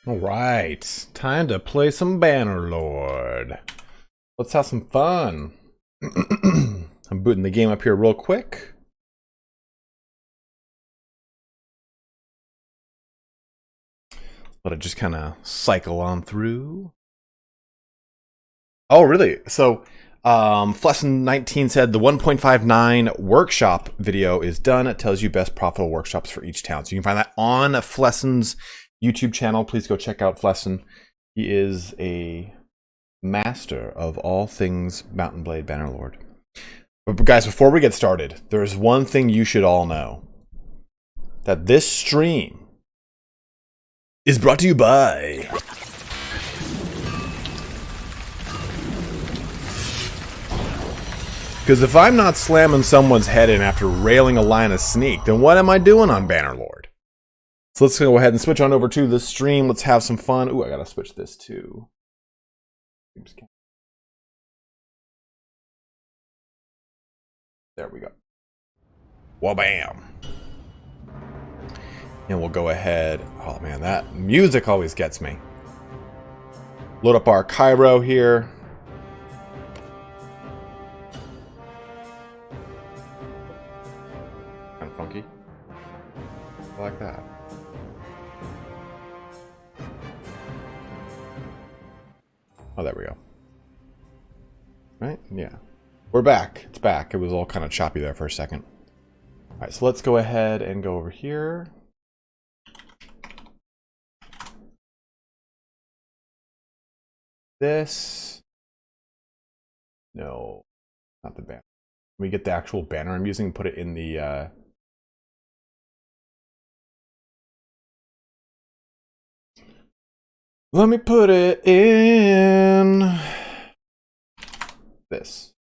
Alright, time to play some Bannerlord. Let's have some fun. I'm booting the game up here real quick. Let it just kind of cycle on through. Oh, really? So, Flesson19 said the 1.5.9 workshop video is done. It tells you best profitable workshops for each town. So you can find that on Flesson's YouTube channel. Please go check out Flesson. He is a master of all things Mountain Blade Bannerlord. But guys, before we get started, there's one thing you should all know. That this stream is brought to you by because if I'm not slamming someone's head in after railing a line of sneak, then what am I doing on Bannerlord? So let's go ahead and switch on over to the stream. Let's have some fun. Ooh, I gotta switch this too. There we go. Wha-bam. And we'll go ahead. Oh man, that music always gets me. Load up our Cairo here. Kind of funky. I like that. Oh, there we go. Right? Yeah. We're back. It's back. It was all kind of choppy there for a second. All right, so let's go ahead and go over here. This. No, not the banner. Let me get the actual banner I'm using and put it in the let me put it in this.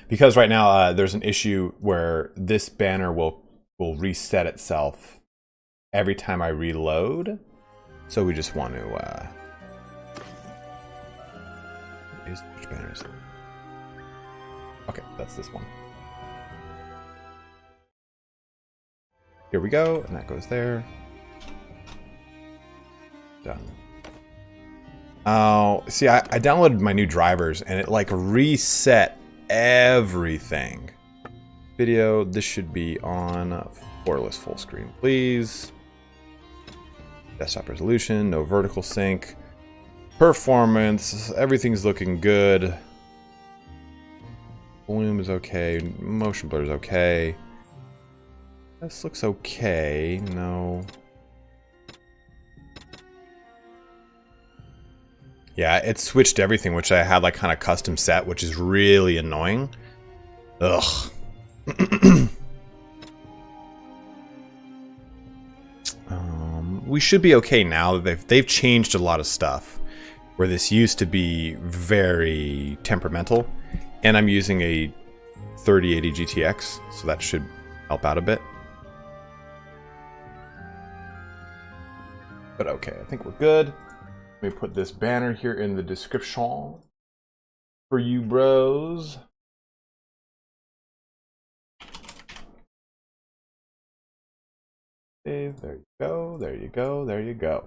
Because right now there's an issue where this banner will reset itself every time I reload. So we just want to which banner is it? Okay, that's this one. Here we go, and that goes there. Done. Oh, see, I downloaded my new drivers, and it like reset everything. Video, this should be on borderless full screen, please. Desktop resolution, no vertical sync. Performance, everything's looking good. Volume is okay. Motion blur is okay. This looks okay. No. Yeah, it switched everything, which I had like kind of custom set, which is really annoying. Ugh. We should be okay now. They've changed a lot of stuff. Where this used to be very temperamental, and I'm using a 3080 GTX, so that should help out a bit. But okay, I think we're good. Let me put this banner here in the description for you bros. Okay, there you go, there you go, there you go.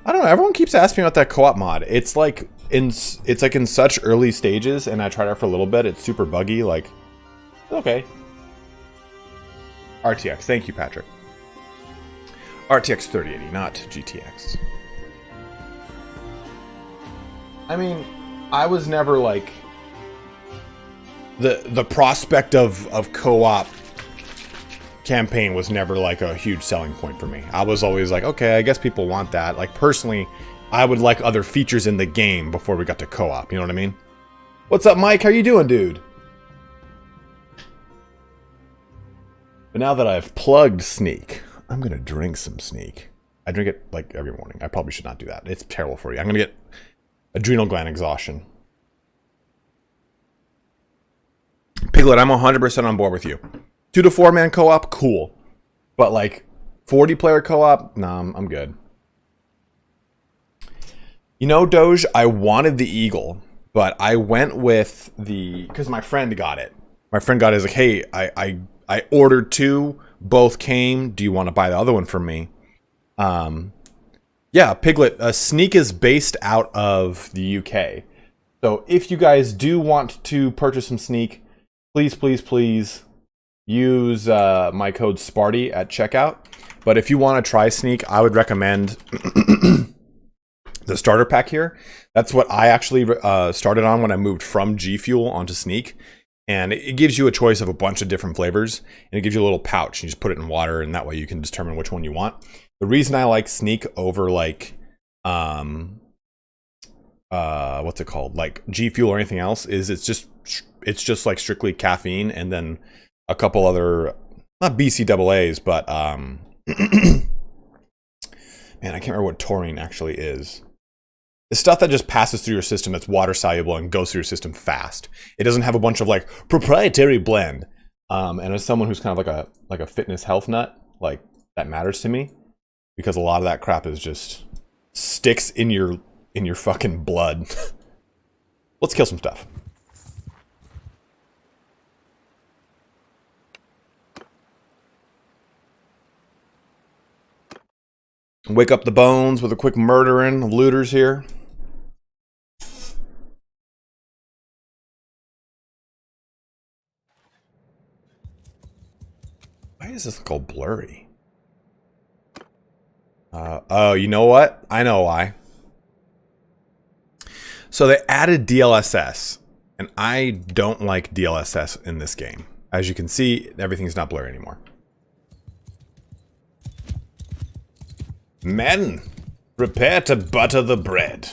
I don't know, everyone keeps asking me about that co-op mod. It's like in such early stages, and I tried it for a little bit. It's super buggy, like, okay. RTX, thank you, Patrick. RTX 3080, not GTX. I mean, I was never like the prospect of co-op campaign was never like a huge selling point for me. I was always like, okay, I guess people want that. Like personally, I would like other features in the game before we got to co-op, you know what I mean? What's up, Mike? How you doing, dude? But now that I've plugged Sneak, I'm gonna drink some Sneak. I drink it like every morning. I probably should not do that. It's terrible for you. I'm gonna get adrenal gland exhaustion. Piglet, I'm 100% on board with you. 2 to 4 man co-op, cool. But like 40 player co-op, nah, I'm good. You know, Doge, I wanted the Eagle, but I went with the, because my friend got it. My friend got it, like, hey, I ordered 2, both came. Do you want to buy the other one from me? Yeah, Piglet. Sneak is based out of the UK. So if you guys do want to purchase some Sneak, please, please, please use my code SPARTY at checkout. But if you want to try Sneak, I would recommend the starter pack here. That's what I actually started on when I moved from G Fuel onto Sneak. And it gives you a choice of a bunch of different flavors. And it gives you a little pouch. You just put it in water, and that way you can determine which one you want. The reason I like Sneak over like, what's it called? Like G Fuel or anything else is it's just like strictly caffeine and then a couple other, not BCAAs, but, man, I can't remember what taurine actually is. It's stuff that just passes through your system that's water soluble and goes through your system fast. It doesn't have a bunch of like proprietary blend. And as someone who's kind of like a fitness health nut, like that matters to me because a lot of that crap is just sticks in your fucking blood. Let's kill some stuff. Wake up the bones with a quick murdering of looters here. Why is this called blurry? Oh, you know what? I know why. So they added DLSS, and I don't like DLSS in this game. As you can see, everything's not blurry anymore. Men, prepare to butter the bread.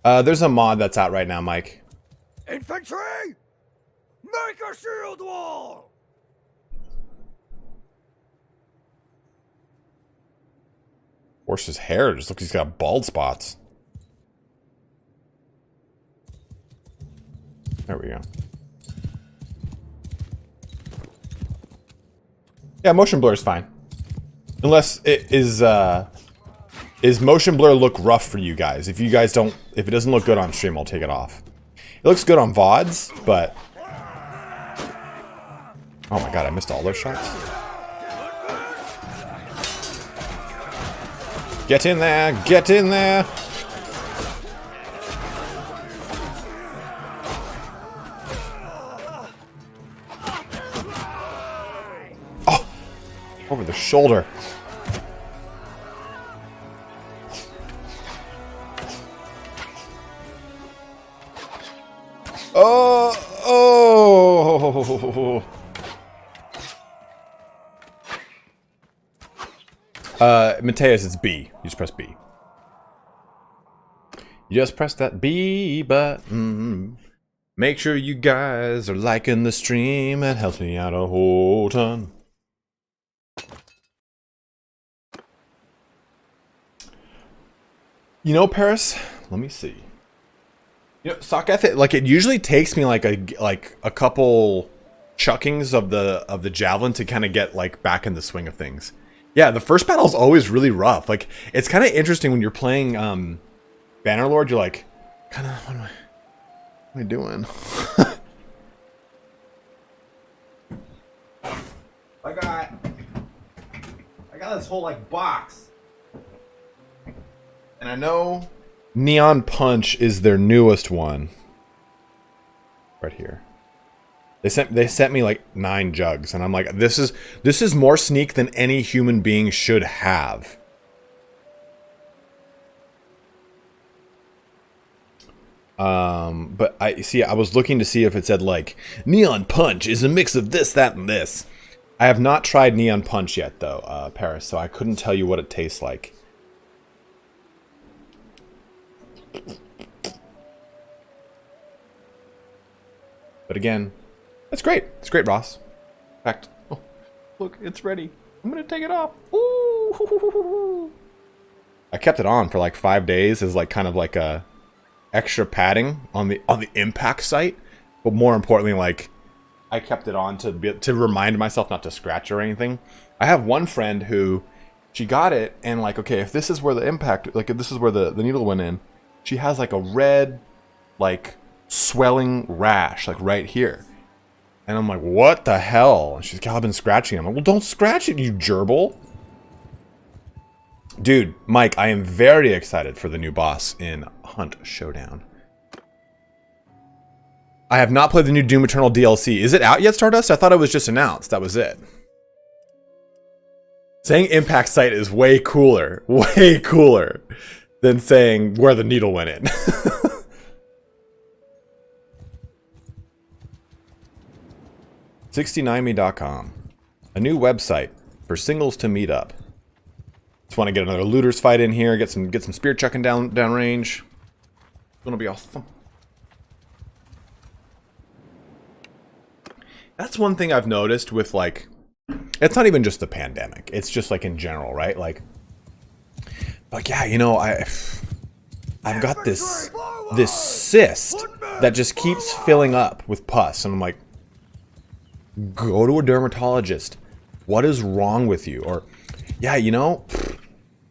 There's a mod that's out right now, Mike. Infantry, make a shield wall! Horse's hair just looks like he's got bald spots. There we go. Yeah, motion blur is fine. Unless it is motion blur look rough for you guys? If you guys don't, if it doesn't look good on stream, I'll take it off. It looks good on VODs, but oh my god, I missed all those shots. Get in there, get in there. Oh, over the shoulder. Oh! Mateus, it's B. You just press B. You just press that B button. Make sure you guys are liking the stream. It helps me out a whole ton. You know, Paris, let me see. You know, sock ethic, like it usually takes me like a couple chuckings of the javelin to kind of get like back in the swing of things. Yeah, the first battle is always really rough. Like it's kind of interesting when you're playing Bannerlord. You're like, kind of, what am I doing? I got this whole like box, and I know Neon Punch is their newest one. Right here. They sent me like 9 jugs, and I'm like, this is more Sneak than any human being should have. But I was looking to see if it said like Neon Punch is a mix of this, that, and this. I have not tried Neon Punch yet though, Paris, so I couldn't tell you what it tastes like. But again, it's great. It's great, Ross. In fact, oh, look, it's ready. I'm gonna take it off. Ooh. I kept it on for like 5 days as like kind of like a extra padding on the impact site, but more importantly, like I kept it on to remind myself not to scratch or anything. I have one friend who she got it and like, okay, if this is where the impact, like if this is where the needle went in, she has like a red, like swelling rash, like right here. And I'm like, what the hell? And she's like, I've been scratching it. I'm like, well, don't scratch it, you gerbil. Dude, Mike, I am very excited for the new boss in Hunt Showdown. I have not played the new Doom Eternal DLC. Is it out yet, Stardust? I thought it was just announced. That was it. Saying impact site is way cooler than saying where the needle went in. $69me.com, a new website for singles to meet up. Just want to get another looters fight in here, get some spear chucking down range. It's gonna be awesome. That's one thing I've noticed with, like, it's not even just the pandemic. It's just like in general, right? Like yeah, you know, I've got this cyst that just keeps filling up with pus, and I'm like, go to a dermatologist. What is wrong with you? Or, yeah, you know,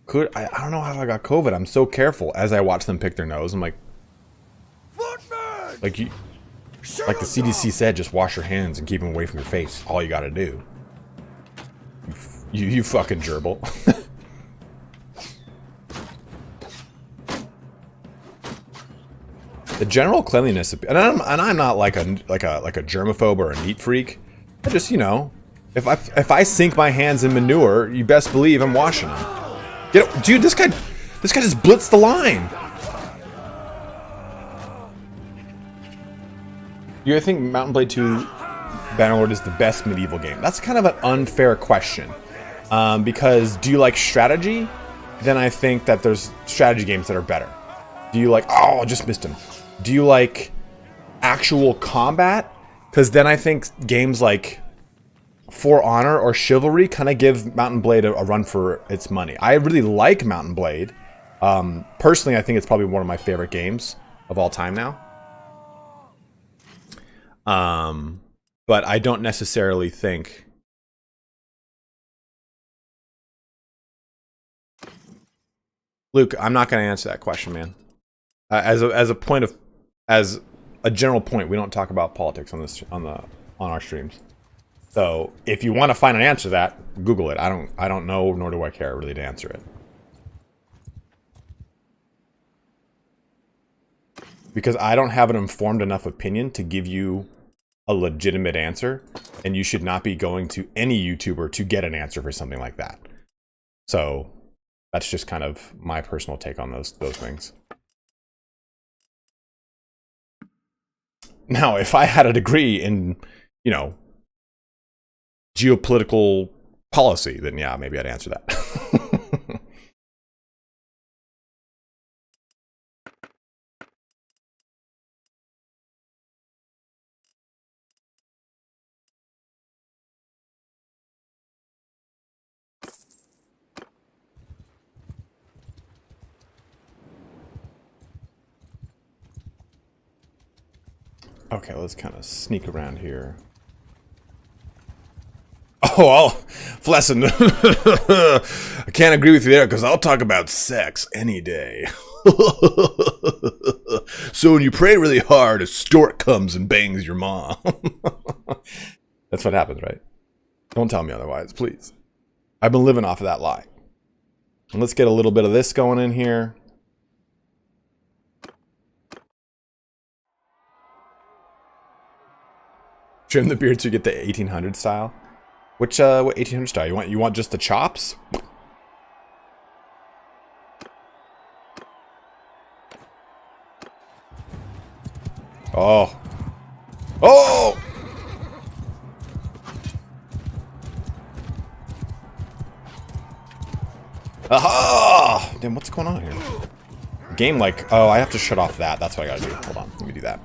I don't know how I got COVID. I'm so careful as I watch them pick their nose. I'm like the CDC said, just wash your hands and keep them away from your face. All you got to do. You fucking gerbil. The general cleanliness, and I'm not like a germaphobe or a neat freak. I just, you know, if I sink my hands in manure, you best believe I'm washing them. Dude, this guy just blitzed the line. You think Mountain Blade 2 Bannerlord is the best medieval game? That's kind of an unfair question. Because do you like strategy? Then I think that there's strategy games that are better. Do you like, oh, I just missed him. Do you like actual combat? Because then I think games like For Honor or Chivalry kind of give Mountain Blade a run for its money. I really like Mountain Blade. Personally, I think it's probably one of my favorite games of all time now. But I don't necessarily think... Luke, I'm not going to answer that question, man. As a general point, we don't talk about politics on our streams. So if you want to find an answer to that, Google it. I don't know, nor do I care really to answer it. Because I don't have an informed enough opinion to give you a legitimate answer, and you should not be going to any YouTuber to get an answer for something like that. So that's just kind of my personal take on those things. Now, if I had a degree in, you know, geopolitical policy, then yeah, maybe I'd answer that. Okay, let's kind of sneak around here. Oh, Flesson. I can't agree with you there, because I'll talk about sex any day. So when you pray really hard, a stork comes and bangs your mom. That's what happens, right? Don't tell me otherwise, please. I've been living off of that lie. And let's get a little bit of this going in here. Trim the beard to get the 1800 style. What 1800 style? You want just the chops? Oh. Oh! Aha! Damn, what's going on here? Game like, oh, I have to shut off that. That's what I gotta do. Hold on, let me do that.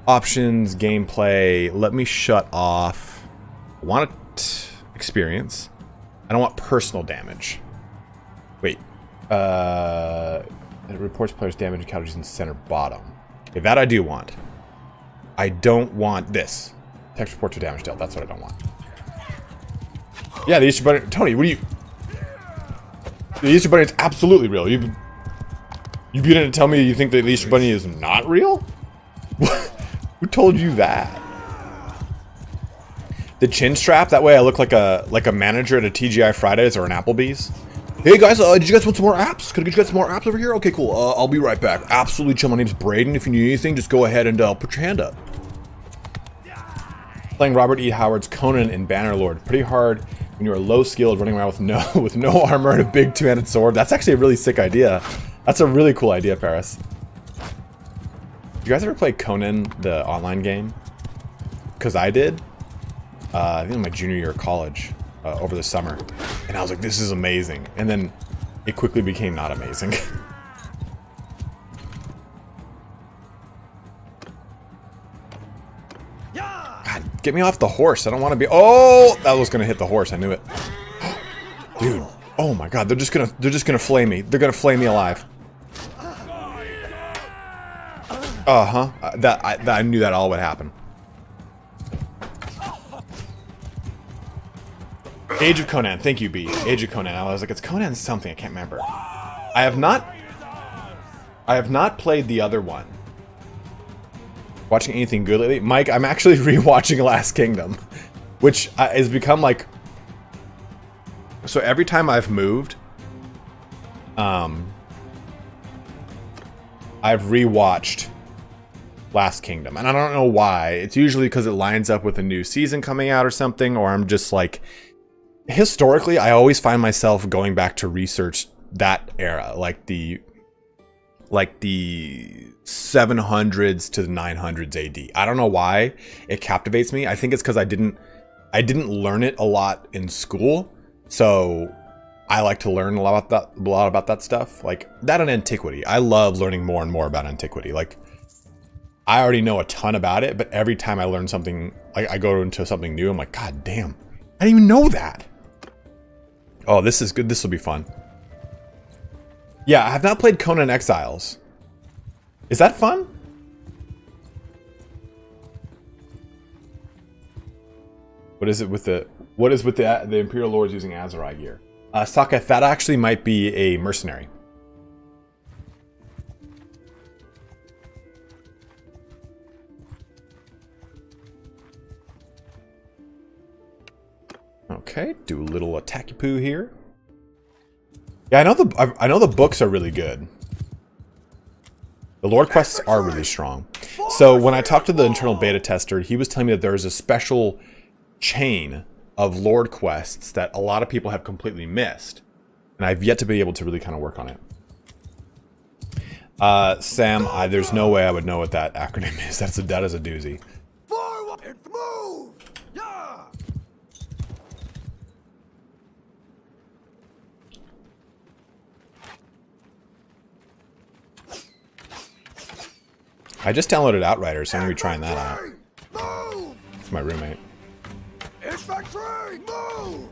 Options, gameplay. Let me shut off. I want experience. I don't want personal damage. Wait. It reports players' damage and casualties in center bottom. Okay, that I do want. I don't want this. Text report to damage dealt. That's what I don't want. Yeah, the Easter Bunny. Tony, what do you... The Easter Bunny is absolutely real. You didn't tell me you think the Easter Bunny is not real? Who told you that? the chin strap. That way I look like a manager at a TGI Fridays or an Applebee's. Hey guys, did you guys want some more apps? Could I get you guys some more apps over here? Okay, cool. I'll be right back. Absolutely chill. My name's Braden. If you need anything, just go ahead and put your hand up. Playing Robert E. Howard's Conan in Bannerlord. Pretty hard when you are low skilled, running around with no armor and a big two-handed sword. That's actually a really sick idea. That's a really cool idea, Paris. Did you guys ever play Conan, the online game? Because I did. I think in my junior year of college. Over the summer, and I was like, this is amazing, and then it quickly became not amazing. God, get me off the horse. I don't want to be. Oh, that was gonna hit the horse. I knew it. Dude, oh my God, they're just gonna flay me. They're gonna flay me alive. I knew that all would happen. Age of Conan, thank you, B. Age of Conan. I was like, it's Conan something, I can't remember. I have not played the other one. Watching anything good lately? Mike, I'm actually rewatching Last Kingdom, which has become like... So every time I've moved, I've rewatched Last Kingdom. And I don't know why. It's usually because it lines up with a new season coming out or something, or I'm just like... Historically, I always find myself going back to research that era, like the 700s to the 900s AD. I don't know why it captivates me. I think it's because I didn't learn it a lot in school, so I like to learn a lot about that stuff, like that and antiquity. I love learning more and more about antiquity. Like I already know a ton about it, but every time I learn something, I go into something new, I'm like, God damn, I didn't even know that. Oh, this is good. This will be fun. Yeah, I have not played Conan Exiles. Is that fun? What is with the Imperial Lords using Azurai gear? Saka, that actually might be a mercenary. Okay, do a little attacky poo here. Yeah, I know the books are really good. The Lord quests are really strong. So when I talked to the internal beta tester, he was telling me that there is a special chain of Lord quests that a lot of people have completely missed, and I've yet to be able to really kind of work on it. Sam, there's no way I would know what that acronym is. That is a doozy. Forward, move! Yeah! I just downloaded Outriders, so I'm gonna be trying that out. Move! It's my roommate. Infantry, move!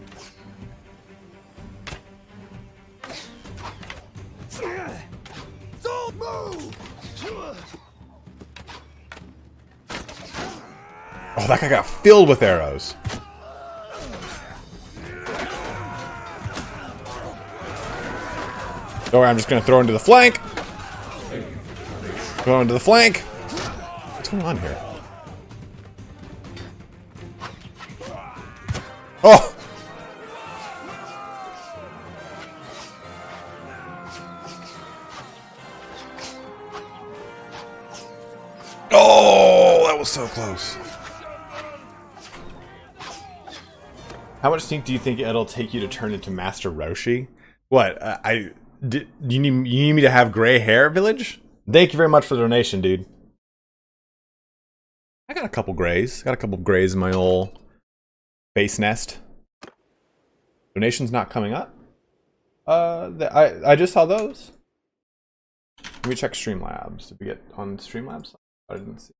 So move! Oh, that guy got filled with arrows. Don't worry, I'm just gonna throw into the flank. Going to the flank. What's going on here? Oh! Oh, that was so close. How much sync do you think it'll take you to turn into Master Roshi? What? You need me to have gray hair, Village? Thank you very much for the donation, dude. I got a couple grays. Got a couple grays in my old base nest. Donation's not coming up. I just saw those. Let me check Streamlabs. Did we get on Streamlabs? I didn't see.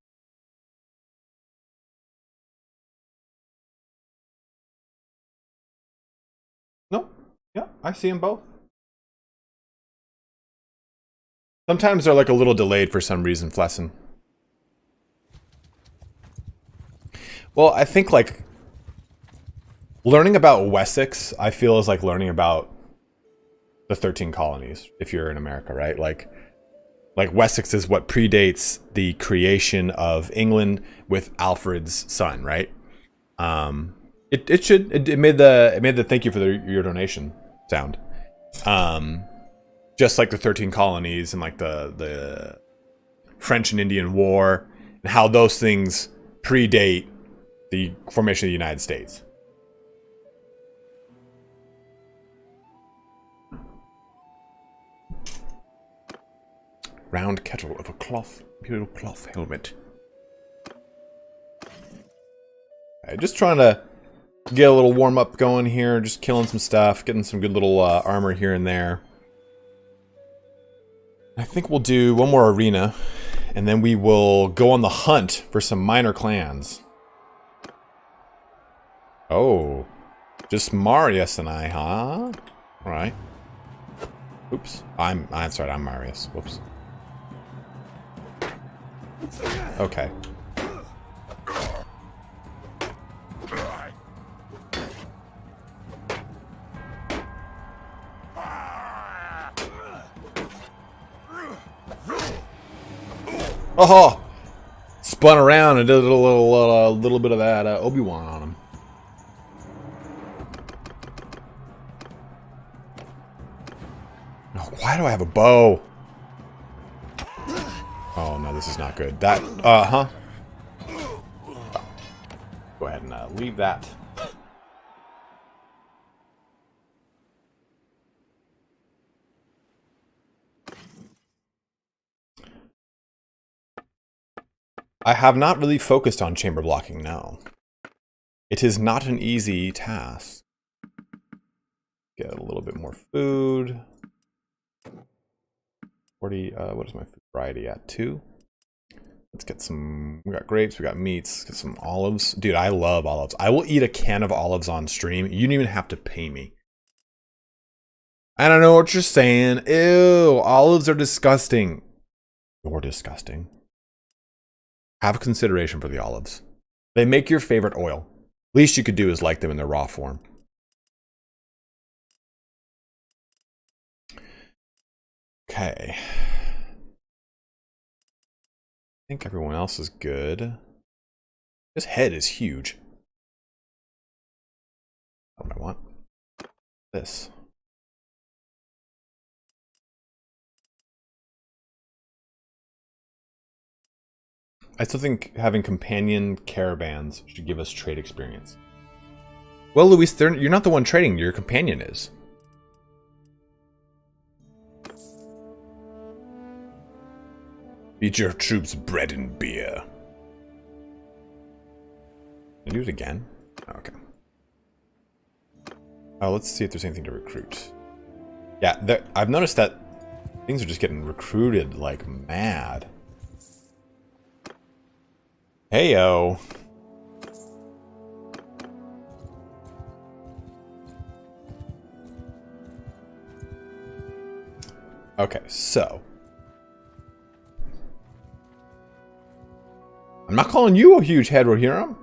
Nope. Yeah, I see them both. Sometimes they're like a little delayed for some reason, Flesson. Well, I think like learning about Wessex, I feel is like learning about the 13 colonies if you're in America, right? Like Wessex is what predates the creation of England with Alfred's son, right? It should. It made the thank you for your donation sound. Just like the 13 colonies and like the French and Indian War and how those things predate the formation of the United States. Round kettle of a beautiful cloth helmet. Right, just trying to get a little warm up going here, just killing some stuff, getting some good little armor here and there. I think we'll do one more arena, and then we will go on the hunt for some minor clans. Oh, just Marius and I, huh? All right. Oops, I'm sorry, I'm Marius. Whoops. Okay. Oh, spun around and did a little bit of that Obi-Wan on him. Oh, why do I have a bow? Oh no, this is not good. That, huh? Go ahead and leave that. I have not really focused on chamber blocking, no. It is not an easy task. Get a little bit more food. 40, what is my food variety at? 2? Let's get some, we got grapes, we got meats, get some olives. Dude, I love olives. I will eat a can of olives on stream. You don't even have to pay me. I don't know what you're saying. Ew, olives are disgusting. You're disgusting. Have consideration for the olives. They make your favorite oil. Least you could do is like them in their raw form. Okay. I think everyone else is good. This head is huge. What I want. This. I still think having companion caravans should give us trade experience. Well, Luis, you're not the one trading. Your companion is. Eat your troops bread and beer. Can I do it again? Oh, okay. Oh, let's see if there's anything to recruit. Yeah, I've noticed that things are just getting recruited like mad. Heyo. Okay, so. I'm not calling you a huge head, Rohirrim.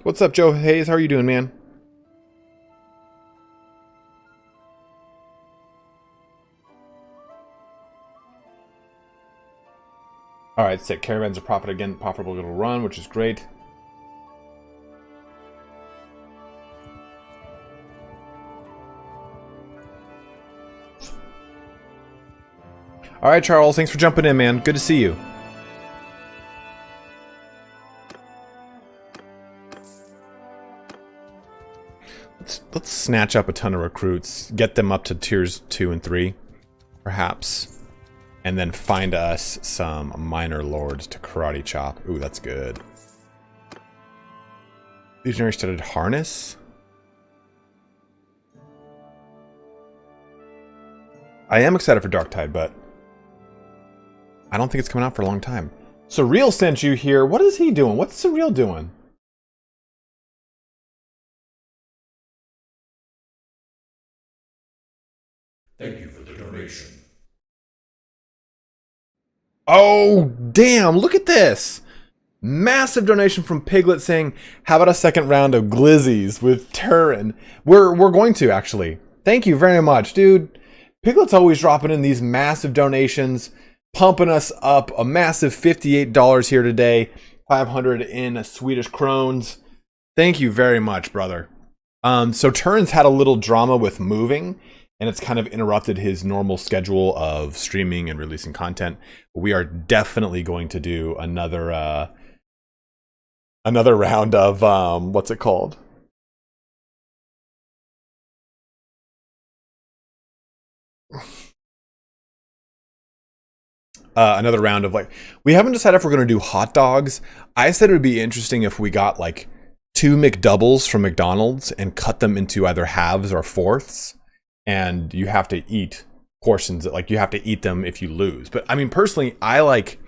What's up, Joe Hayes? How are you doing, man? Alright, sick. Caravans are profitable little run, which is great. Alright, Charles, thanks for jumping in, man. Good to see you. Let's snatch up a ton of recruits, get them up to tiers 2 and 3, perhaps. And then find us some minor lords to karate chop. Ooh, that's good. Legionary studded harness. I am excited for Darktide, but I don't think it's coming out for a long time. Surreal sent you here. What is he doing? What's Surreal doing? Thank you for the donation. Oh, damn, look at this. Massive donation from Piglet saying, how about a second round of glizzies with Turin? We're going to, actually. Thank you very much, dude. Piglet's always dropping in these massive donations, pumping us up a massive $58 here today. 500 in Swedish krones. Thank you very much, brother. So Turns had a little drama with moving, and it's kind of interrupted his normal schedule of streaming and releasing content. We are definitely going to do another round of what's it called? Another round of, like, we haven't decided if we're going to do hot dogs. I said it would be interesting if we got like 2 McDoubles from McDonald's and cut them into either halves or fourths, and you have to eat portions, like you have to eat them if you lose. But I mean, personally, I like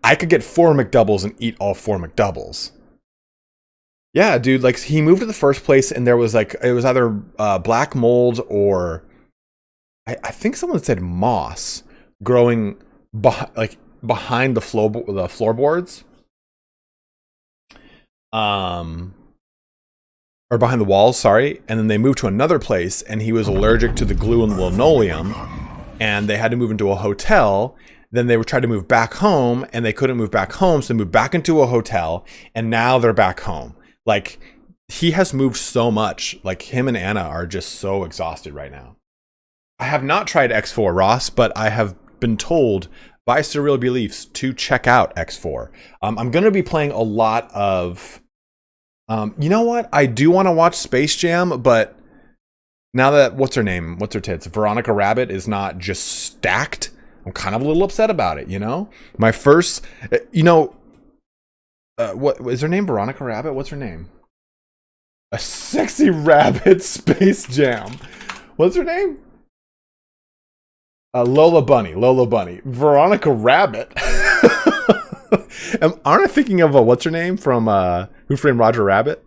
I could get 4 McDoubles and eat all 4 McDoubles. Yeah, dude, like he moved to the first place and there was like, it was either black mold or I think someone said moss growing behind the floorboards, or behind the walls, sorry. And then they moved to another place, and he was allergic to the glue and linoleum, and they had to move into a hotel. Then they were trying to move back home, and they couldn't move back home, so they moved back into a hotel, and now they're back home. Like, he has moved so much. Like, him and Anna are just so exhausted right now. I have not tried X4, Ross, but I have been told by Surreal Beliefs to check out X4. I'm going to be playing a lot of... you know what? I do want to watch Space Jam, but now that, what's her name? What's her tits? Veronica Rabbit is not just stacked. I'm kind of a little upset about it, you know? My first... what is her name? Veronica Rabbit? What's her name? A Sexy Rabbit Space Jam. What's her name? Lola Bunny. Veronica Rabbit. Aren't I thinking of what's her name from Who Framed Roger Rabbit?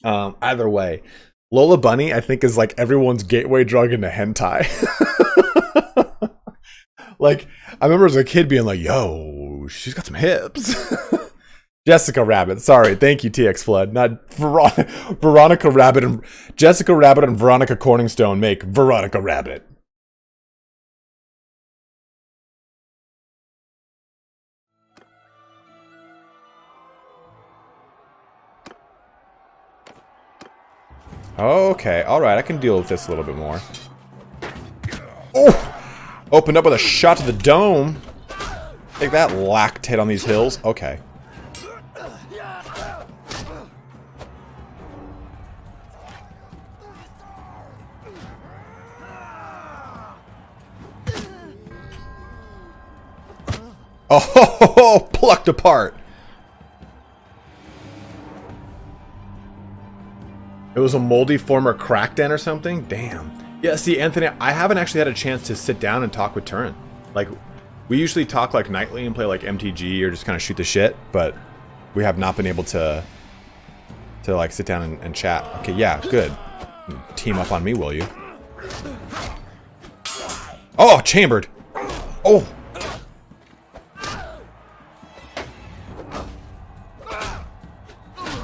Either way, Lola Bunny, I think, is like everyone's gateway drug into hentai. Like, I remember as a kid being like, yo, she's got some hips. Jessica Rabbit. Sorry. Thank you, TX Flood. Not Veronica Rabbit. And Jessica Rabbit and Veronica Corningstone make Veronica Rabbit. Okay, alright, I can deal with this a little bit more. Oh! Opened up with a shot to the dome. Take that, lactate on these hills. Okay. Oh, plucked apart. It was a moldy former crackden or something? Damn. Yeah, see, Anthony, I haven't actually had a chance to sit down and talk with Turin. Like, we usually talk like nightly and play like MTG or just kind of shoot the shit, but we have not been able to like sit down and chat. Okay, yeah, good. Team up on me, will you? Oh, chambered. Oh.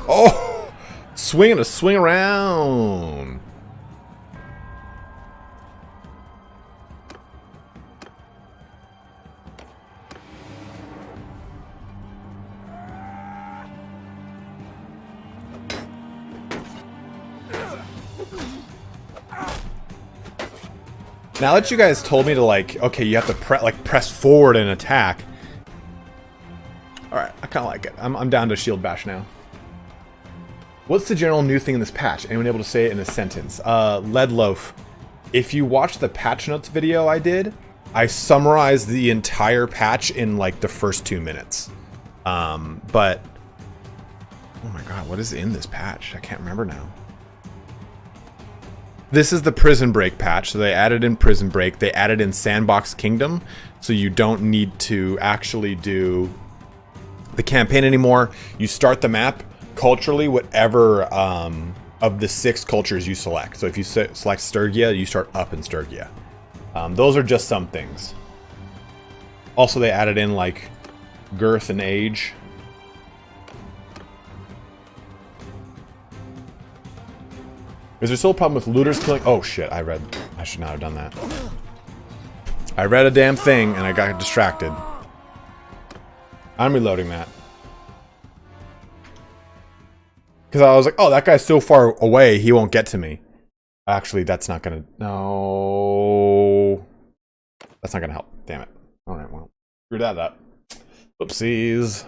Oh. Swinging a swing around. Now that you guys told me to, like, okay, you have to press forward and attack. All right, I kind of like it. I'm down to shield bash now. What's the general new thing in this patch? Anyone able to say it in a sentence? Lead Loaf. If you watch the patch notes video I did, I summarized the entire patch in like the first 2 minutes. But oh my god, what is in this patch? I can't remember now. This is the Prison Break patch. So they added in Prison Break. They added in Sandbox Kingdom. So you don't need to actually do the campaign anymore. You start the map culturally, whatever of the 6 cultures you select. So if you select Sturgia, you start up in Sturgia. Those are just some things. Also, they added in like girth and age. Is there still a problem with looters killing? Oh shit, I should not have done that. I read a damn thing and I got distracted. I'm reloading that. Because I was like, oh, that guy's so far away, he won't get to me. Actually, that's not gonna... No. That's not gonna help. Damn it. Alright, well. Screw that up. Whoopsies.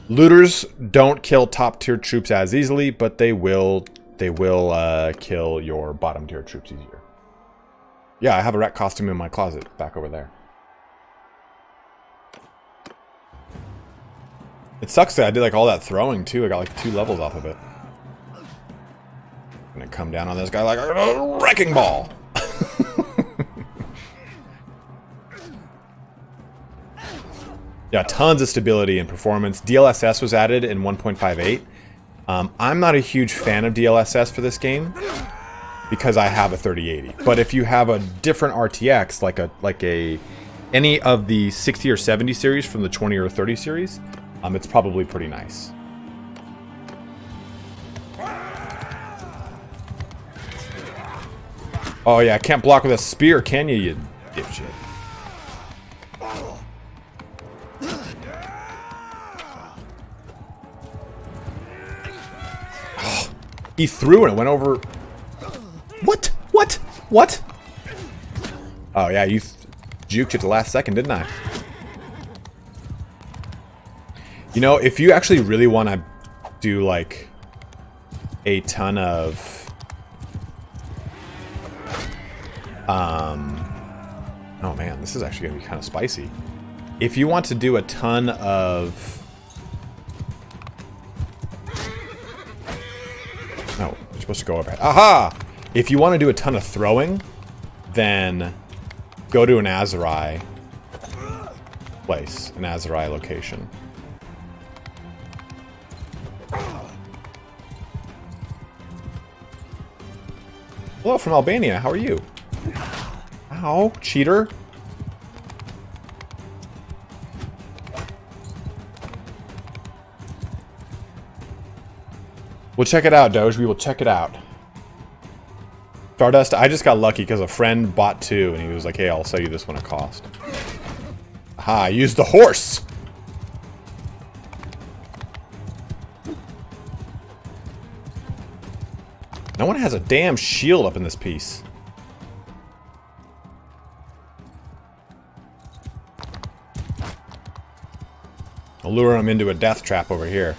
Looters don't kill top tier troops as easily, but they will kill your bottom tier troops easier. Yeah, I have a rat costume in my closet back over there. It sucks that I did like all that throwing too. I got like 2 levels off of it. I'm gonna come down on this guy like a wrecking ball. Yeah, tons of stability and performance. DLSS was added in 1.58. I'm not a huge fan of DLSS for this game because I have a 3080. But if you have a different RTX, like any of the 60 or 70 series from the 20 or 30 series, it's probably pretty nice. Oh yeah, can't block with a spear, can you dipshit? Oh, he threw and it went over. What? What? What? Oh yeah, you juked at the last second, didn't I? You know, if you actually really want to do like a ton of oh man, this is actually gonna be kind of spicy. If you want to do a ton of no, you're supposed to go over. Aha! If you want to do a ton of throwing, then go to an Azurai place, an Azurai location. Hello from Albania, how are you? Ow, cheater. We'll check it out, Doge. We will check it out. Stardust, I just got lucky because a friend bought 2 and he was like, hey, I'll sell you this one at cost. Aha, I used the horse! No one has a damn shield up in this piece. I'll lure him into a death trap over here.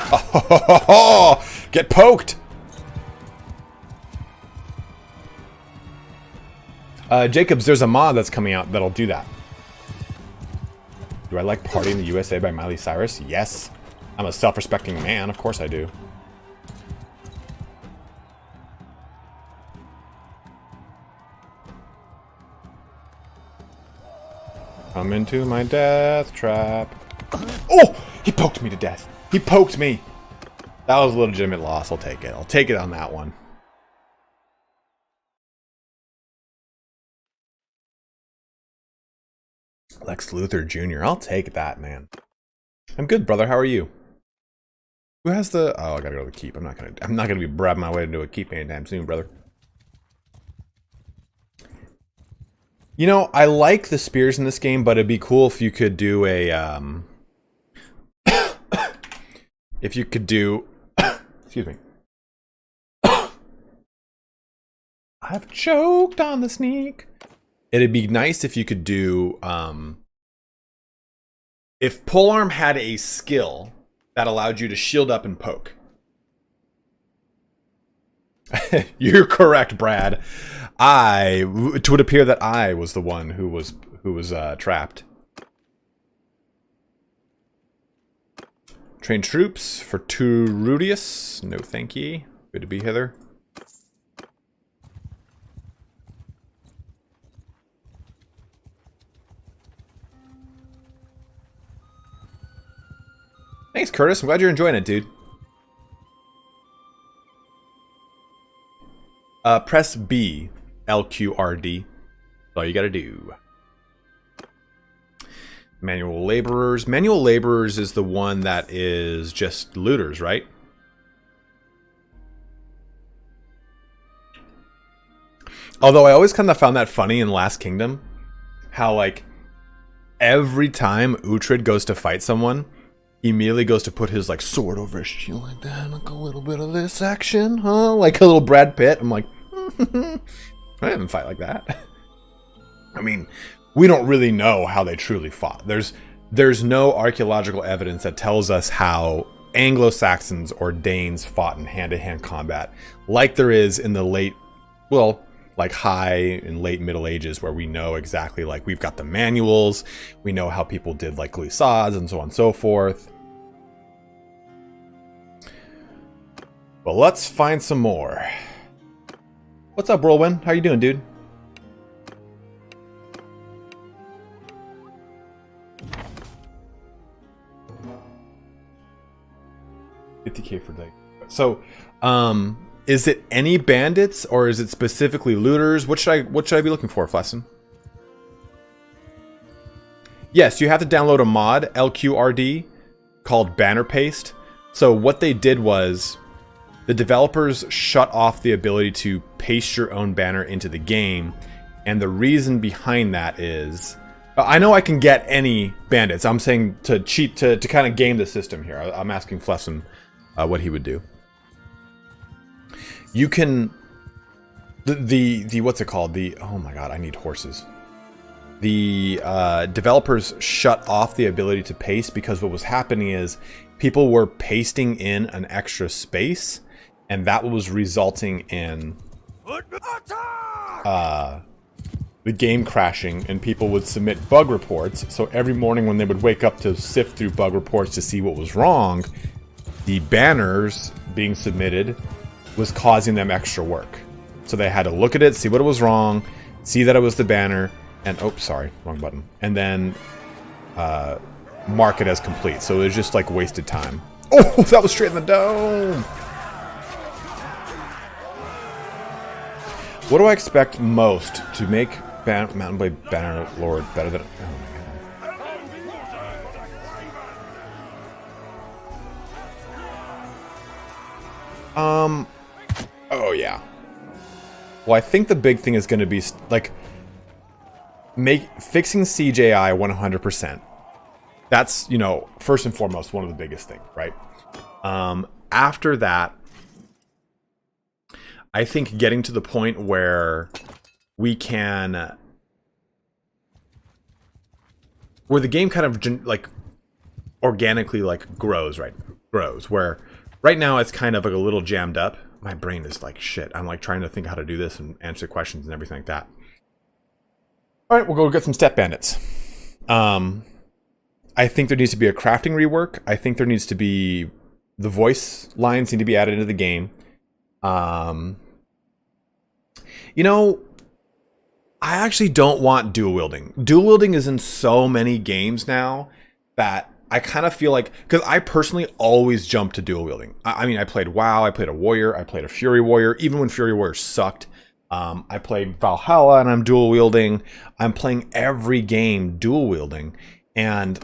Oh, get poked! Jacobs, there's a mod that's coming out that'll do that. Do I like Party in the USA by Miley Cyrus? Yes. I'm a self-respecting man, of course I do. Come into my death trap. Oh! He poked me to death. He poked me. That was a legitimate loss. I'll take it. I'll take it on that one. Lex Luthor Jr. I'll take that, man. I'm good, brother. How are you? Who has the... Oh, I gotta go to the keep. I'm not gonna be brabbing my way into a keep anytime soon, brother. You know, I like the spears in this game, but it'd be cool if you could do a, if you could do... Excuse me. I've choked on the sneak. It'd be nice if you could do, if Polearm had a skill that allowed you to shield up and poke. You're correct, Brad. It would appear that I was the one who was trapped. Train troops for Turudius. No thank ye. Good to be hither. Thanks, Curtis. I'm glad you're enjoying it, dude. Press B, LQRD. That's all you gotta do. Manual laborers. Manual laborers is the one that is just looters, right? Although I always kind of found that funny in Last Kingdom, how like every time Uhtred goes to fight someone, he immediately goes to put his like sword over his shield like that, like a little bit of this action, huh? Like a little Brad Pitt. I'm like, I didn't fight like that. I mean, we don't really know how they truly fought. There's no archaeological evidence that tells us how Anglo-Saxons or Danes fought in hand-to-hand combat, like there is in the late, well, like high and late Middle Ages, where we know exactly, like we've got the manuals, we know how people did like glissades and so on and so forth. But let's find some more. What's up, Whirlwind? How you doing, dude? $50K for day. So, is it any bandits or is it specifically looters? What should I be looking for, Flesson? Yes, you have to download a mod, LQRD, called Banner Paste. So what they did was the developers shut off the ability to paste your own banner into the game, and the reason behind that is, I know I can get any bandits. I'm saying to cheat, to kind of game the system here. I'm asking Flesson what he would do. You can, the what's it called? Oh my god, I need horses. The developers shut off the ability to paste because what was happening is people were pasting in an extra space, and that was resulting in the game crashing, and people would submit bug reports. So every morning when they would wake up to sift through bug reports to see what was wrong, the banners being submitted was causing them extra work. So they had to look at it, see what was wrong, see that it was the banner, and oh, sorry, wrong button. And then mark it as complete. So it was just like wasted time. Oh, that was straight in the dome. What do I expect most to make Mountain Blade Bannerlord better than? Oh my god. Oh yeah. Well, I think the big thing is going to be like fixing CJI 100%. That's, you know, first and foremost one of the biggest things, right? After that, I think getting to the point where we can, where the game kind of like organically like grows, where right now it's kind of like a little jammed up. My brain is like shit. I'm like trying to think how to do this and answer questions and everything like that. All right, we'll go get some step bandits. I think there needs to be a crafting rework. I think there needs to be, the voice lines need to be added into the game. You know, I actually don't want dual wielding. Dual wielding is in so many games now that I kind of feel like, because I personally always jump to dual wielding. I mean, I played WoW, I played a warrior, I played a fury warrior, even when fury warrior sucked. I played Valhalla and I'm dual wielding. I'm playing every game dual wielding. And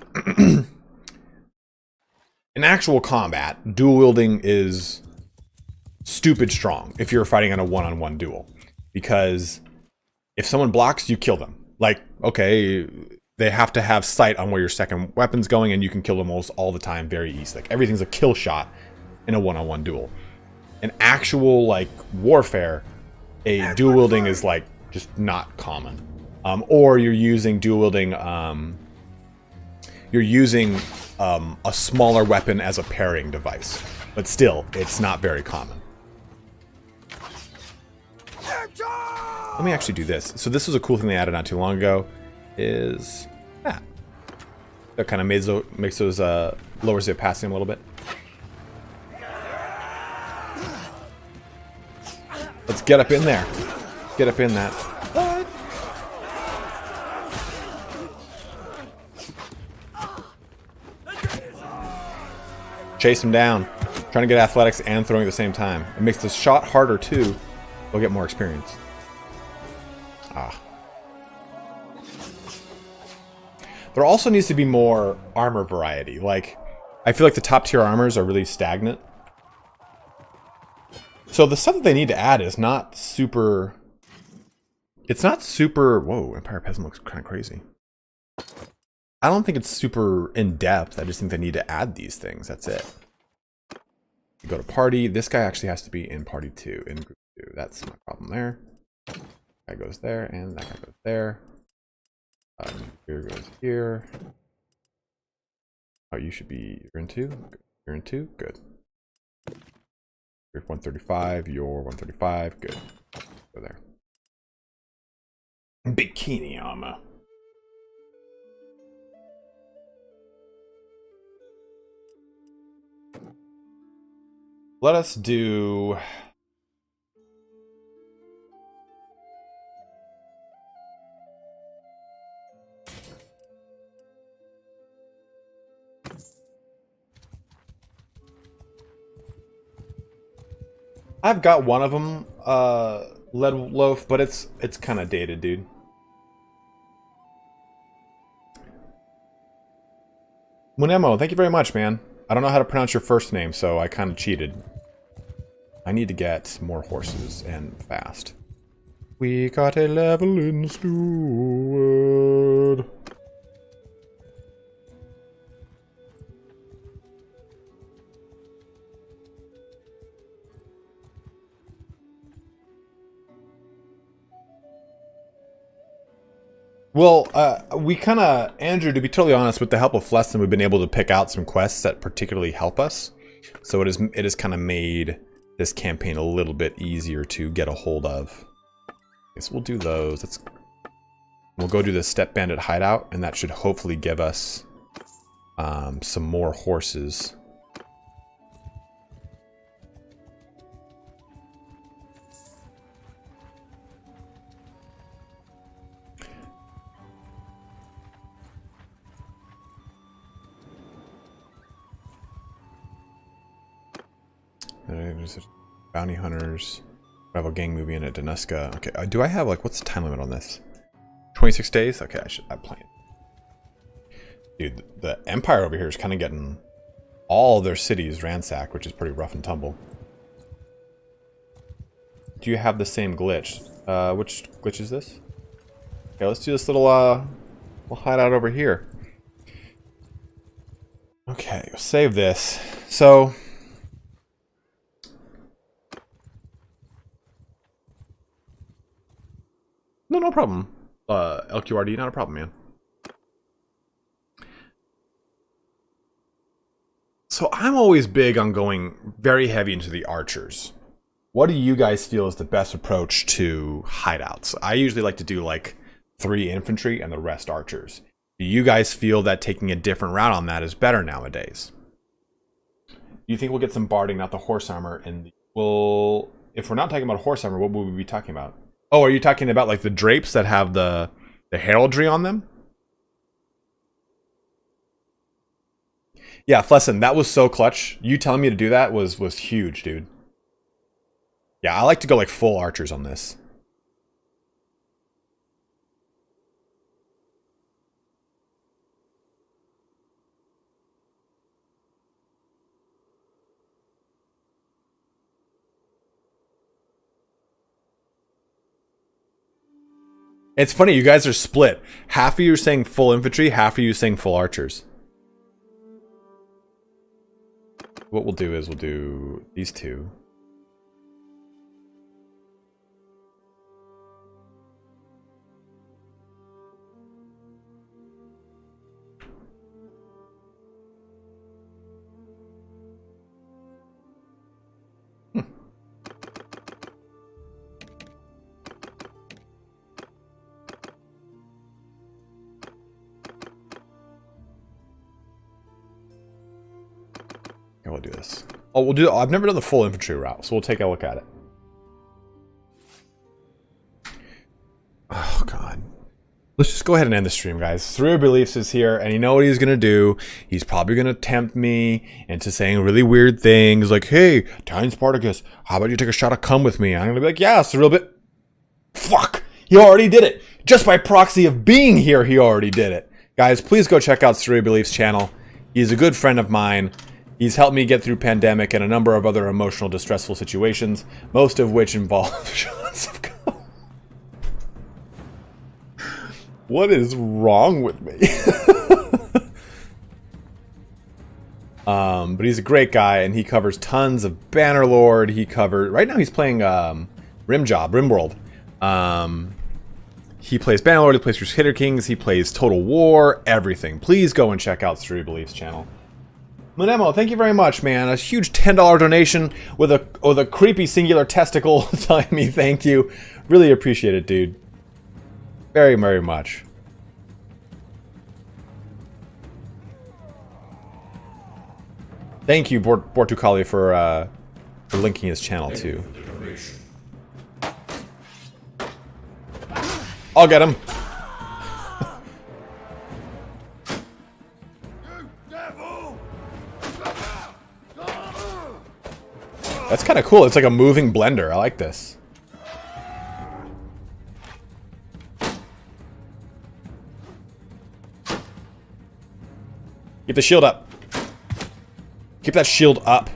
in actual combat, dual wielding is stupid strong if you're fighting on a one-on-one duel. Because if someone blocks, you kill them. Like, okay, they have to have sight on where your second weapon's going, and you can kill them almost all the time very easily. Like, everything's a kill shot in a one-on-one duel. In actual, like, warfare, a dual wielding is, like, just not common. Or you're using dual wielding, you're using a smaller weapon as a parrying device. But still, it's not very common. Let me actually do this. So this was a cool thing they added not too long ago, is that. That kind of makes those, lowers the opacity a little bit. Let's get up in there. Get up in that. What? Chase him down. Trying to get athletics and throwing at the same time. It makes the shot harder too. We'll get more experience. Ah. There also needs to be more armor variety. Like, I feel like the top tier armors are really stagnant. So the stuff that they need to add is not super It's not super... Whoa, Empire Peasant looks kind of crazy. I don't think it's super in-depth. I just think they need to add these things. That's it. You go to party. This guy actually has to be in party 2, in group 2. That's my problem there. That guy goes there, and that guy goes there. Here goes here. Oh, you should be... You're in 2? Good. You're in 2? Good. You're 135. You're 135. Good. Go there. Bikini armor. Let us do... I've got one of them, lead loaf, but it's kind of dated, dude. Munemo, thank you very much, man. I don't know how to pronounce your first name, so I kind of cheated. I need to get more horses and fast. We got a level in steward. Well, we kind of, Andrew, to be totally honest, with the help of Fleston, we've been able to pick out some quests that particularly help us. So it has kind of made this campaign a little bit easier to get a hold of. I guess we'll do those. We'll go do the Step Bandit hideout, and that should hopefully give us some more horses. Bounty hunters. Rival gang movie in at Danuska. Okay, do I have like what's the time limit on this? 26 days? Okay, I'm playing. Dude, the Empire over here is kind of getting all their cities ransacked, which is pretty rough and tumble. Do you have the same glitch? Which glitch is this? Okay, let's do this little hideout over here. Okay, save this. So no problem. LQRD, not a problem, man. So I'm always big on going very heavy into the archers. What do you guys feel is the best approach to hideouts? I usually like to do like 3 infantry and the rest archers. Do you guys feel that taking a different route on that is better nowadays? Do you think we'll get some barding, not the horse armor? And well, if we're not talking about horse armor, what would we be talking about? Oh, are you talking about like the drapes that have the heraldry on them? Yeah, Flesson, that was so clutch. You telling me to do that was huge, dude. Yeah, I like to go like full archers on this. It's funny, you guys are split. Half of you are saying full infantry, half of you saying full archers. What we'll do is we'll do these 2. We'll do this. Oh, we'll do. I've never done the full infantry route, so we'll take a look at it. Oh God. Let's just go ahead and end the stream, guys. Three Beliefs is here, and you know what he's gonna do? He's probably gonna tempt me into saying really weird things like, "Hey, ItalianSpartacus, how about you take a shot of cum with me?" I'm gonna be like, "Yeah, it's a real bit." Fuck! He already did it. Just by proxy of being here, he already did it. Guys, please go check out Three Beliefs channel. He's a good friend of mine. He's helped me get through pandemic and a number of other emotional, distressful situations, most of which involve shots of cum. What is wrong with me? But he's a great guy, and he covers tons of Bannerlord. He covered... Right now he's playing RimWorld. He plays Bannerlord, he plays Crusader Kings, he plays Total War, everything. Please go and check out Story Beliefs channel. Munemo, thank you very much, man. A huge $10 donation with a creepy singular testicle telling me thank you. Really appreciate it, dude. Very, very much. Thank you, Bortukali, for linking his channel too. I'll get him. That's kind of cool. It's like a moving blender. I like this. Keep the shield up. Keep that shield up.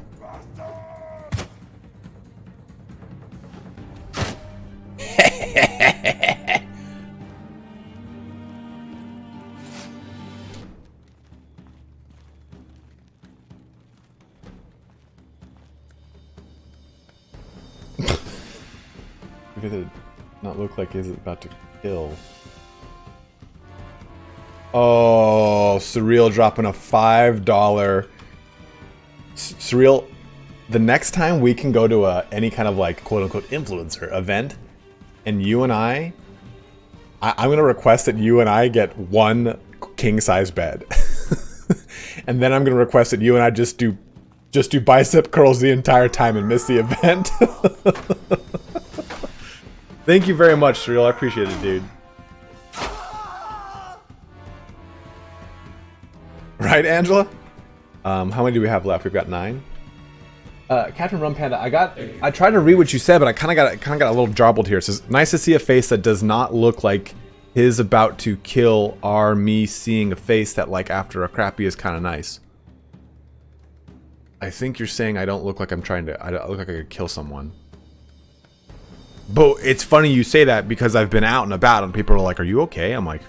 Because it not look like he's about to kill. Oh, Surreal dropping a $5. Surreal, the next time we can go to any kind of like quote-unquote influencer event, and you and I'm going to request that you and I get one king-size bed. And then I'm going to request that you and I just do bicep curls the entire time and miss the event. Thank you very much, Surreal. I appreciate it, dude. Right, Angela? How many do we have left? We've got 9. Captain Rum Panda, I tried to read what you said, but I kind of got a little jarbled here. It says, nice to see a face that does not look like his about to kill, or me seeing a face that like after a crappy is kind of nice. I think you're saying I don't look like I look like I could kill someone. But it's funny you say that because I've been out and about and people are like, are you okay? I'm like,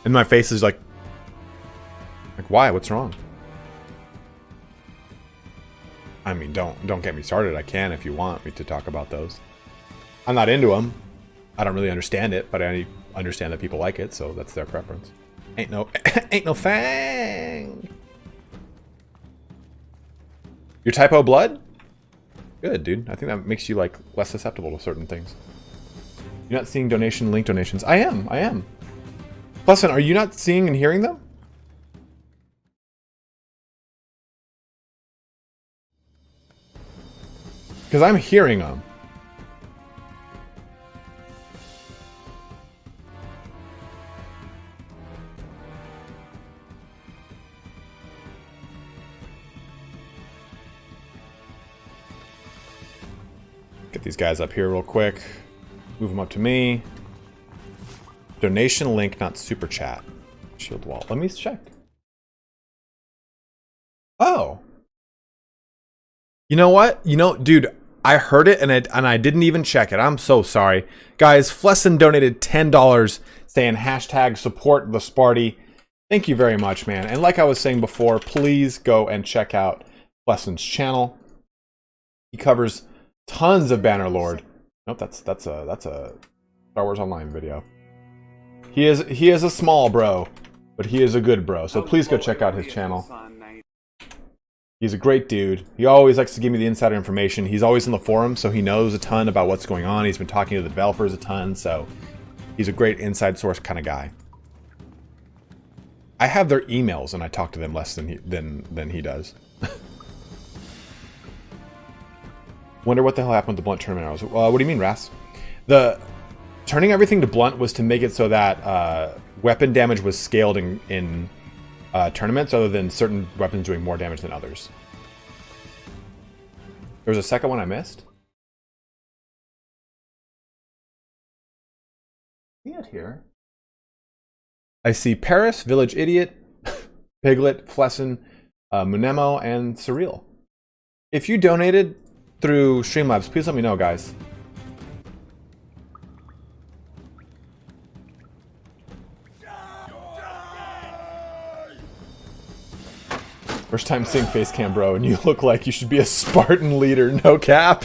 and my face is like why? What's wrong? I mean, don't get me started. I can if you want me to talk about those. I'm not into them. I don't really understand it, but I understand that people like it, so that's their preference. Ain't no fang. Your typo blood? Good, dude. I think that makes you like less susceptible to certain things. You're not seeing link donations. I am. Plusin, are you not seeing and hearing them? Because I'm hearing them. Get these guys up here real quick. Move them up to me. Donation link, not super chat. Shield wall. Let me check. Oh. You know what? Dude, I heard it and I didn't even check it. I'm so sorry. Guys, Flesson donated $10 saying hashtag support the Sparty. Thank you very much, man. And like I was saying before, please go and check out Flesson's channel. He covers tons of Bannerlord. Nope, that's a Star Wars Online video. He is a small bro, but he is a good bro. So please go check out his channel. He's a great dude. He always likes to give me the insider information. He's always in the forum, so he knows a ton about what's going on. He's been talking to the developers a ton, so he's a great inside source kind of guy. I have their emails, and I talk to them less than he does. Wonder what the hell happened with the blunt tournament arrows. What do you mean, Ras? The turning everything to blunt was to make it so that weapon damage was scaled in tournaments, other than certain weapons doing more damage than others. There was a second one I missed. See it here. I see Paris, Village Idiot, Piglet, Flesson, Munemo, and Surreal. If you donated through Streamlabs, please let me know, guys. First time seeing face cam, bro, and you look like you should be a Spartan leader, no cap.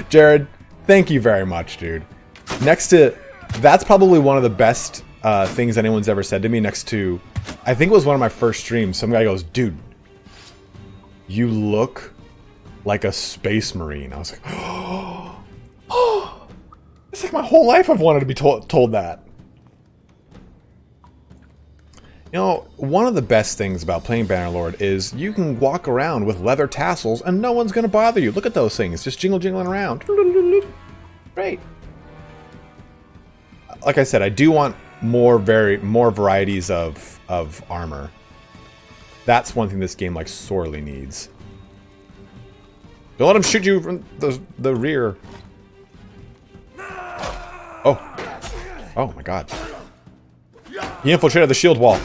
Jared, thank you very much, dude. Next to, that's probably one of the best things anyone's ever said to me. Next to, I think it was one of my first streams. Some guy goes, dude, you look like a space marine. I was like, oh, it's like my whole life I've wanted to be told that. You know, one of the best things about playing Bannerlord is you can walk around with leather tassels and no one's going to bother you. Look at those things, just jingling around. Great. Like I said, I do want more varieties of armor. That's one thing this game like sorely needs. Don't let him shoot you from the rear. Oh. Oh my god. He infiltrated the shield wall.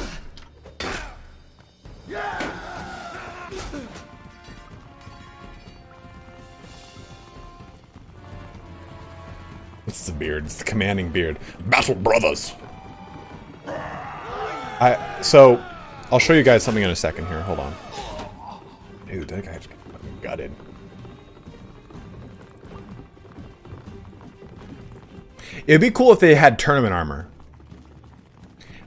It's the beard. It's the commanding beard. Battle brothers. So, I'll show you guys something in a second here. Hold on. Dude, that guy just fucking gutted. It'd be cool if they had tournament armor.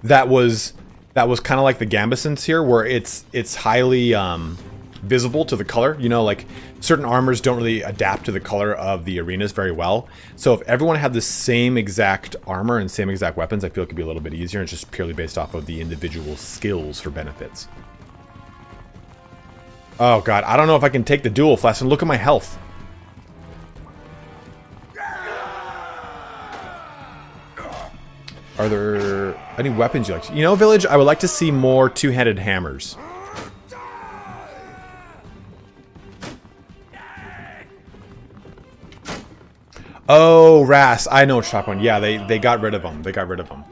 That was kind of like the Gambesons here, where it's highly visible to the color. You know, like certain armors don't really adapt to the color of the arenas very well. So if everyone had the same exact armor and same exact weapons, I feel it could be a little bit easier. It's just purely based off of the individual skills for benefits. Oh god, I don't know if I can take the duel, Flesson. Look at my health. Are there any weapons you like? You know, Village, I would like to see more two-handed hammers. Oh, Ras, I know what you're talking about. Yeah, they got rid of them. They got rid of them.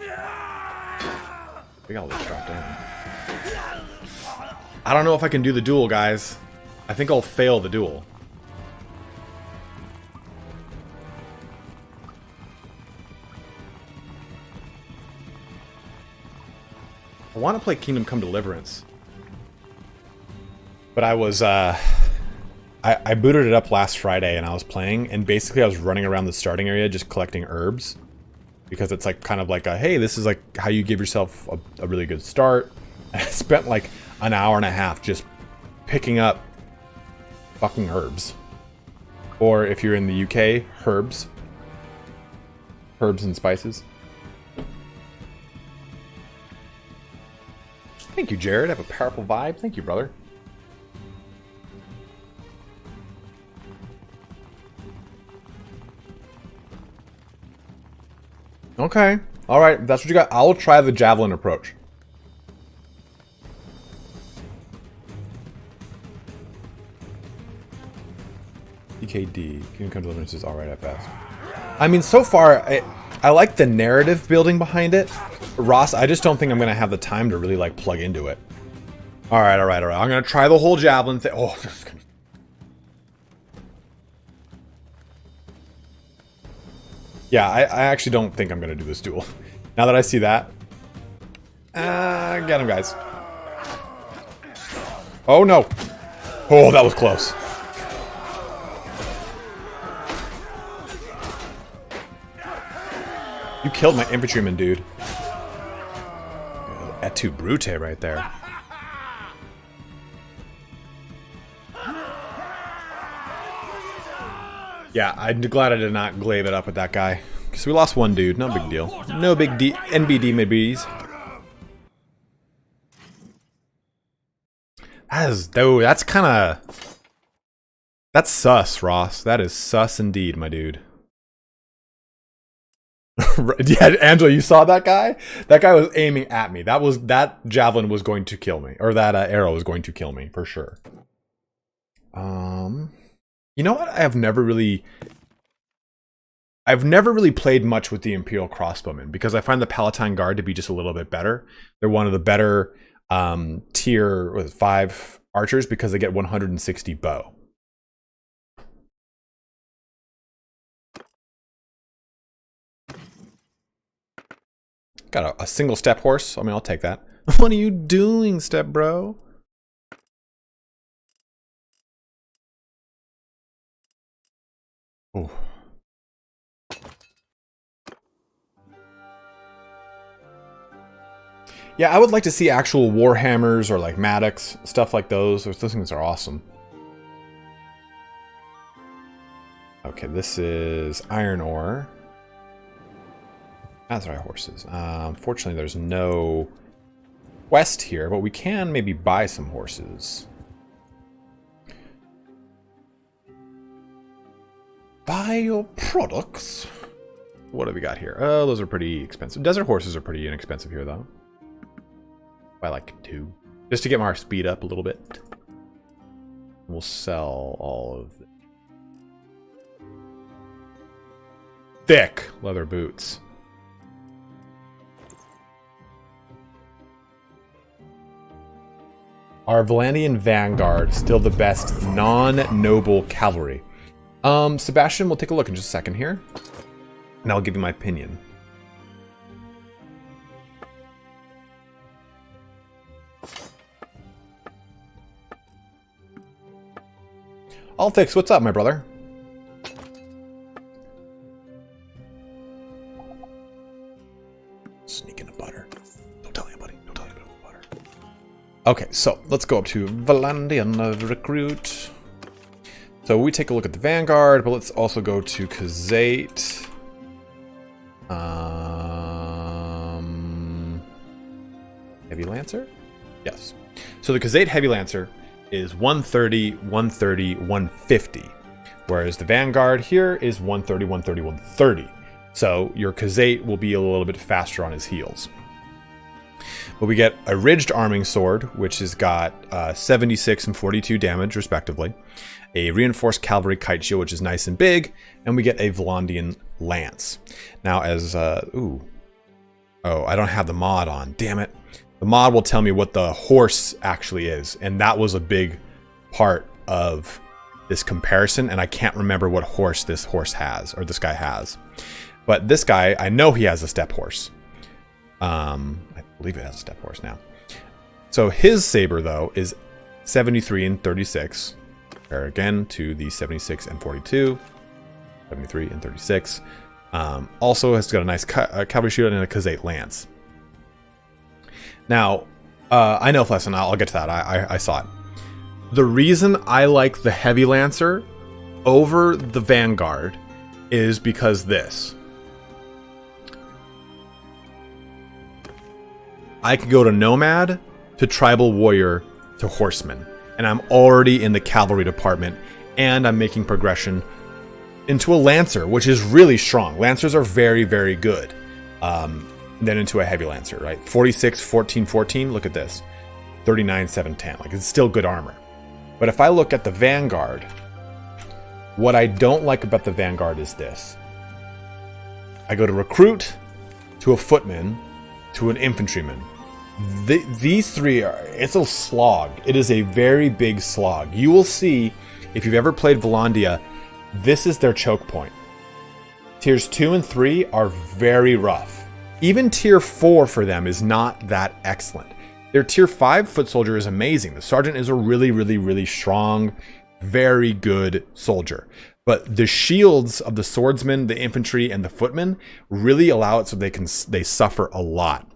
We got a little dropped down. I don't know if I can do the duel, guys. I think I'll fail the duel. I want to play Kingdom Come Deliverance. But I was, I booted it up last Friday and I was playing, and basically I was running around the starting area just collecting herbs. Because it's like kind of like a, hey, this is like how you give yourself a really good start. I spent like an hour and a half just picking up fucking herbs. Or if you're in the UK, herbs. Herbs and spices. Thank you, Jared. I have a powerful vibe. Thank you, brother. Okay. Alright, that's what you got. I'll try the javelin approach. EKD. Kingdom Come Deliverance is alright at best. I mean, so far, I like the narrative building behind it. Ross, I just don't think I'm going to have the time to really, like, plug into it. Alright. I'm going to try the whole javelin thing. Oh, this is going to... Yeah, I actually don't think I'm going to do this duel. Now that I see that. Get him, guys. Oh, no. Oh, that was close. You killed my infantryman, dude. Et tu brute right there. Yeah, I'm glad I did not glaive it up with that guy. Because we lost one dude. No big deal. No big NBD maybe's. That's kind of... That's sus, Ross. That is sus indeed, my dude. Yeah, Angela, you saw that guy? That guy was aiming at me. That javelin was going to kill me. Or that arrow was going to kill me, for sure. You know what? I've never really played much with the Imperial Crossbowmen because I find the Palatine Guard to be just a little bit better. They're one of the better tier 5 archers because they get 160 bow. Got a single step horse. I mean, I'll take that. What are you doing, step bro? Oh. Yeah, I would like to see actual Warhammers or like Maddox, stuff like those. Those things are awesome. Okay, this is iron ore. That's right, horses. Unfortunately, there's no quest here, but we can maybe buy some horses. Buy your products. What have we got here? Oh, those are pretty expensive. Desert horses are pretty inexpensive here, though. Buy like 2, just to get our speed up a little bit. We'll sell all of the thick leather boots. Are Valandian Vanguard still the best non-noble cavalry? Sebastian, we'll take a look in just a second here, and I'll give you my opinion. Altix, what's up, my brother? Sneaking the butter. Don't tell anybody. Don't tell anybody about the butter. Okay, so let's go up to Valandian Recruit. So we take a look at the Vanguard, but let's also go to Khazate. Heavy Lancer? Yes. So the Khazate Heavy Lancer is 130, 130, 150. Whereas the Vanguard here is 130, 130, 130. So your Khazate will be a little bit faster on his heels. But we get a Ridged Arming Sword, which has got 76 and 42 damage, respectively. A Reinforced Cavalry Kite Shield, which is nice and big. And we get a Valandian Lance. Now as... Oh, I don't have the mod on. Damn it. The mod will tell me what the horse actually is. And that was a big part of this comparison. And I can't remember what horse this horse has, or this guy has. But this guy, I know he has a step horse. I believe it has a step horse now. So his saber, though, is 73 and 36. Compare again to the 76 and 42. 73 and 36. Also has got a nice cavalry shield and a Khazate lance. Now, I know, Flesson, I'll get to that. I saw it. The reason I like the Heavy Lancer over the Vanguard is because this. I could go to Nomad, to Tribal Warrior, to Horseman. And I'm already in the Cavalry department, and I'm making progression into a Lancer, which is really strong. Lancers are very, very good. Then into a Heavy Lancer, right? 46, 14, 14, look at this. 39, 7, 10. Like, it's still good armor. But if I look at the Vanguard, what I don't like about the Vanguard is this. I go to Recruit, to a Footman, to an Infantryman. These three are, it's a slog. It is a very big slog. You will see, if you've ever played Valandia, this is their choke point. Tiers 2 and 3 are very rough. Even tier 4 for them is not that excellent. Their tier 5 foot soldier is amazing. The sergeant is a really, really, really strong, very good soldier. But the shields of the swordsman, the infantry, and the footmen really allow it so they suffer a lot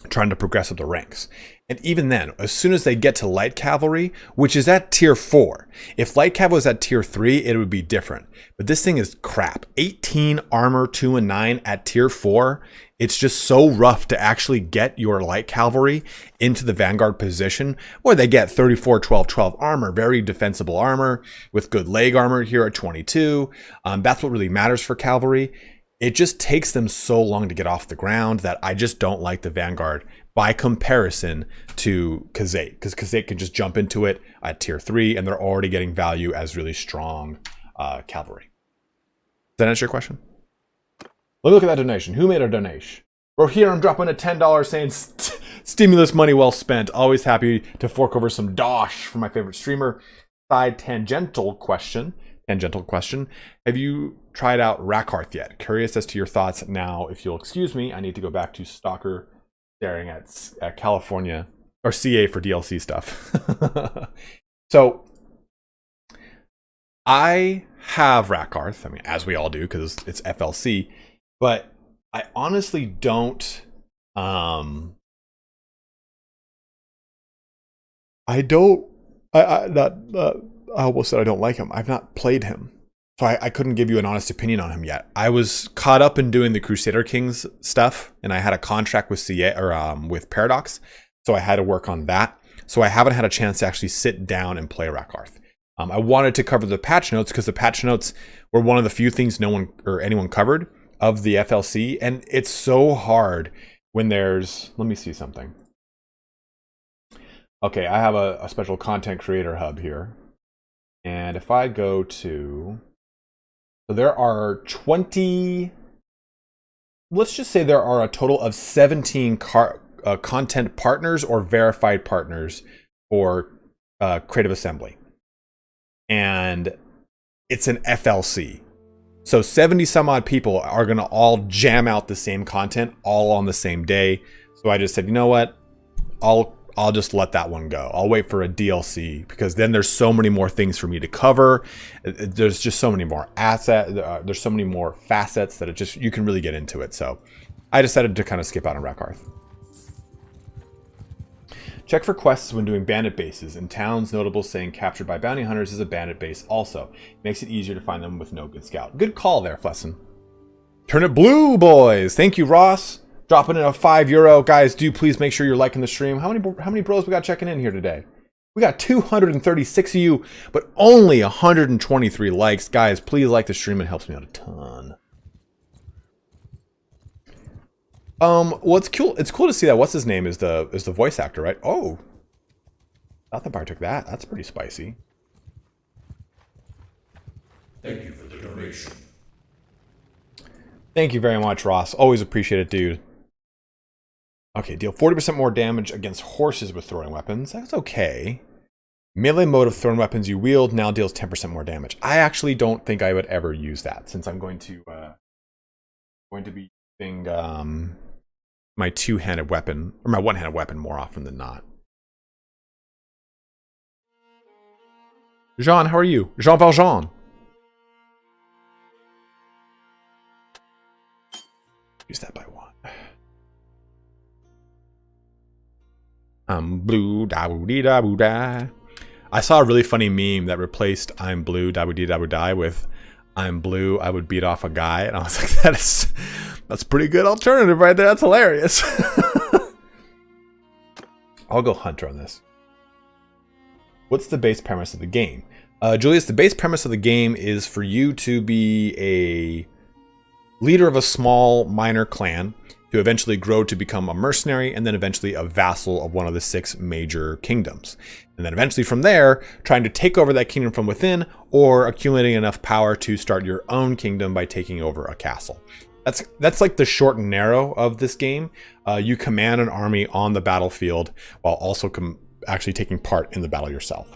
trying to progress up the ranks. And even then, as soon as they get to light cavalry, which is at tier 4, if light cavalry was at tier 3, it would be different. But this thing is crap. 18 armor, 2 and 9 at tier 4. It's just so rough to actually get your light cavalry into the Vanguard position, where they get 34, 12, 12 armor, very defensible armor with good leg armor here at 22. That's what really matters for cavalry. It just takes them so long to get off the ground that I just don't like the Vanguard by comparison to Khazate, because Khazate can just jump into it at tier 3 and they're already getting value as really strong cavalry. Does that answer your question? Let me look at that donation. Who made a donation? We're here. I'm dropping a $10 saying stimulus money well spent. Always happy to fork over some dosh for my favorite streamer. Side tangential question. Have you tried out Rackhearth yet? Curious as to your thoughts. Now, if you'll excuse me, I need to go back to Stalker staring at California or CA for DLC stuff. So I have Rakarth, I mean, as we all do, because it's FLC, but I honestly don't, I almost said I don't like him. I've not played him. So I couldn't give you an honest opinion on him yet. I was caught up in doing the Crusader Kings stuff, and I had a contract with with Paradox, so I had to work on that. So I haven't had a chance to actually sit down and play Rakarth. I wanted to cover the patch notes because the patch notes were one of the few things no one or anyone covered of the FLC, and it's so hard when there's. Let me see something. Okay, I have a special content creator hub here, and if I go to. So there are 20, let's just say there are a total of 17 content partners or verified partners for Creative Assembly. And it's an FLC. So 70 some odd people are going to all jam out the same content all on the same day. So I just said, you know what? I'll just let that one go. I'll wait for a DLC because then there's so many more things for me to cover. There's just so many more assets. There's so many more facets that you can really get into it. So I decided to kind of skip out on Rakarth. Check for quests when doing bandit bases. In towns, notable saying captured by bounty hunters is a bandit base also. Makes it easier to find them with no good scout. Good call there, Flesson. Turn it blue, boys. Thank you, Ross. Dropping in a €5. Guys, do please make sure you're liking the stream. How many bros we got checking in here today? We got 236 of you, but only 123 likes. Guys, please like the stream. It helps me out a ton. Well, it's cool. It's cool to see that. What's his name is the voice actor, right? Oh, thought the bar took that. That's pretty spicy. Thank you for the donation. Thank you very much, Ross. Always appreciate it, dude. Okay, deal 40% more damage against horses with throwing weapons. That's okay. Melee mode of thrown weapons you wield now deals 10% more damage. I actually don't think I would ever use that since I'm going to be using my two-handed weapon or my one-handed weapon more often than not. Jean, how are you? Jean Valjean. Use that by one. I'm blue, da boo dee da boo da. I saw a really funny meme that replaced "I'm blue, da boo dee da boo die" with "I'm blue, I would beat off a guy," and I was like, that's a pretty good alternative right there. That's hilarious. I'll go Hunter on this. What's the base premise of the game? Julius, the base premise of the game is for you to be a leader of a small minor clan to eventually grow to become a mercenary and then eventually a vassal of one of the 6 major kingdoms. And then eventually from there, trying to take over that kingdom from within or accumulating enough power to start your own kingdom by taking over a castle. That's like the short and narrow of this game. You command an army on the battlefield while also actually taking part in the battle yourself.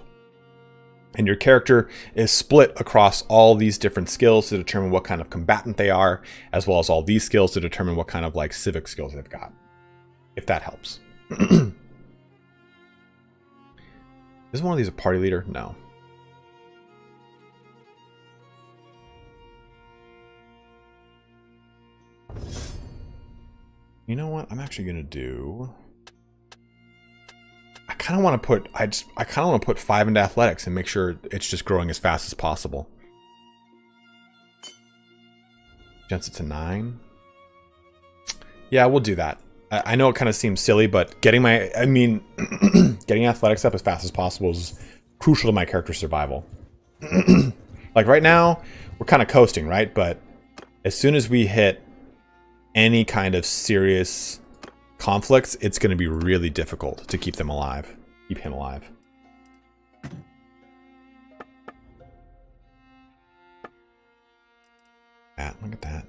And your character is split across all these different skills to determine what kind of combatant they are, as well as all these skills to determine what kind of like civic skills they've got. If that helps. Is one of these a party leader? No. You know what? I'm actually gonna do. I kind of want to put. I kind of want to put 5 into athletics and make sure it's just growing as fast as possible. Jumps it to 9. Yeah, we'll do that. I know it kind of seems silly, but getting getting athletics up as fast as possible is crucial to my character's survival. Like right now, we're kind of coasting, right? But as soon as we hit any kind of serious conflicts, it's going to be really difficult to keep them alive. Keep him alive. Look at that.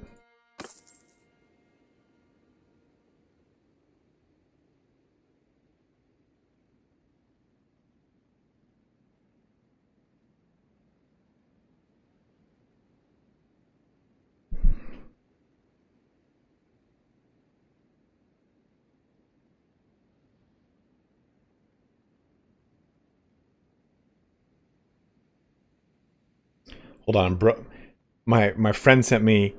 Hold on, bro. My friend sent me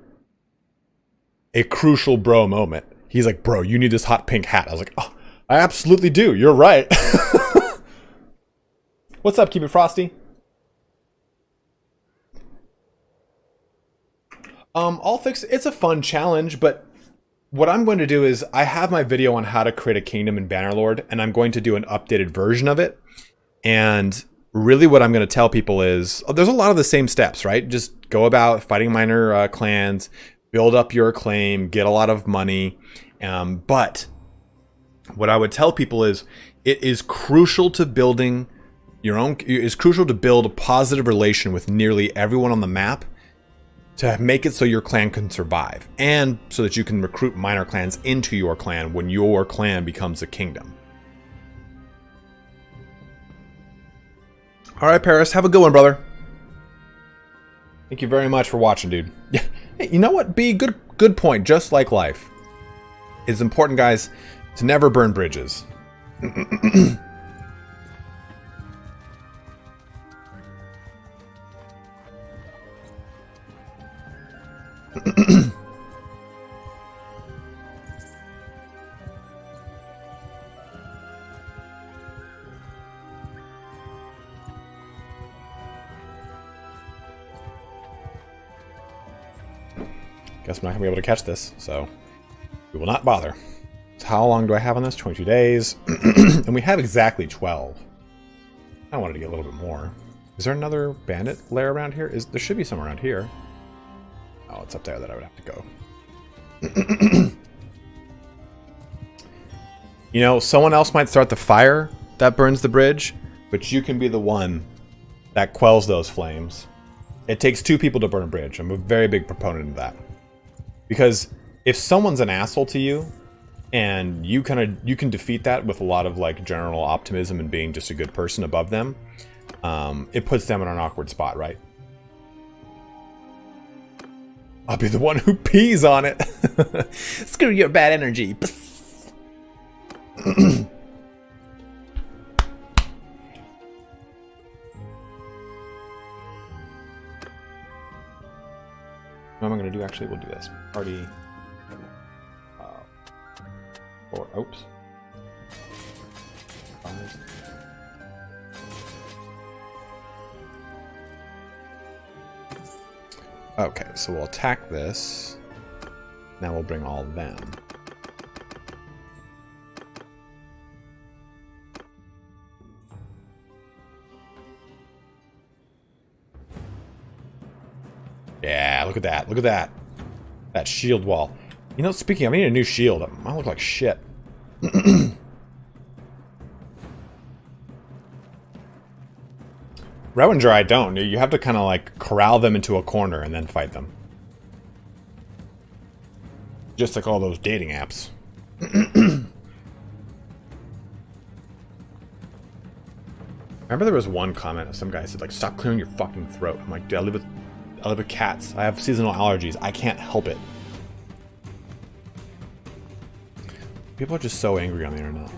a crucial bro moment. He's like, bro, you need this hot pink hat. I was like, oh, I absolutely do. You're right. What's up, Keep It Frosty? I'll fix it. It's a fun challenge, but what I'm going to do is I have my video on how to create a kingdom in Bannerlord, and I'm going to do an updated version of it. And really what I'm going to tell people is, there's a lot of the same steps, right? Just go about fighting minor clans, build up your claim, get a lot of money. But what I would tell people is it is crucial to building your own, it's crucial to build a positive relation with nearly everyone on the map to make it so your clan can survive, and so that you can recruit minor clans into your clan when your clan becomes a kingdom. All right, Paris, have a good one, brother. Thank you very much for watching, dude. Yeah, hey, you know what? B, good point. Just like life, it's important, guys, to never burn bridges. Guess I'm not gonna be able to catch this, so we will not bother. So how long do I have on this? 22 days. And we have exactly 12. I wanted to get a little bit more. Is there another bandit lair around here? There should be some around here. Oh, it's up there that I would have to go. You know, someone else might start the fire that burns the bridge, but you can be the one that quells those flames. It takes 2 people to burn a bridge. I'm a very big proponent of that. Because if someone's an asshole to you, and you can defeat that with a lot of like general optimism and being just a good person above them, it puts them in an awkward spot, right? I'll be the one who pees on it. Screw your bad energy. What am I going to do? Actually, we'll do this. Party. Oops. 5. Okay, so we'll attack this. Now we'll bring all of them. Yeah, look at that. Look at that. That shield wall. You know, speaking of, I need a new shield. I look like shit. Revenger, I don't. You have to kind of like corral them into a corner and then fight them. Just like all those dating apps. Remember there was one comment of some guy said like, stop clearing your fucking throat. I'm like, dude, I live with cats. I have seasonal allergies. I can't help it. People are just so angry on the internet.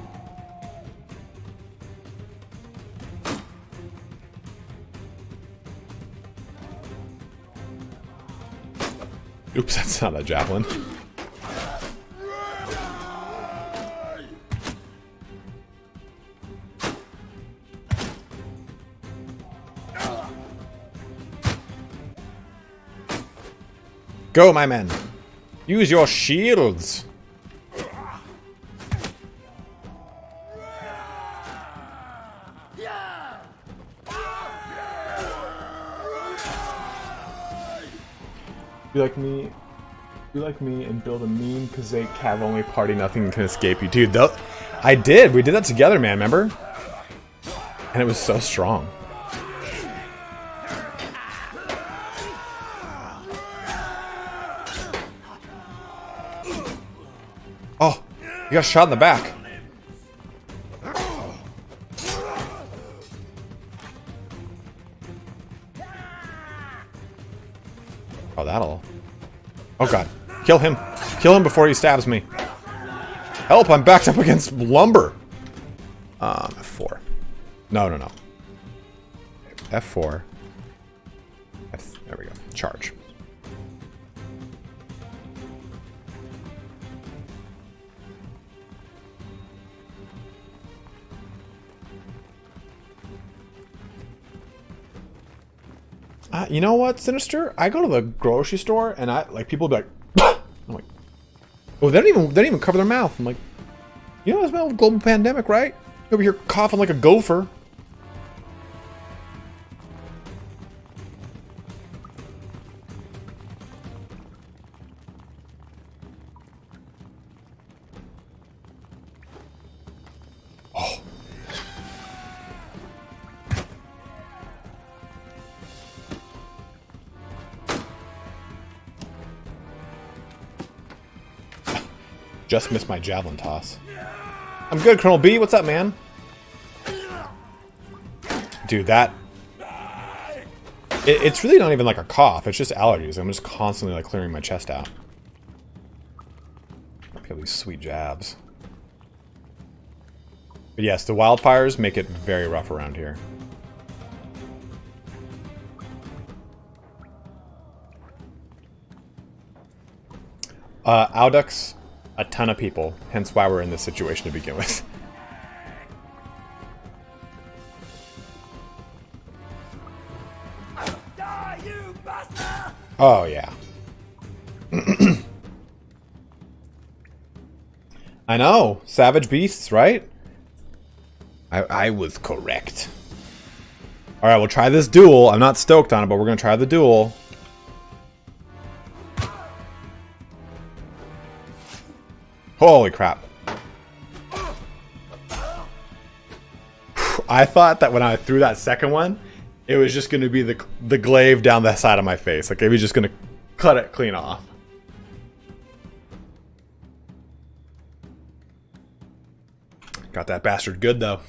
Oops, that's not a javelin. Go, my men. Use your shields. Be like me and build a mean Kazake cav only party, nothing can escape you. Dude, I did. We did that together, man, remember? And it was so strong. Oh, you got shot in the back. Oh, that'll... Oh, God. Kill him. Kill him before he stabs me. Help, I'm backed up against lumber. F4. No. F4. There we go. Charge. You know what, Sinister? I go to the grocery store and people be like, I'm like, oh, they don't even cover their mouth. I'm like, you know, it's been a global pandemic, right? Over here coughing like a gopher. Oh. Just missed my javelin toss. I'm good, Colonel B. What's up, man? Dude, that... It's really not even like a cough. It's just allergies. I'm just constantly like clearing my chest out. Look at these sweet jabs. But yes, the wildfires make it very rough around here. Audex, a ton of people, hence why we're in this situation to begin with. Die, you bastard! Oh, yeah. I know. Savage beasts, right? I was correct. Alright, we'll try this duel. I'm not stoked on it, but we're going to try the duel. Holy crap. I thought that when I threw that second one, it was just going to be the glaive down the side of my face. Like, it was just going to cut it clean off. Got that bastard good, though.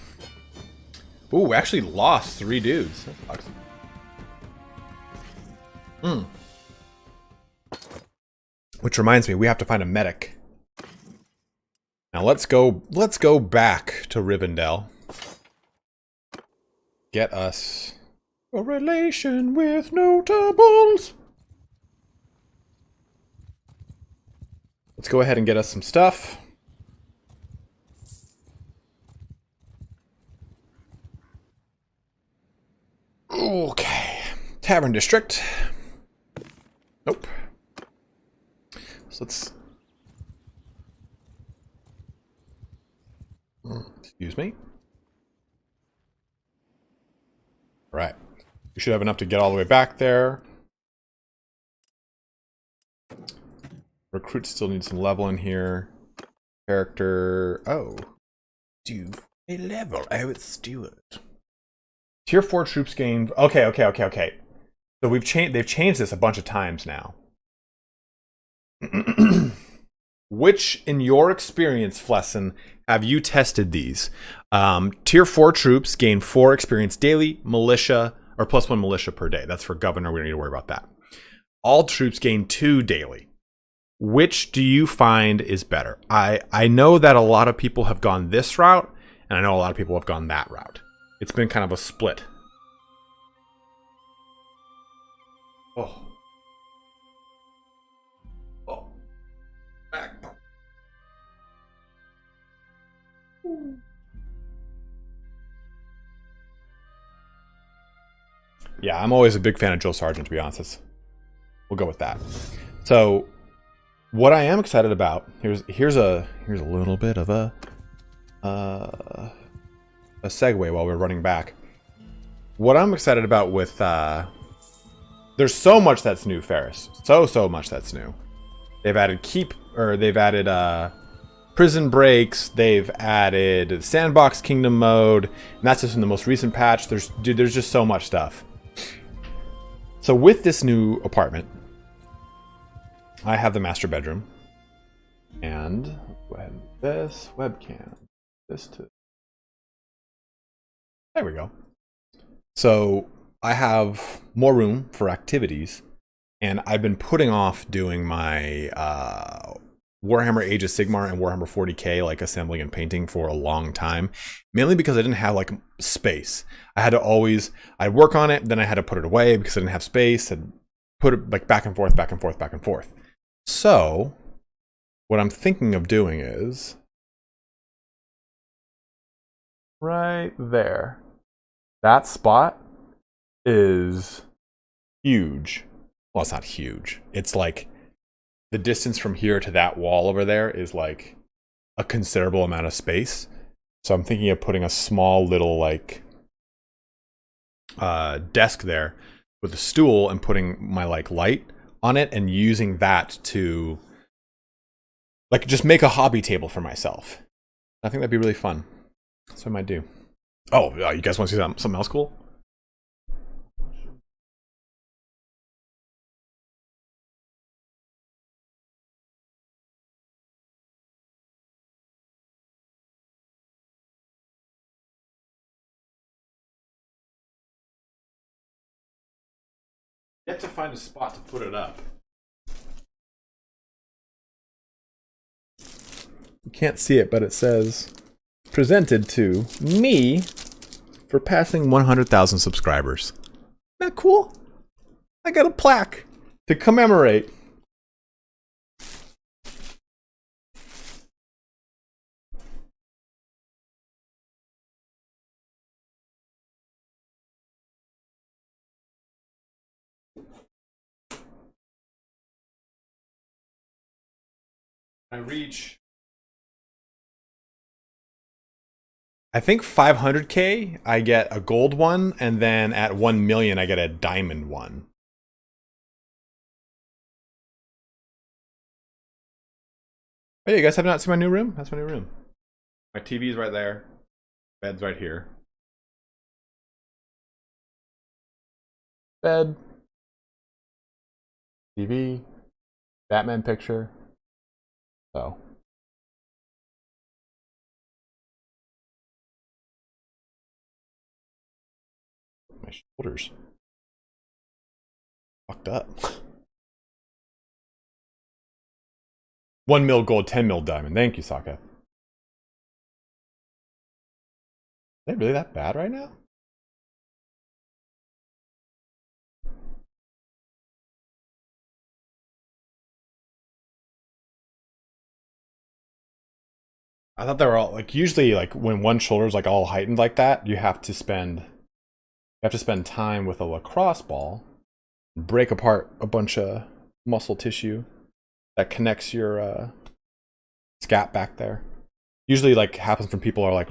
Ooh, we actually lost 3 dudes. That sucks. Which reminds me, we have to find a medic. Now let's go back to Rivendell. Get us a relation with notables. Let's go ahead and get us some stuff. Okay. Tavern District. Nope. So let's... Excuse me. Right. We should have enough to get all the way back there. Recruit still needs some level in here. Character... Oh. Do a level. Oh, it's Stewart. Tier 4 troops gained... Okay. So they've changed this a bunch of times now. Which, in your experience, Flesson, have you tested these? Tier 4 troops gain 4 experience daily, militia, or +1 militia per day. That's for governor, we don't need to worry about that. All troops gain 2 daily. Which do you find is better? I know that a lot of people have gone this route, and I know a lot of people have gone that route. It's been kind of a split. Oh. Oh. Back. Yeah, I'm always a big fan of Jill Sargent, to be honest. We'll go with that. So, what I am excited about, here's a little bit of a segue while we're running back. What I'm excited about with there's so much that's new, Ferris. So much that's new. They've added prison breaks. They've added sandbox kingdom mode, and that's just in the most recent patch. There's just so much stuff. So with this new apartment, I have the master bedroom, and go ahead and this webcam, this too. There we go. So I have more room for activities, and I've been putting off doing my Warhammer Age of Sigmar and Warhammer 40k like assembling and painting for a long time, mainly because I didn't have like space. I'd work on it, then I had to put it away because I didn't have space, and put it like back and forth, back and forth, back and forth. So what I'm thinking of doing is right there. That spot is huge. Well, it's not huge. It's like the distance from here to that wall over there is like a considerable amount of space. So I'm thinking of putting a small little like desk there with a stool and putting my like light on it and using that to like just make a hobby table for myself. I think that'd be really fun. That's what I might do. Oh, you guys want to see something else cool? Yet to find a spot to put it up. You can't see it, but it says presented to me for passing 100,000 subscribers. Isn't that cool? I got a plaque to commemorate. I reach, I think 500K, I get a gold one, and then at 1 million, I get a diamond one. Hey, you guys have not seen my new room? That's my new room. My TV's right there. Bed's right here. Bed. TV. Batman picture. So. My shoulders. Fucked up. 1 mil gold, 10 mil diamond. Thank you, Saka. Are they really that bad right now? I thought they were all like usually like when one shoulder's like all heightened like that, you have to spend time with a lacrosse ball, break apart a bunch of muscle tissue that connects your scap back there. Usually like happens when people are like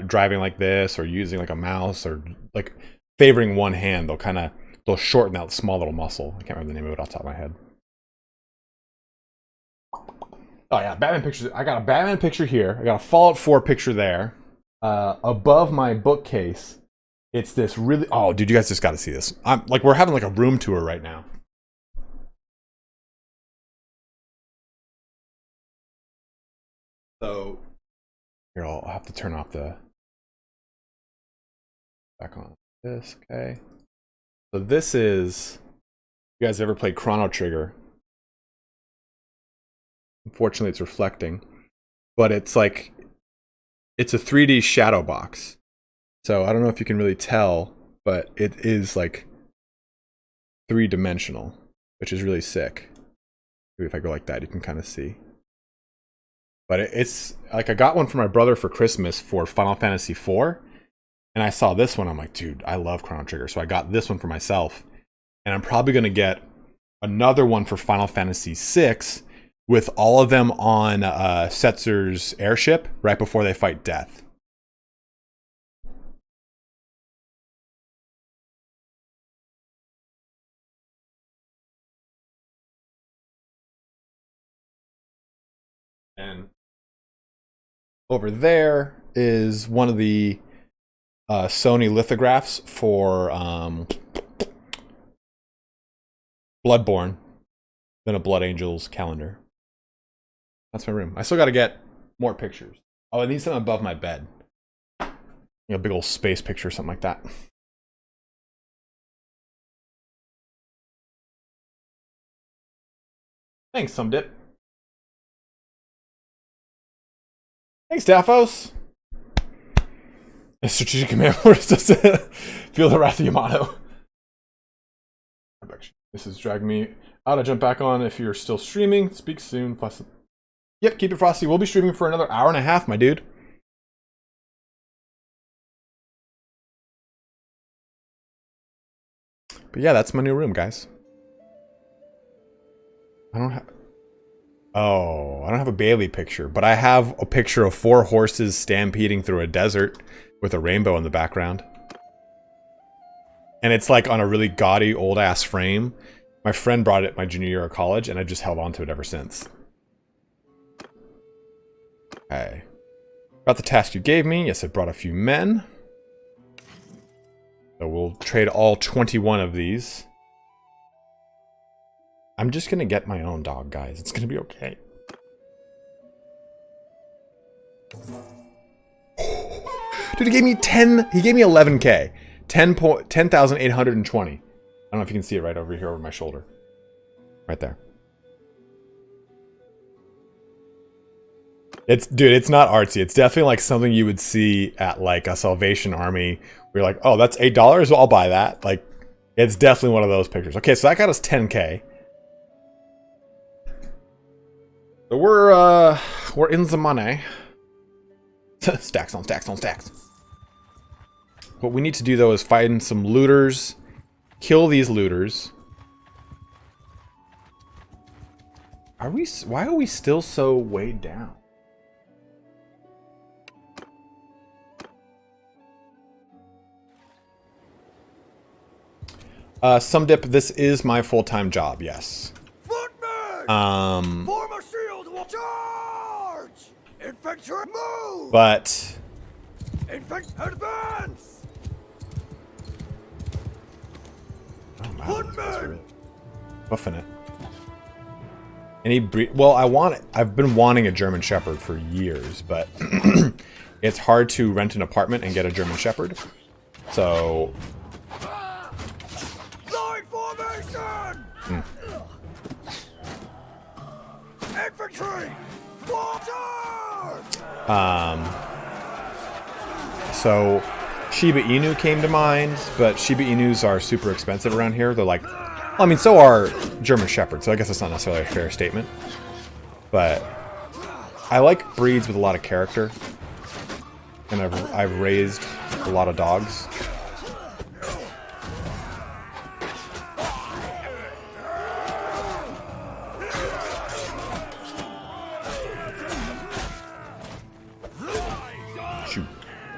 driving like this or using like a mouse or like favoring one hand, they'll shorten that small little muscle. I can't remember the name of it off the top of my head. Oh yeah, Batman pictures. I got a Batman picture here. I got a Fallout 4 picture there. Above my bookcase, it's this really. Oh, dude, you guys just got to see this. I'm like, we're having like a room tour right now. So here, I'll have to turn off the. Back on this, okay. So this is. You guys ever played Chrono Trigger? Unfortunately, it's reflecting, but it's like, it's a 3D shadow box. So I don't know if you can really tell, but it is like 3-dimensional, which is really sick. Maybe if I go like that, you can kind of see. But it's like, I got one for my brother for Christmas for Final Fantasy IV, and I saw this one. I'm like, dude, I love Chrono Trigger. So I got this one for myself, and I'm probably going to get another one for Final Fantasy VI, with all of them on Setzer's airship right before they fight death. And over there is one of the Sony lithographs for Bloodborne, then a Blood Angels calendar. That's my room. I still got to get more pictures. Oh, I need something above my bed. A big old space picture or something like that. Thanks, Some Dip. Thanks, Daphos. A strategic command order does feel the wrath of Yamato. This is dragging me out. I'll jump back on if you're still streaming. Speak soon. Plus, yep, keep it frosty. We'll be streaming for another hour and a half, my dude. But yeah, that's my new room, guys. I don't have... Oh, I don't have a Bailey picture, but I have a picture of 4 horses stampeding through a desert with a rainbow in the background. And it's like on a really gaudy old-ass frame. My friend brought it my junior year of college, and I've just held on to it ever since. Okay. Got the task you gave me. Yes, I brought a few men. So we'll trade all 21 of these. I'm just gonna get my own dog, guys. It's gonna be okay. Dude, he gave me 10. He gave me 11K. 10,820. I don't know if you can see it right over here over my shoulder. Right there. Dude, it's not artsy. It's definitely like something you would see at like a Salvation Army. Where you're like, oh, that's $8? Well, I'll buy that. Like, it's definitely one of those pictures. Okay, so that got us 10K. So we're in the money. Stacks on stacks on stacks. What we need to do though is find some looters, kill these looters. Why are we still so weighed down? Some dip, this is my full-time job, yes. Footman! Form a shield! Charge! Infantry, move! But... Infantry, advance! Oh, wow, Footman! Buffing it. Any breed? Well, I've been wanting a German Shepherd for years, but it's hard to rent an apartment and get a German Shepherd. So... Line formation! Infantry! Charge! So Shiba Inu came to mind, but Shiba Inus are super expensive around here. They're like, well, I mean, so are German Shepherds, so I guess that's not necessarily a fair statement. But I like breeds with a lot of character, and I've raised a lot of dogs.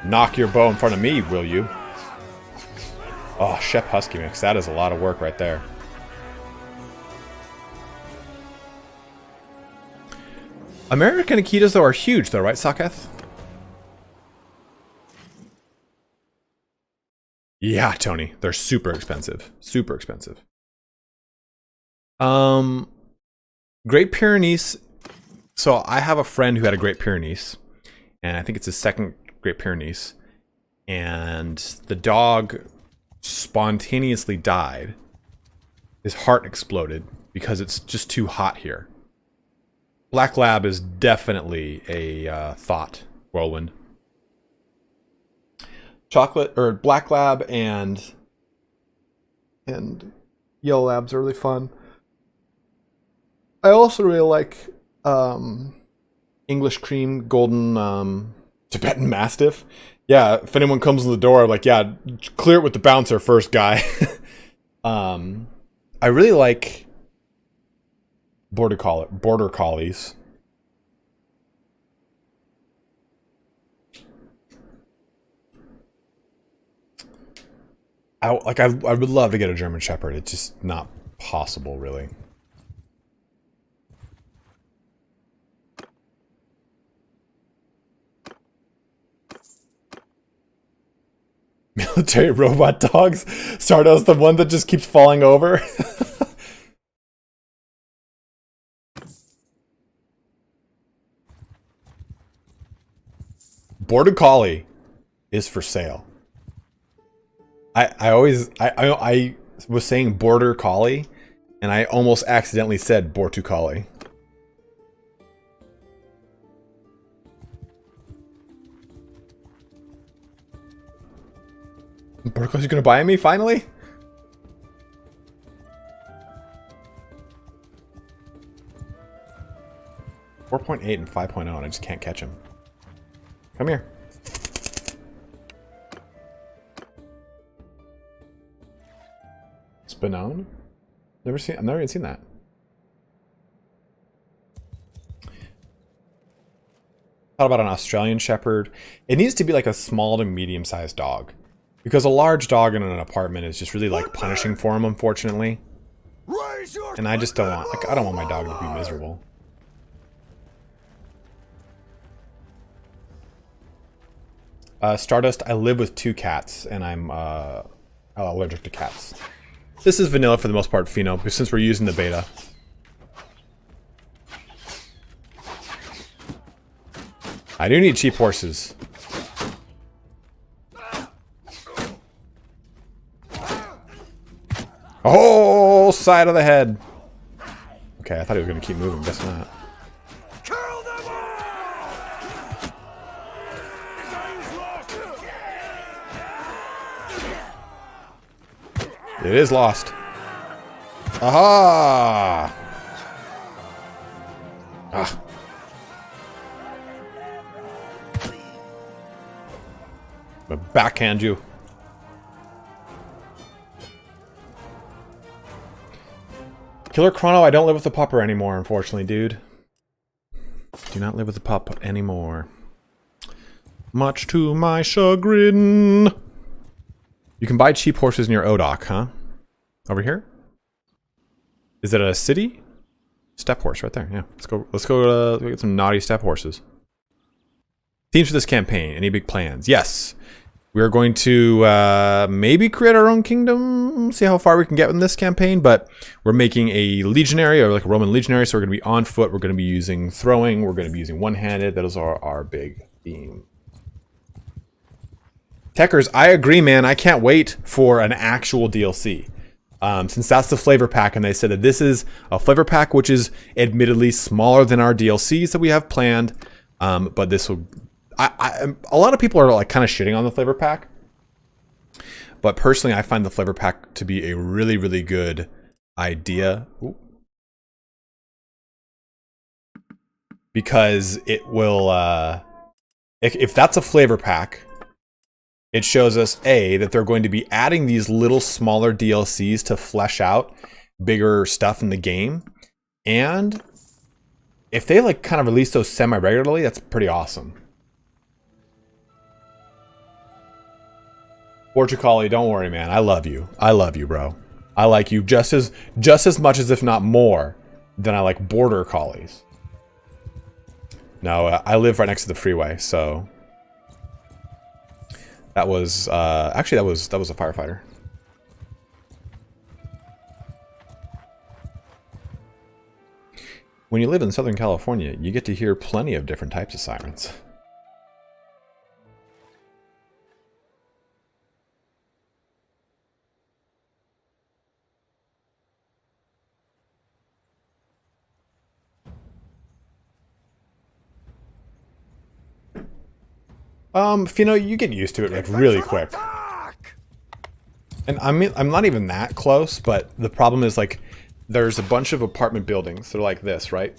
Knock your bow in front of me, will you? Oh, Shep Husky Mix. That is a lot of work right there. American Akitas, though, are huge, though, right, Saketh? Yeah, Tony. They're super expensive. Super expensive. Great Pyrenees. So I have a friend who had a Great Pyrenees, and I think it's his second Great Pyrenees, and the dog spontaneously died. His heart exploded because it's just too hot here. Black Lab is definitely a thought whirlwind. Chocolate or Black Lab and Yellow Labs are really fun. I also really like English Cream Golden Tibetan Mastiff. Yeah, if anyone comes in the door, I'm like, yeah, clear it with the bouncer first, guy. I really like Border Collies. I would love to get a German Shepherd. It's just not possible, really. Military robot dogs. Stardust, the one that just keeps falling over. Border Collie is for sale. I was saying Border Collie, and I almost accidentally said Bortu Collie. Border Collie's gonna buy me finally? 4.8 and 5.0, and I just can't catch him. Come here. Spinone? I've never even seen that. Thought about an Australian Shepherd. It needs to be like a small to medium-sized dog. Because a large dog in an apartment is just really like punishing for him, unfortunately. And I just don't want, like, I don't want my dog to be miserable. Stardust, I live with 2 cats, and I'm allergic to cats. This is vanilla for the most part, Pheno, but since we're using the beta. I do need cheap horses. Oh, side of the head. Okay, I thought he was going to keep moving. Guess not. Kill them all! It is lost. Aha! Ah. I'm gonna backhand you. Killer Chrono, I don't live with the pupper anymore, unfortunately, dude. Do not live with the pup anymore. Much to my chagrin. You can buy cheap horses near ODOC, huh? Over here? Is it a city? Step horse right there, yeah. Let's go get some naughty step horses. Themes for this campaign, any big plans? Yes. We are going to maybe create our own kingdom, see how far we can get in this campaign, but we're making a legionary, or like a Roman legionary, so we're going to be on foot, we're going to be using throwing, we're going to be using one-handed. That is our big theme. Techers, I agree, man. I can't wait for an actual DLC. Since that's the flavor pack, and they said that this is a flavor pack which is admittedly smaller than our DLCs that we have planned, but this will... a lot of people are like kind of shitting on the flavor pack, but personally I find the flavor pack to be a really, really good idea. Ooh. Because it will, if that's a flavor pack, it shows us that they're going to be adding these little smaller DLCs to flesh out bigger stuff in the game, and if they like kind of release those semi-regularly, that's pretty awesome. Portugali, don't worry, man. I love you. I love you, bro. I like you just as much as, if not more, than I like border collies. No, I live right next to the freeway, so that was actually that was a firefighter. When you live in Southern California, you get to hear plenty of different types of sirens. Pheno, you get used to it like really quick. And I mean, I'm not even that close, but the problem is like there's a bunch of apartment buildings. They're like this, right?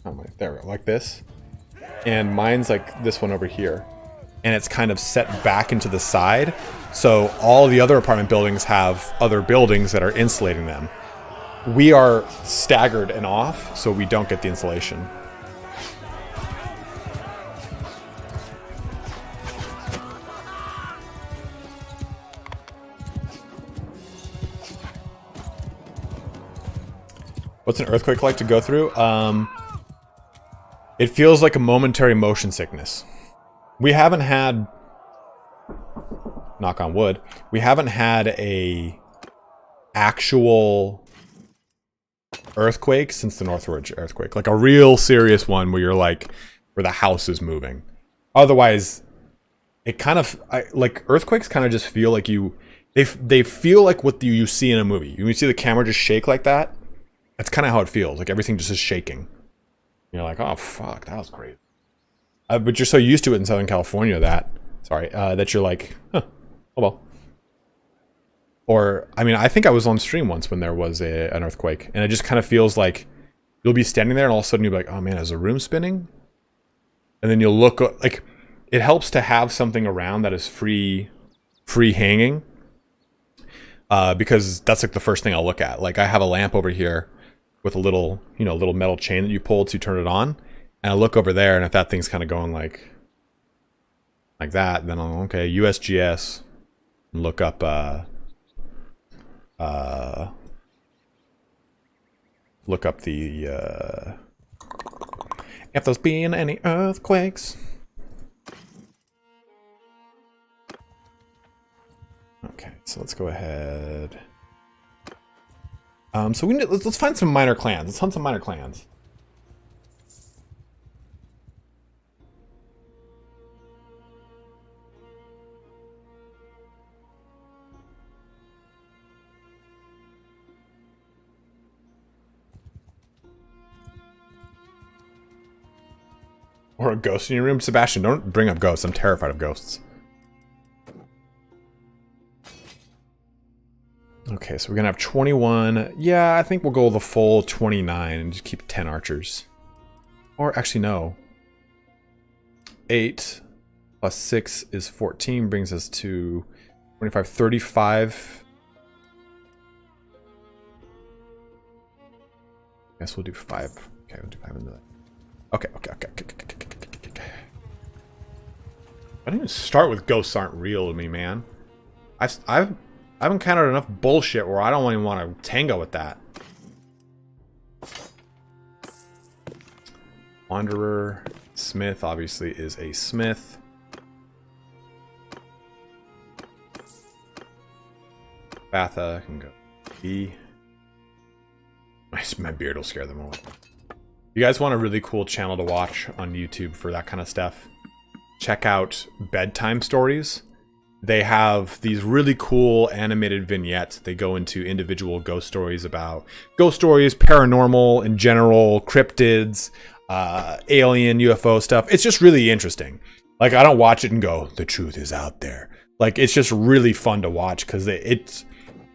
Oh my, there we go, like this. And mine's like this one over here. And it's kind of set back into the side. So all the other apartment buildings have other buildings that are insulating them. We are staggered and off, so we don't get the insulation. What's an earthquake like to go through? It feels like a momentary motion sickness. We haven't had, knock on wood, we haven't had a actual earthquake since the Northridge earthquake. Like a real serious one where you're like, where the house is moving. Otherwise, it kind of, like earthquakes kind of just feel like they feel like what you see in a movie. When you see the camera just shake like that, that's kind of how it feels. Like everything just is shaking. You're like, oh fuck, that was great. But you're so used to it in Southern California that you're like, huh, oh well. Or, I mean, I think I was on stream once when there was an earthquake, and it just kind of feels like You'll be standing there and all of a sudden you'll be like, oh man, is the room spinning? And then you'll look, like, it helps to have something around that is free hanging. Because that's like the first thing I'll look at. Like I have a lamp over here with a little, you know, little metal chain that you pull to turn it on. And I look over there, and if that thing's kind of going like that, then I'll, okay, USGS, and look up, if there's been any earthquakes. Okay, so let's go ahead. So we need, let's find some minor clans. Let's hunt some minor clans. Or a ghost in your room? Sebastian, don't bring up ghosts. I'm terrified of ghosts. Okay, so we're gonna have 21. Yeah, I think we'll go the full 29 and just keep 10 archers. Or actually, no. 8 plus 6 is 14, brings us to 25, 35. I guess we'll do 5. Okay, we'll do 5 into that. Okay. I didn't even start with ghosts aren't real to me, man. I've encountered enough bullshit where I don't even want to tango with that. Wanderer, Smith obviously is a smith. Batha can go B. My beard will scare them away. You guys want a really cool channel to watch on YouTube for that kind of stuff? Check out Bedtime Stories. They have these really cool animated vignettes. They go into individual ghost stories about ghost stories, paranormal in general, cryptids, alien, UFO stuff. It's just really interesting. Like, I don't watch it and go, the truth is out there. Like, it's just really fun to watch because it's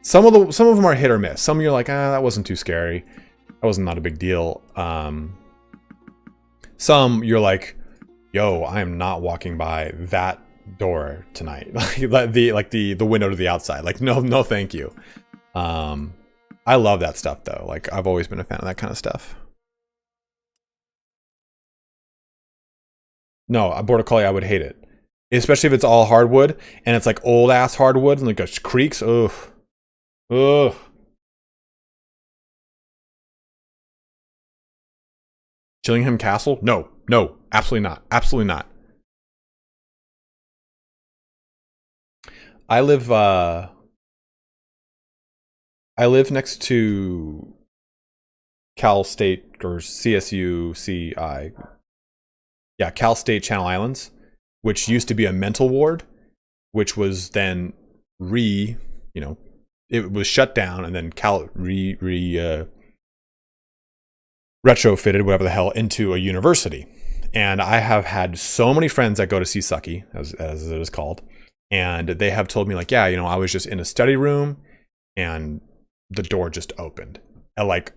some of them are hit or miss. Some of you're like, that wasn't too scary. That was not a big deal. Some you're like, yo, I am not walking by that door tonight. like the window to the outside. Like, no, thank you. I love that stuff though. Like, I've always been a fan of that kind of stuff. No, a border collie, I would hate it, especially if it's all hardwood and it's like old ass hardwood and like it creaks. Ugh. Chillingham Castle? No, absolutely not. Absolutely not. I live next to Cal State or CSU CI. Yeah, Cal State Channel Islands, which used to be a mental ward, which was then it was shut down and then retrofitted, whatever the hell, into a university. And I have had so many friends that go to CSUCI, as it is called, and they have told me like, yeah, I was just in a study room and the door just opened. And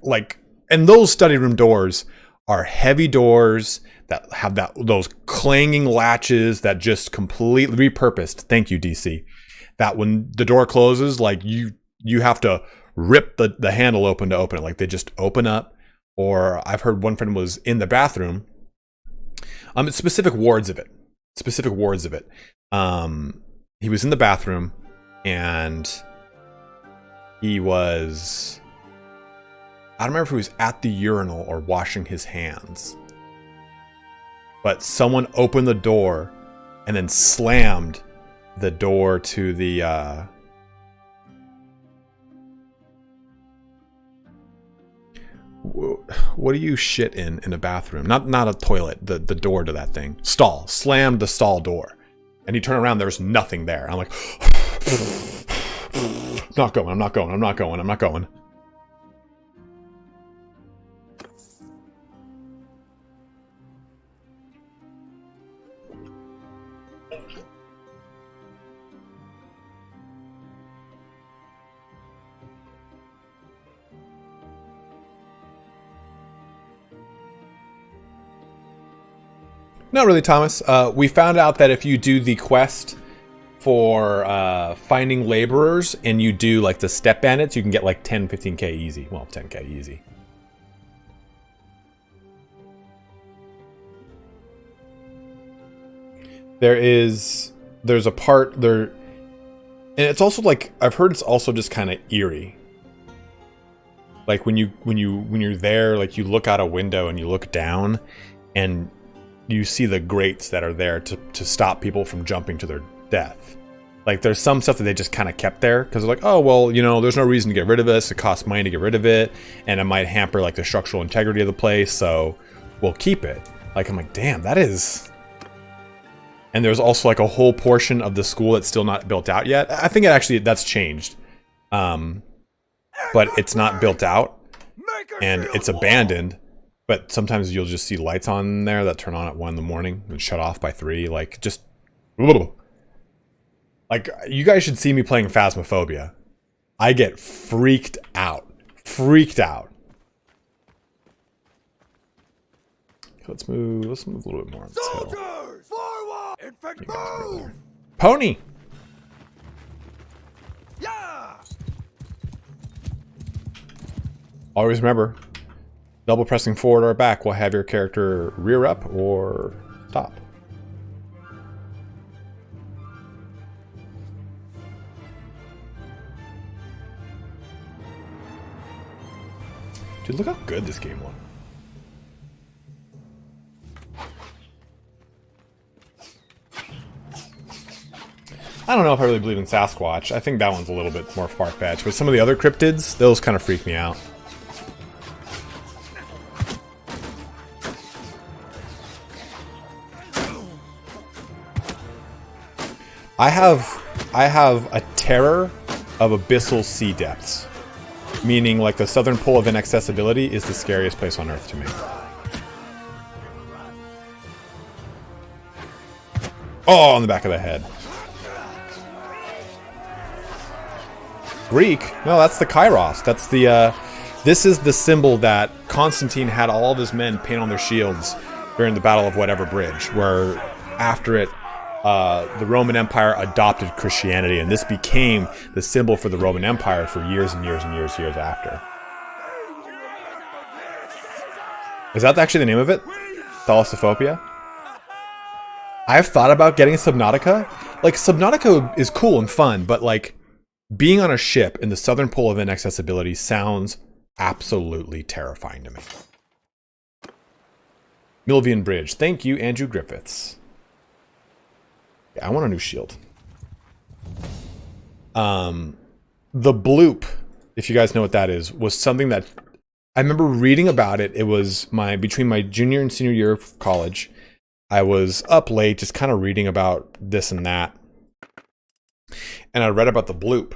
and those study room doors are heavy doors that have those clanging latches that just completely repurposed. Thank you, DC. That when the door closes, like you have to rip the handle open to open it. Like they just open up. Or I've heard one friend was in the bathroom. It's specific wards of it. He was in the bathroom and he was, I don't remember if he was at the urinal or washing his hands, but someone opened the door and then slammed the door to the what do you shit in a bathroom? Not a toilet, the door to that thing. Stall. Slammed the stall door. And you turn around, there's nothing there. I'm like, I'm not going. Not really, Thomas. We found out that if you do the quest for finding laborers and you do like the step bandits, you can get like 10, 15k easy. Well, 10k easy. There's a part there, and it's also like, I've heard it's also just kind of eerie. Like when you're there, like you look out a window and you look down and you see the grates that are there to stop people from jumping to their death. Like there's some stuff that they just kind of kept there because they're like, oh, well, you know, there's no reason to get rid of this. It costs money to get rid of it. And it might hamper like the structural integrity of the place. So we'll keep it. Like, I'm like, damn, that is... And there's also like a whole portion of the school that's still not built out yet. I think that's changed. But it's not built out and it's abandoned. But sometimes you'll just see lights on there that turn on at 1 in the morning and shut off by 3. Like, just... Like, you guys should see me playing Phasmophobia. I get freaked out. Freaked out. Let's move a little bit more on this hill. Soldiers! Forward! Infect move! Pony! Yeah! Always remember, double pressing forward or back will have your character rear up or stop. Dude, look how good this game looked. I don't know if I really believe in Sasquatch. I think that one's a little bit more far-fetched. But some of the other cryptids, those kind of freak me out. I have a terror of abyssal sea depths. Meaning, like, the southern pole of inaccessibility is the scariest place on Earth to me. Oh, on the back of the head. Greek? No, that's the Kairos. That's the, this is the symbol that Constantine had all of his men paint on their shields during the Battle of Whatever Bridge, where after it, the Roman Empire adopted Christianity, and this became the symbol for the Roman Empire for years and years and years after. Is that actually the name of it? Thalassophobia? I've thought about getting Subnautica. Like, Subnautica is cool and fun, but like, being on a ship in the southern pole of inaccessibility sounds absolutely terrifying to me. Milvian Bridge. Thank you, Andrew Griffiths. I want a new shield. The bloop, if you guys know what that is, was something that I remember reading about it. It was between my junior and senior year of college. I was up late just kind of reading about this and that. And I read about the bloop.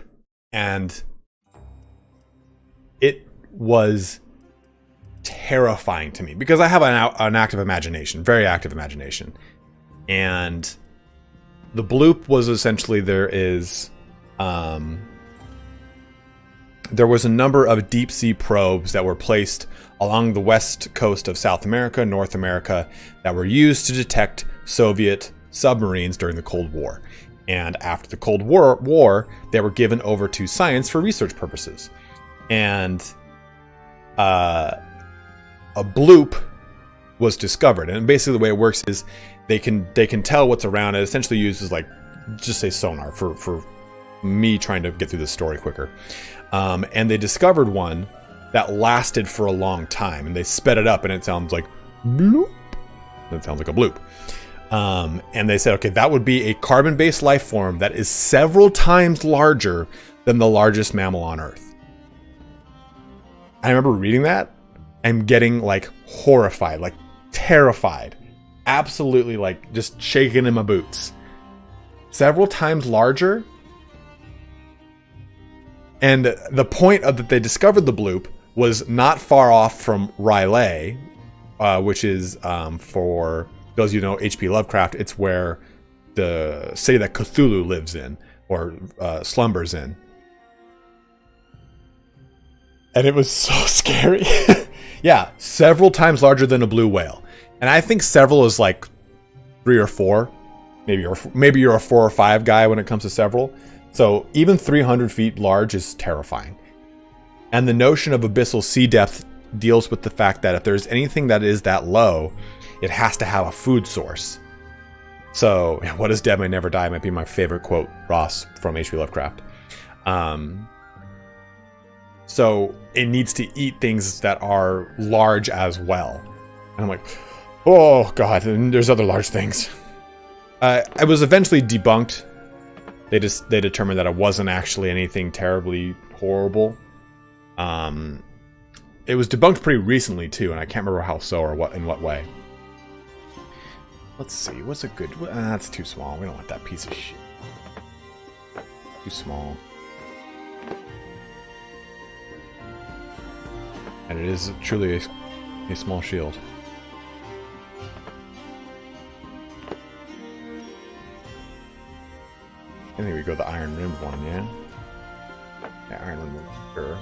And it was terrifying to me because I have an active imagination, very active imagination. And the bloop was essentially there was a number of deep sea probes that were placed along the west coast of South America, North America, that were used to detect Soviet submarines during the Cold War. And after the Cold War, they were given over to science for research purposes. And a bloop was discovered. And basically the way it works is they can tell what's around. It essentially uses, like, just say sonar for me trying to get through this story quicker. And they discovered one that lasted for a long time. And they sped it up and it sounds like bloop. It sounds like a bloop. And they said, okay, that would be a carbon-based life form that is several times larger than the largest mammal on Earth. I remember reading that and getting, like, horrified, like terrified, absolutely, like, just shaking in my boots. Several times larger. And the point of that they discovered the bloop was not far off from R'lyeh, which is, for those of you who know H.P. Lovecraft, it's where the city that Cthulhu lives in, or slumbers in. And it was so scary. Yeah, several times larger than a blue whale. And I think several is like 3 or 4. Maybe you're a 4 or 5 guy when it comes to several. So even 300 feet large is terrifying. And the notion of abyssal sea depth deals with the fact that if there's anything that is that low, it has to have a food source. So, what is dead may never die might be my favorite quote, Ross, from H.P. Lovecraft. So it needs to eat things that are large as well. And I'm like, oh god, and there's other large things. I was eventually debunked. They determined that it wasn't actually anything terribly horrible. It was debunked pretty recently too, and I can't remember how so or in what way. Let's see, what's a good... that's too small. We don't want that piece of shit. Too small. And it is truly a small shield. I think we go the Iron Rim one, yeah? Yeah, Iron Rim one, sure.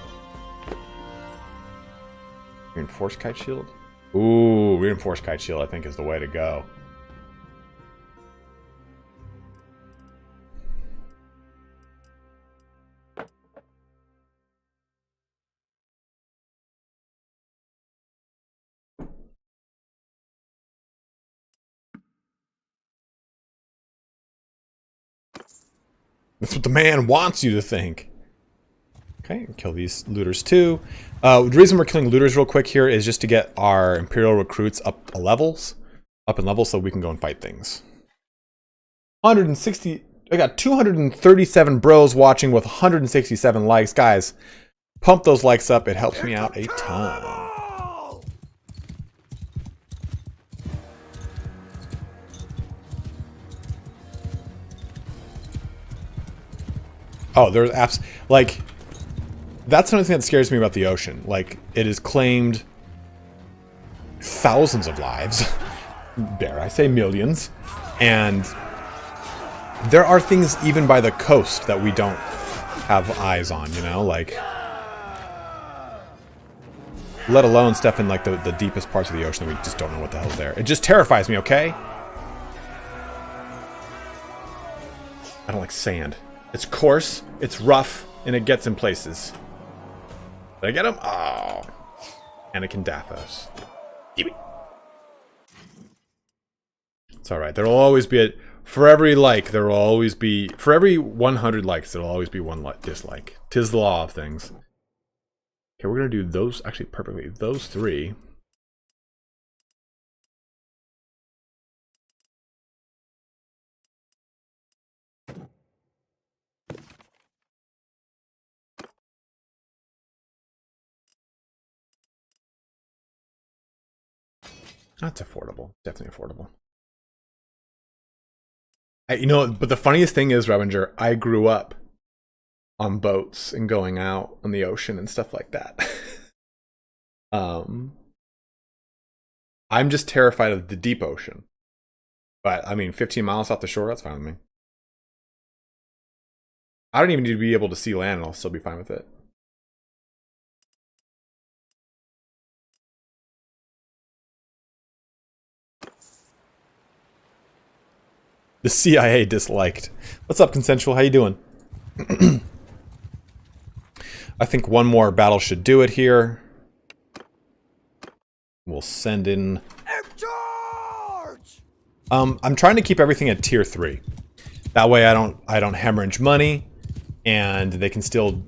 Reinforced Kite Shield? Ooh, Reinforced Kite Shield I think is the way to go. That's what the man wants you to think. Okay, kill these looters too. The reason we're killing looters real quick here is just to get our Imperial recruits up in levels so we can go and fight things. 160, I got 237 bros watching with 167 likes. Guys, pump those likes up. It helps me out a ton. Oh, there's apps like that's another thing that scares me about the ocean. Like, it has claimed thousands of lives, dare I say millions, and there are things even by the coast that we don't have eyes on, you know, like, let alone stuff in like the deepest parts of the ocean that we just don't know what the hell's there. It just terrifies me, okay? I don't like sand. It's coarse, it's rough, and it gets in places. Did I get him? Oh. Anakin Dathos. It's alright. There will always be for every like, there will always be... For every 100 likes, there will always be one dislike. 'Tis the law of things. Okay, we're going to do those, actually perfectly. Those 3. That's affordable. Definitely affordable. You know, but the funniest thing is, Revenger, I grew up on boats and going out on the ocean and stuff like that. I'm just terrified of the deep ocean. But, I mean, 15 miles off the shore, that's fine with me. I don't even need to be able to see land and I'll still be fine with it. The CIA disliked. What's up, Consensual? How you doing? I think one more battle should do it here. We'll send in... I'm trying to keep everything at tier 3. That way I don't hemorrhage money, and they still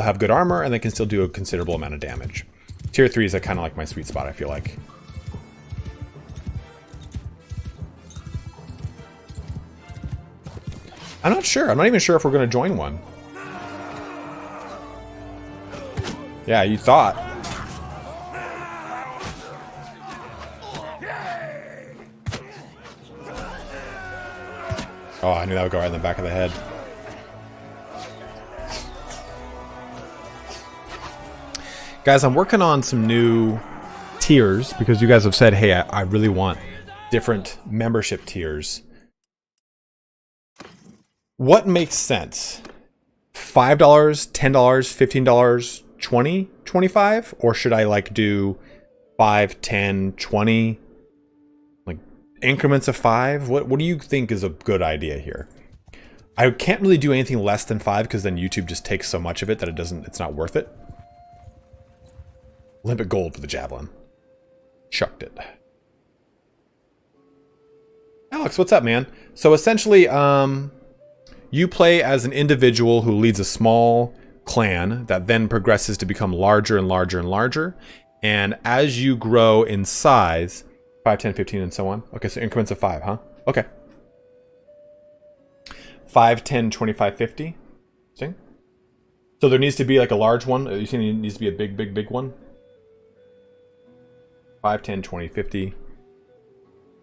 have good armor, and they can still do a considerable amount of damage. Tier 3 is kind of like my sweet spot, I feel like. I'm not sure. I'm not even sure if we're going to join one. Yeah, you thought. Oh, I knew that would go right in the back of the head. Guys, I'm working on some new tiers because you guys have said, hey, I really want different membership tiers. What makes sense? $5, $10, $15, $20, $25? Or should I like do 5, 10, 20? Like, increments of 5. What do you think is a good idea here? I can't really do anything less than 5 because then YouTube just takes so much of it that it's not worth it. Olympic gold for the javelin. Chucked it. Alex, what's up, man? So essentially, you play as an individual who leads a small clan that then progresses to become larger and larger and larger. And as you grow in size, 5, 10, 15, and so on. Okay, so increments of 5, huh? Okay. 5, 10, 25, 50. Interesting. So there needs to be like a large one. You think it needs to be a big one? 5, 10, 20, 50.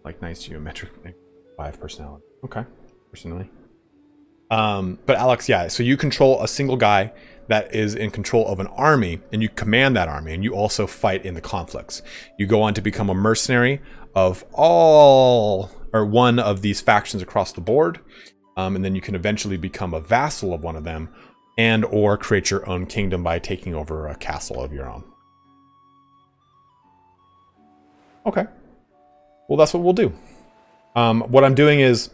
Like nice geometric. 5 personality. Okay. Personally. But Alex, yeah, so you control a single guy that is in control of an army, and you command that army, and you also fight in the conflicts. You go on to become a mercenary of all, or one of these factions across the board, and then you can eventually become a vassal of one of them, and or create your own kingdom by taking over a castle of your own. Okay. Well, that's what we'll do. What I'm doing is,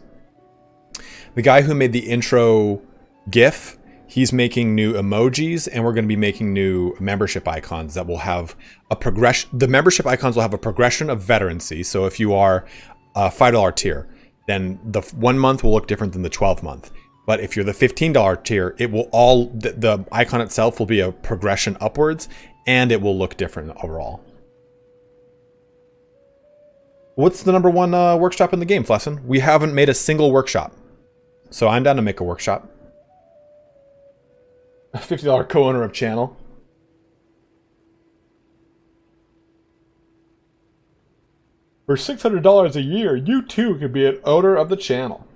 the guy who made the intro GIF, he's making new emojis, and we're going to be making new membership icons that will have a progression. The membership icons will have a progression of veterancy. So if you are a $5 tier, then the 1 month will look different than the 12 month. But if you're the $15 tier, it will all, the icon itself will be a progression upwards, and it will look different overall. What's the number one workshop in the game, Flesson? We haven't made a single workshop. So I'm down to make a workshop. A $50 co-owner of channel. For $600 a year, you too can be an owner of the channel.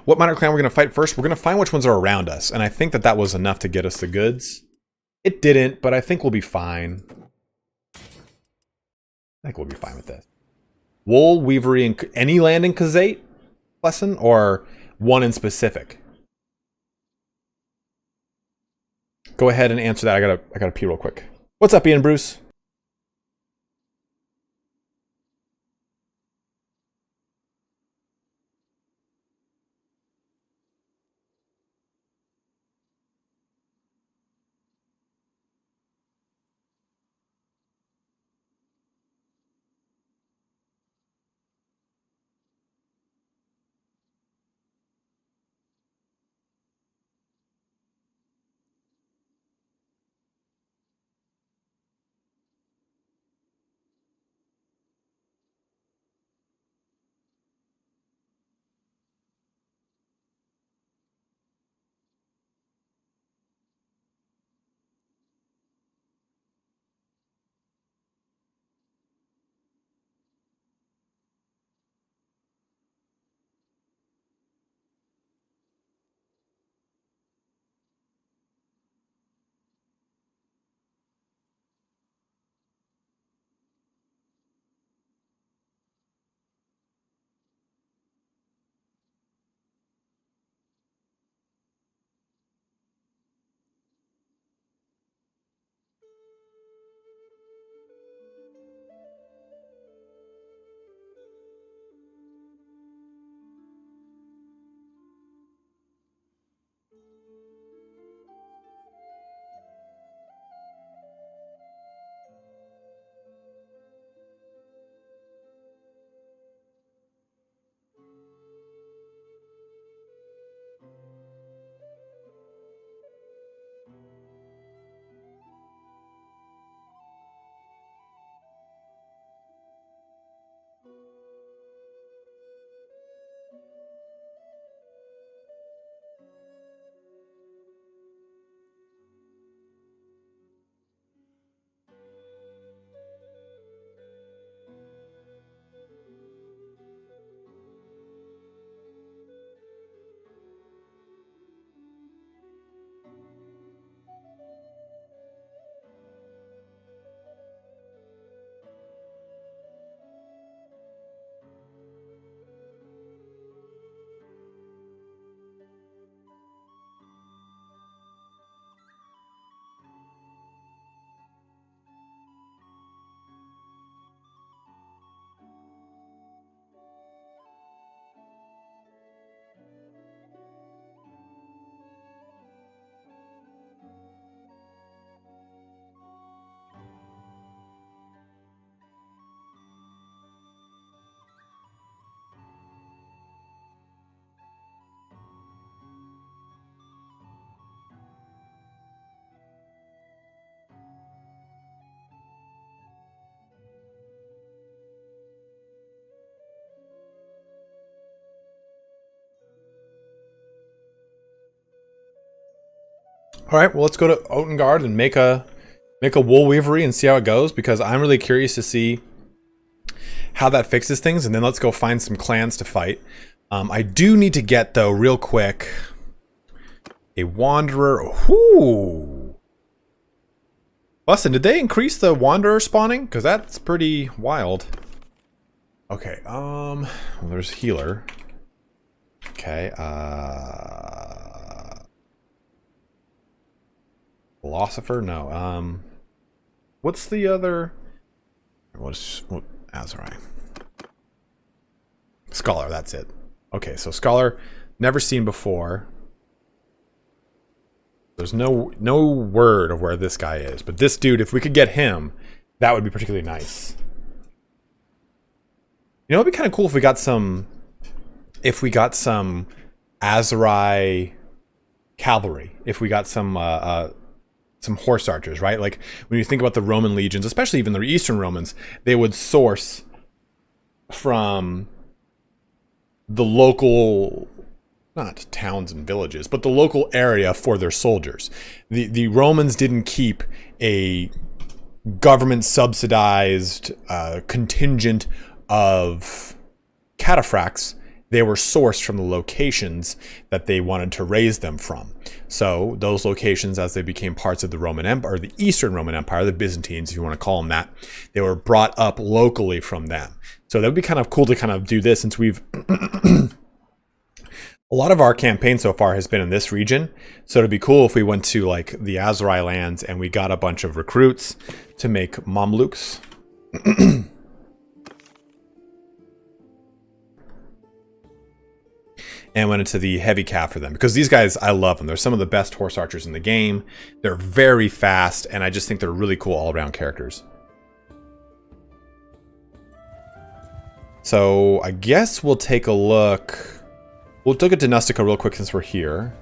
What minor clan we're going to fight first? We're going to find which ones are around us. And I think that was enough to get us the goods. It didn't, but I think we'll be fine. I think we'll be fine with this. Wool, Weavery, and any land in Kazate lesson, or one in specific? Go ahead and answer that. I gotta pee real quick. What's up, Ian Bruce? All right, well, let's go to Otengard and make a wool weavery and see how it goes, because I'm really curious to see how that fixes things, and then let's go find some clans to fight. I do need to get, though, real quick, a Wanderer. Ooh. Bustin', did they increase the Wanderer spawning? Because that's pretty wild. Okay, well, there's Healer. Okay, Philosopher? No, what's the other... what Azurai? Scholar, that's it. Okay, so Scholar, never seen before. There's no word of where this guy is, but this dude, if we could get him, that would be particularly nice. You know, it'd be kind of cool if we got some Azurai cavalry, if we got some horse archers, right? Like when you think about the Roman legions, especially even the Eastern Romans, they would source from the local, not towns and villages, but the local area for their soldiers. The Romans didn't keep a government subsidized contingent of cataphracts. They were sourced from the locations that they wanted to raise them from. So those locations, as they became parts of the Roman Empire, or the Eastern Roman Empire, the Byzantines, if you want to call them that, they were brought up locally from them. So that would be kind of cool to kind of do this, since we've... a lot of our campaign so far has been in this region. So it'd be cool if we went to like the Azurai lands and we got a bunch of recruits to make Mamluks. And went into the heavy cap for them, because these guys, I love them. They're some of the best horse archers in the game. They're very fast, and I just think they're really cool all-around characters. So I guess we'll take a look. We'll look at Dynastica real quick since we're here.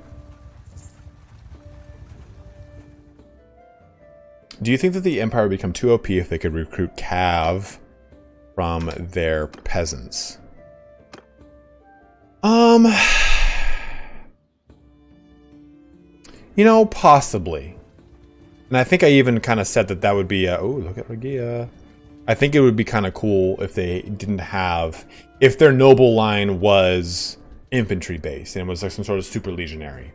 Do you think that the Empire would become too OP if they could recruit Cav from their peasants? You know, possibly. And I think I even kind of said that that would be a... oh, look at Regia. I think it would be kind of cool if they didn't have... if their noble line was infantry based and it was like some sort of super legionary.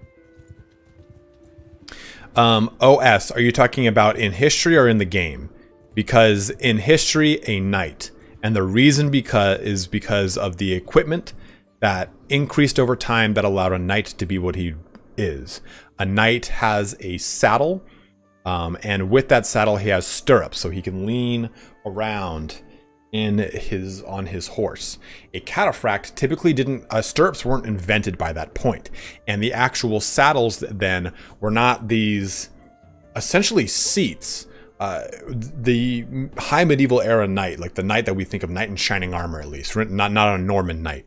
OS, are you talking about in history or in the game? Because in history, a knight. And the reason is because of the equipment that increased over time that allowed a knight to be what he is. A knight has a saddle, and with that saddle he has stirrups, so he can lean around on his horse. A cataphract typically didn't... stirrups weren't invented by that point, and the actual saddles then were not these essentially seats. The high medieval era knight, like the knight that we think of, knight in shining armor at least, not a Norman knight.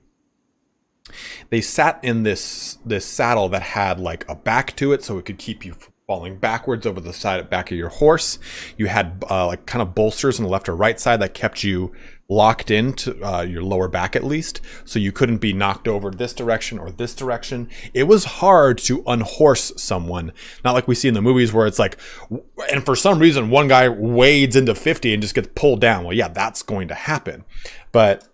They sat in this saddle that had like a back to it, so it could keep you from falling backwards over the back of your horse. You had like kind of bolsters on the left or right side that kept you locked into your lower back at least, so you couldn't be knocked over this direction or this direction. It was hard to unhorse someone, not like we see in the movies where it's like, and for some reason one guy wades into 50 and just gets pulled down. Well, yeah, that's going to happen, but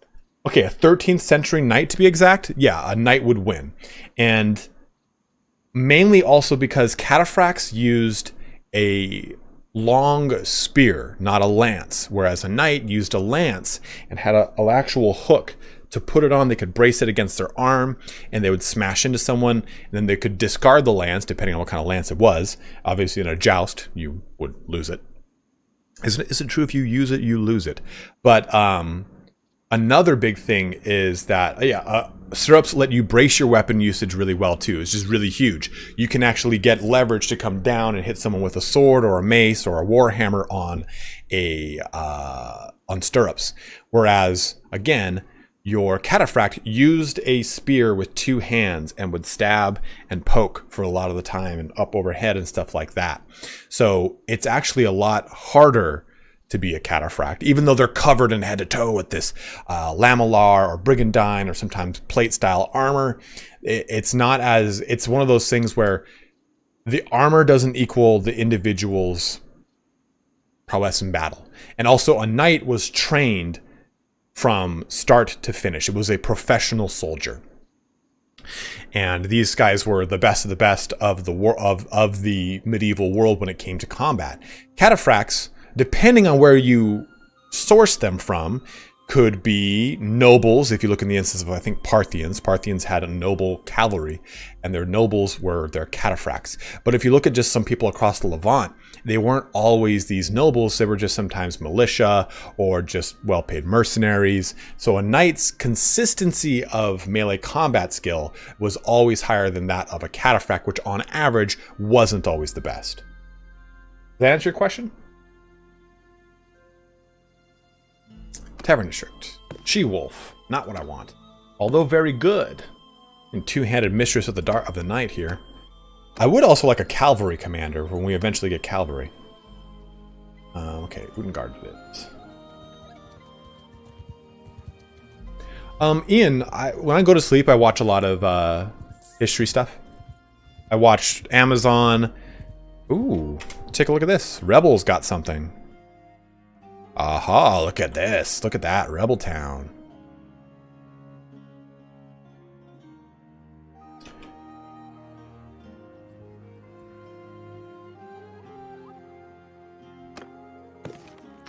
okay, a 13th century knight to be exact, yeah, a knight would win. And mainly also because cataphracts used a long spear, not a lance, whereas a knight used a lance and had an actual hook to put it on. They could brace it against their arm and they would smash into someone, and then they could discard the lance depending on what kind of lance it was. Obviously in a joust, you would lose it. Is it true if you use it, you lose it? But another big thing is that, stirrups let you brace your weapon usage really well too. It's just really huge. You can actually get leverage to come down and hit someone with a sword or a mace or a warhammer on stirrups. Whereas, again, your cataphract used a spear with two hands and would stab and poke for a lot of the time and up overhead and stuff like that. So it's actually a lot harder to be a cataphract, even though they're covered in head to toe with this lamellar or brigandine or sometimes plate style armor. It's not as, it's one of those things where the armor doesn't equal the individual's prowess in battle. And also, a knight was trained from start to finish. It was a professional soldier. And these guys were the best of the best of the medieval world when it came to combat. Cataphracts, depending on where you source them from, could be nobles. If you look in the instance of, I think, Parthians. Parthians had a noble cavalry, and their nobles were their cataphracts. But if you look at just some people across the Levant, they weren't always these nobles. They were just sometimes militia or just well-paid mercenaries. So a knight's consistency of melee combat skill was always higher than that of a cataphract, which on average wasn't always the best. Does that answer your question? Tavern District. She-Wolf. Not what I want. Although very good. And two-handed mistress of the night here. I would also like a cavalry commander when we eventually get cavalry. Okay, Utengard it is. Ian, when I go to sleep, I watch a lot of history stuff. I watched Amazon. Ooh, take a look at this. Rebels got something. Aha, look at this. Look at that, Rebel Town.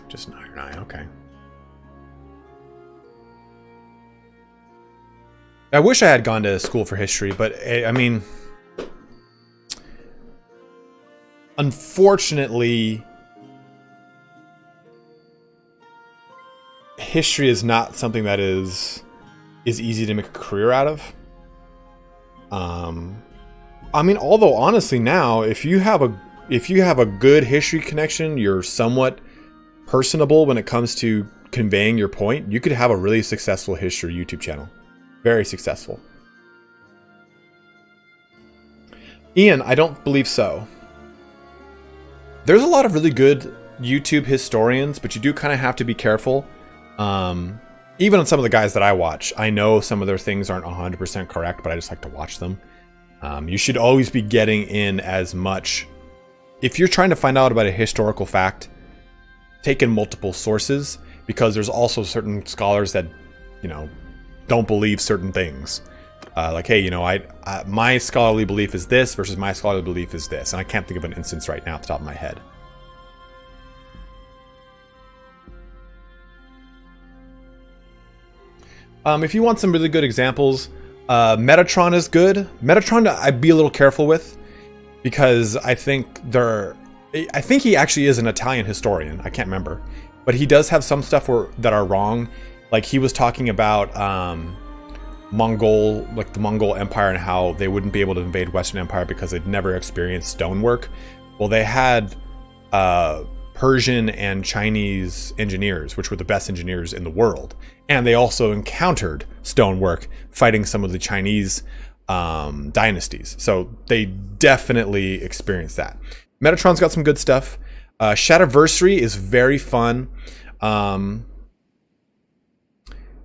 Just 9, okay. I wish I had gone to school for history, but I mean, unfortunately, history is not something that is easy to make a career out of. I mean, although honestly now, if you have a good history connection, you're somewhat personable when it comes to conveying your point, you could have a really successful history YouTube channel. Very successful. Ian, I don't believe so. There's a lot of really good YouTube historians, but you do kind of have to be careful. Even on some of the guys that I watch, I know some of their things aren't 100% correct, but I just like to watch them. You should always be getting in as much. If you're trying to find out about a historical fact, take in multiple sources, because there's also certain scholars that, you know, don't believe certain things. Like, hey, you know, my scholarly belief is this versus my scholarly belief is this. And I can't think of an instance right now at the top of my head. If you want some really good examples, Metatron is good. Metatron, I'd be a little careful with, because I think he actually is an Italian historian. I can't remember, but he does have some stuff that are wrong. Like, he was talking about Mongol, like the Mongol Empire, and how they wouldn't be able to invade Western Empire because they'd never experienced stonework. Well, they had Persian and Chinese engineers, which were the best engineers in the world. And they also encountered stonework fighting some of the Chinese dynasties. So they definitely experienced that. Metatron's got some good stuff. Shadiversary is very fun.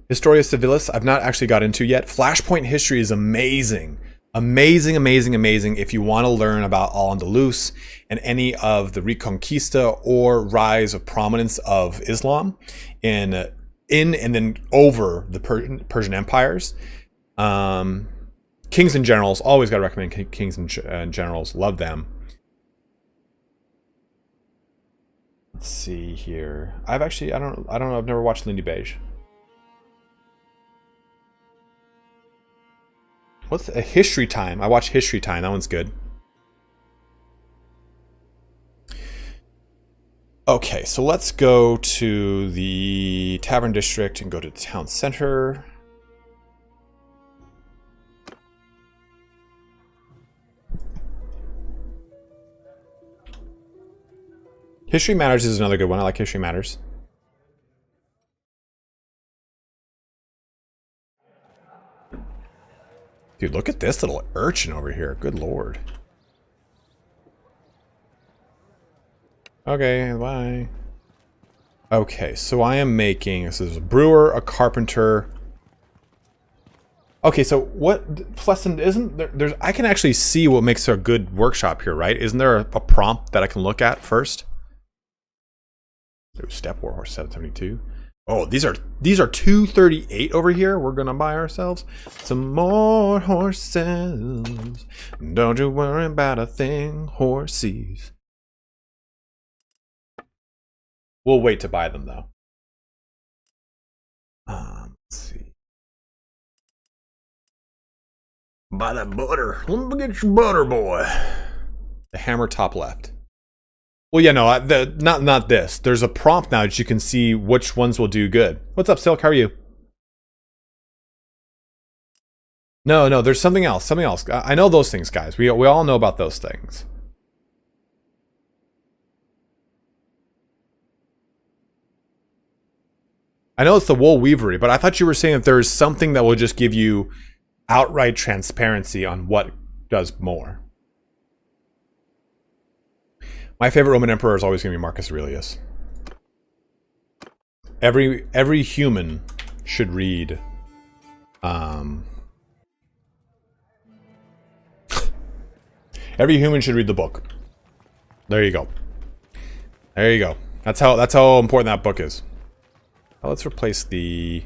Historia Civilis, I've not actually got into yet. Flashpoint history is amazing. Amazing, amazing, amazing if you want to learn about Al-Andalus and any of the Reconquista or rise of prominence of Islam in and then over the Persian empires. Kings and Generals, always got to recommend Kings and Generals. Love them. Let's see here. I've actually, I don't know, I've never watched Lindy Beige. What's a History Time? I watch History Time. That one's good. Okay, so let's go to the Tavern District and go to the Town Center. History Matters is another good one. I like History Matters. Dude, look at this little urchin over here. Good lord. Okay, bye. Okay, so I am making, this is a brewer, a carpenter, Okay, so what Flesson isn't there, there's I can actually see what makes a good workshop here, right? Isn't there a prompt that I can look at first? There's Step Warhorse 772. Oh, these are 238 over here. We're gonna buy ourselves some more horses. Don't you worry about a thing, horsies. We'll wait to buy them though. Let's see. Buy that butter. Let me get your butter, boy. The hammer top left. Well, yeah, no, not this. There's a prompt now that you can see which ones will do good. What's up, Silk? How are you? No, there's something else. Something else. I know those things, guys. We all know about those things. I know it's the wool weavery, but I thought you were saying that there's something that will just give you outright transparency on what does more. My favorite Roman emperor is always going to be Marcus Aurelius. Every human should read every human should read the book. There you go. There you go. That's how important that book is. Now let's replace the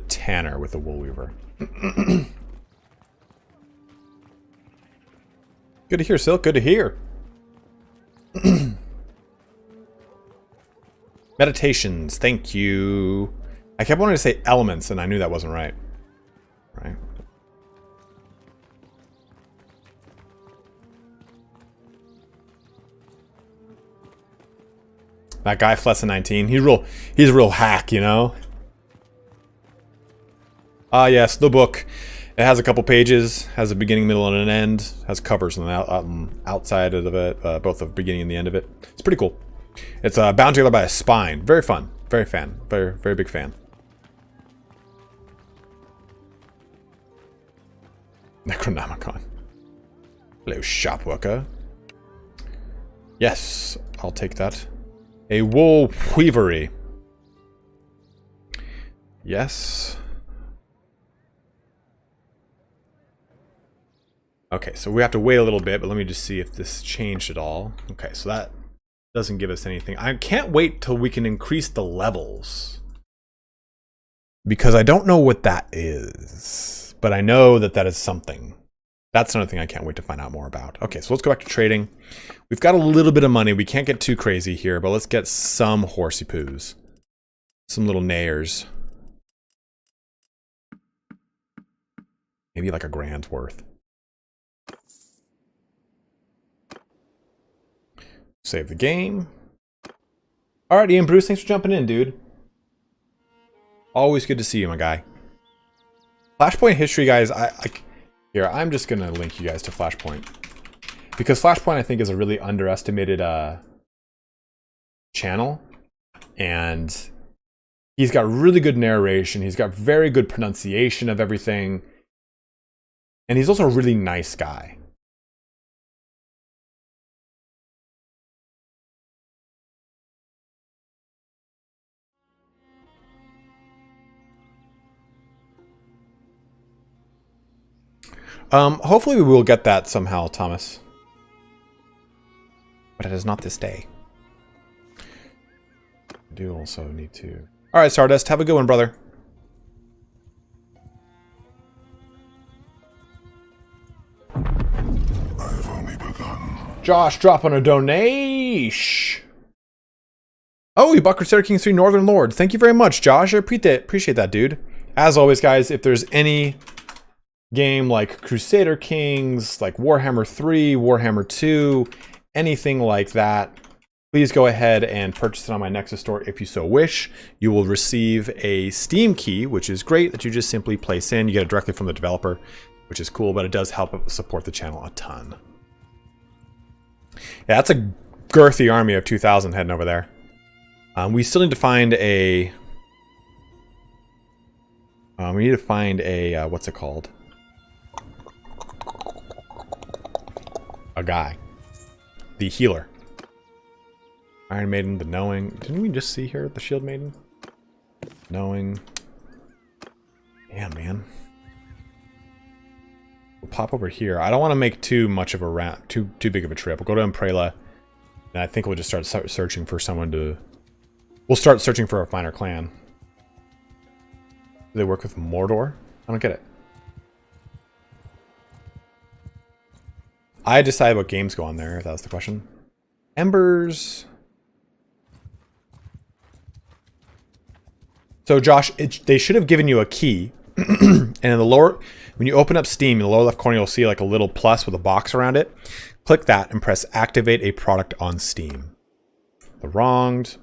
tanner with the wool weaver. Good to hear, Silk. Good to hear. Meditations. Thank you. I kept wanting to say elements, and I knew that wasn't right. Right. That guy, Flesson 19. He's a real hack, you know. Ah, yes, the book. It has a couple pages, has a beginning, middle, and an end. Has covers on the outside of it, both the beginning and the end of it. It's pretty cool. It's bound together by a spine. Very fun. Very fan. Very big fan. Necronomicon. Hello, shop worker. Yes, I'll take that. A wool weavery. Yes. Okay, so we have to wait a little bit, but let me just see if this changed at all. Okay, so that doesn't give us anything. I can't wait till we can increase the levels, because I don't know what that is, but I know that that is something. That's another thing I can't wait to find out more about. Okay, so let's go back to trading. We've got a little bit of money. We can't get too crazy here, but let's get some horsey poos. Some little nayers. Maybe like $1,000's worth. Save the game. Alright, Ian Bruce, thanks for jumping in, dude. Always good to see you, my guy. Flashpoint history, guys, here, I'm just gonna link you guys to Flashpoint. Because Flashpoint, I think, is a really underestimated channel. And he's got really good narration. He's got very good pronunciation of everything. And he's also a really nice guy. Hopefully we will get that somehow, Thomas. But it is not this day. I do also need to... Alright, Stardust, have a good one, brother. I've only begun. Josh dropping a donation. Oh, you bought Crusader Kings 3 Northern Lords. Thank you very much, Josh. I appreciate that, dude. As always, guys, if there's any game like Crusader Kings, like Warhammer 3, Warhammer 2, anything like that, please go ahead and purchase it on my Nexus store if you so wish. You will receive a Steam key, which is great, that you just simply place in. You get it directly from the developer, which is cool, but it does help support the channel a ton. Yeah, that's a girthy army of 2,000 heading over there. We still need to find a... what's it called? A guy. The healer. Iron Maiden, the Knowing. Didn't we just see here the Shield Maiden? Knowing. Damn, man. We'll pop over here. I don't want to make too much of a round, too big of a trip. We'll go to Umbrella, and I think we'll just start searching for someone to... We'll start searching for a finer clan. Do they work with Mordor? I don't get it. I decide what games go on there, if that's the question. Embers. So Josh, they should have given you a key. And in the lower, when you open up Steam, in the lower left corner, you'll see like a little plus with a box around it. Click that and press activate a product on Steam. The wronged.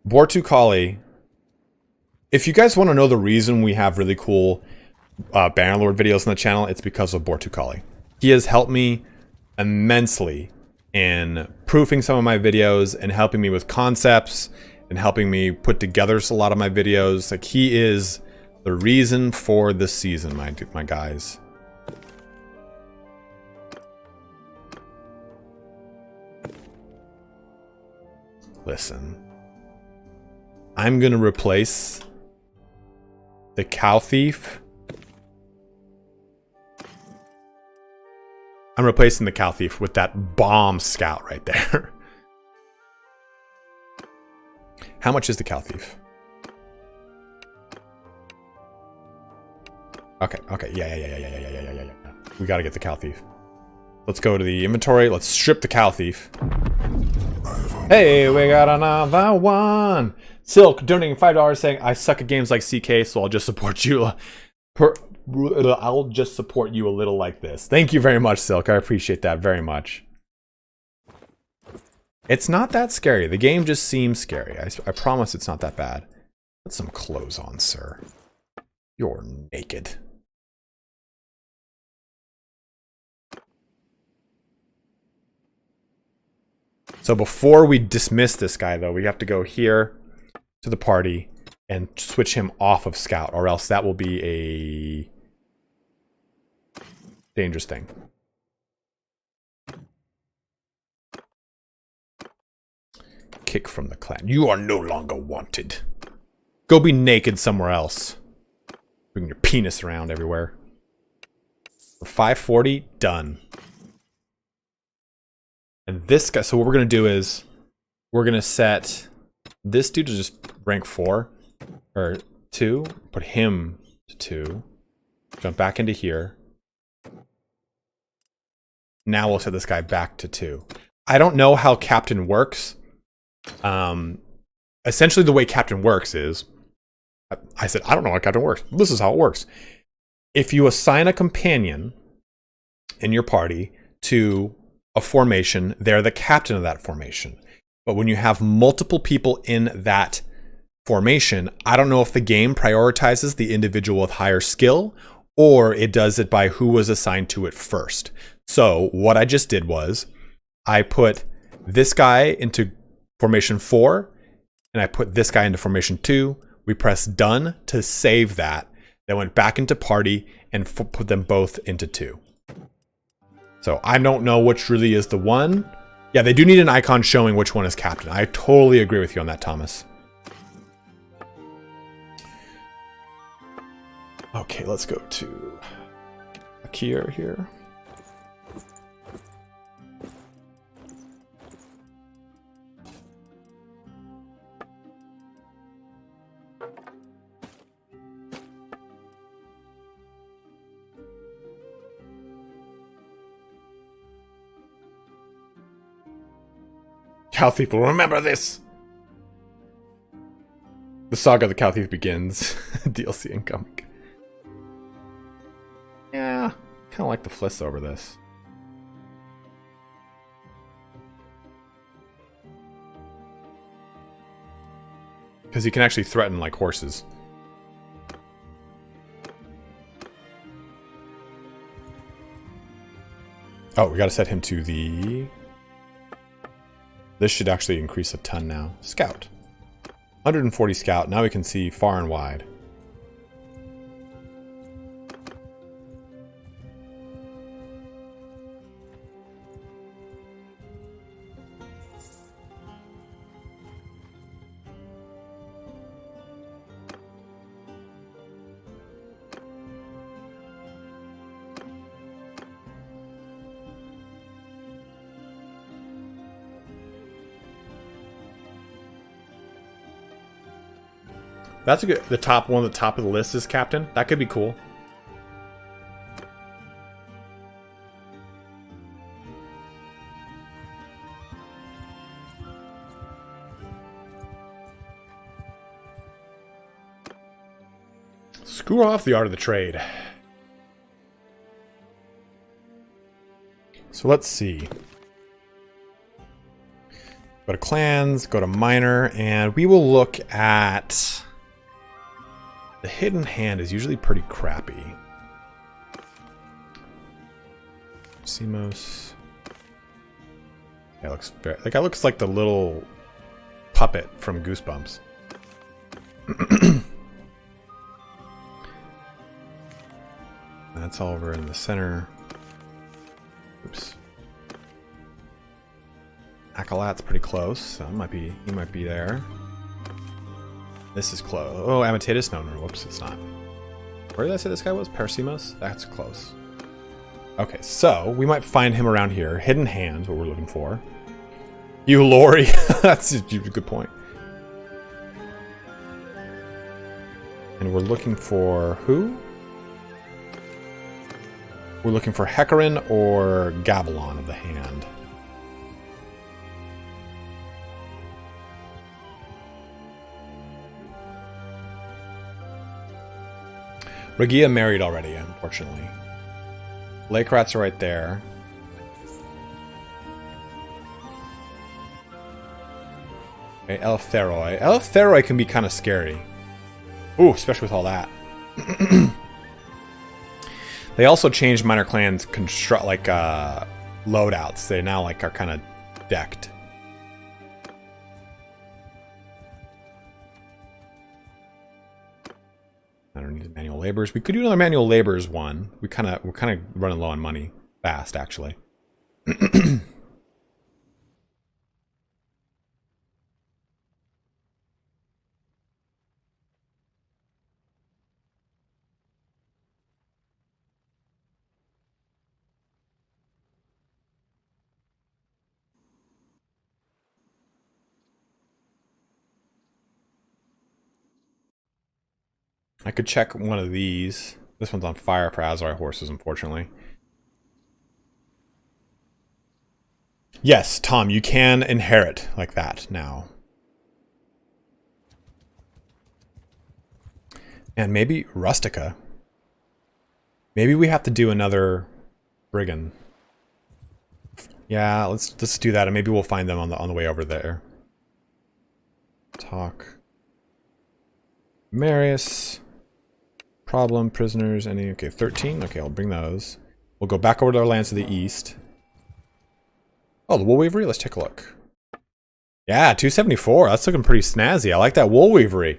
Bortukali. If you guys want to know the reason we have really cool Bannerlord videos on the channel, it's because of Bortukali. He has helped me immensely in proofing some of my videos and helping me with concepts and helping me put together a lot of my videos. Like, he is the reason for this season, my guys. Listen. I'm going to replace the Cow Thief. I'm replacing the Cow Thief with that bomb scout right there. How much is the Cow Thief? Okay, yeah. We gotta get the Cow Thief. Let's go to the inventory. Let's strip the Cow Thief. Hey, we got another one. Silk donating $5 saying, I suck at games like CK, so I'll just support you. I'll just support you a little like this. Thank you very much, Silk. I appreciate that very much. It's not that scary. The game just seems scary. I promise it's not that bad. Put some clothes on, sir. You're naked. So before we dismiss this guy, though, we have to go here to the party and switch him off of Scout, or else that will be a dangerous thing. Kick from the clan. You are no longer wanted. Go be naked somewhere else. Bring your penis around everywhere. For 540, done. And this guy, so what we're going to do is we're going to set this dude to just rank 4 or 2, put him to 2, jump back into here. Now we'll set this guy back to 2. I don't know how Captain works. Essentially the way Captain works is, I said, I don't know how Captain works. This is how it works. If you assign a companion in your party to a formation, they're the captain of that formation. But when you have multiple people in that formation, I don't know if the game prioritizes the individual with higher skill or it does it by who was assigned to it first. So what I just did was I put this guy into formation 4 and I put this guy into formation 2. We pressed done to save that. Then went back into party and put them both into 2. So I don't know which really is the one. Yeah, they do need an icon showing which one is captain. I totally agree with you on that, Thomas. Okay, let's go to Akir here. Cow Thief will remember this! The saga of the Cow Thief begins. DLC incoming. Yeah, kind of like the Fliss over this. Because he can actually threaten like horses. Oh, we gotta set him to the... This should actually increase a ton now. Scout. 140 scout. Now we can see far and wide. That's a good. The top one at the top of the list is captain. That could be cool. Screw off the art of the trade. So let's see. Go to clans, go to minor, and we will look at... The hidden hand is usually pretty crappy. Simos. Yeah, looks very... Like, that looks like the little puppet from Goosebumps. That's all over in the center. Oops. Acolyte's pretty close. So he might be there. This is close. Oh, Amitatus? No, whoops, it's not. Where did I say this guy was? Parasimos? That's close. Okay, so we might find him around here. Hidden Hands, what we're looking for. You, Lori. That's a good point. And we're looking for who? We're looking for Hecarim or Gabalon of the Hand. Regia married already, unfortunately. Lakerats are right there. Okay, Eleftheroy. Eleftheroy can be kind of scary. Ooh, especially with all that. They also changed minor clans loadouts. They now are kind of decked. I don't need manual labors. We could do another manual labors one. We're kind of running low on money fast, actually. I could check one of these. This one's on fire for Azari horses, unfortunately. Yes, Tom, you can inherit like that now. And maybe Rustica. Maybe we have to do another Brigand. Yeah, let's do that, and maybe we'll find them on the way over there. Talk. Marius. Problem, prisoners, any... Okay, 13. Okay, I'll bring those. We'll go back over to our lands to the east. Oh, the wool weavery? Let's take a look. Yeah, 274. That's looking pretty snazzy. I like that wool weavery.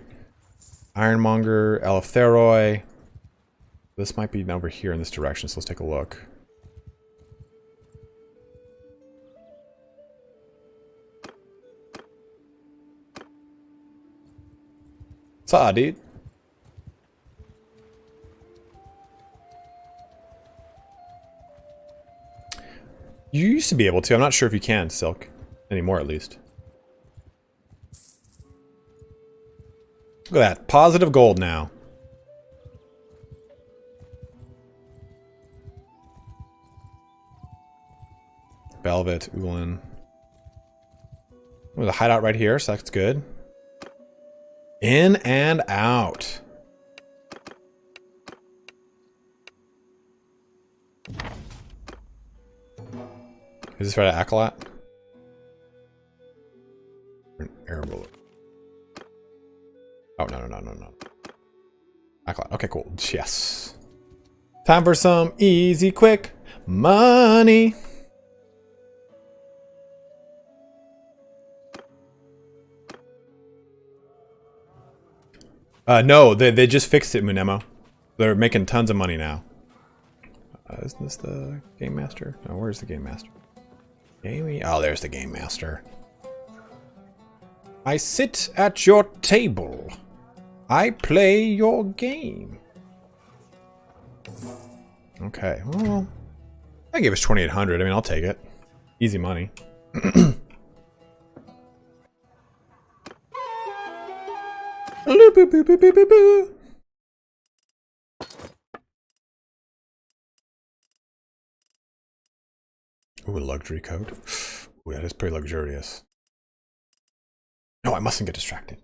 Ironmonger, Eleftheroy. This might be over here in this direction, so let's take a look. What's up, dude? You used to be able to. I'm not sure if you can, Silk. Anymore, at least. Look at that. Positive gold now. Velvet, Ulan. There's a hideout right here, so that's good. In and out. Is this right at Acolyte? Or an air bullet? Oh, no. Acolyte. Okay, cool. Yes. Time for some easy, quick money. No, they just fixed it, Munemo. They're making tons of money now. Isn't this the Game Master? No, where's the Game Master? Amy? Oh, there's the Game Master. I sit at your table. I play your game. Okay, well, I gave us 2,800. I mean, I'll take it. Easy money. Ooh, a luxury coat. Ooh, that is pretty luxurious. No, I mustn't get distracted.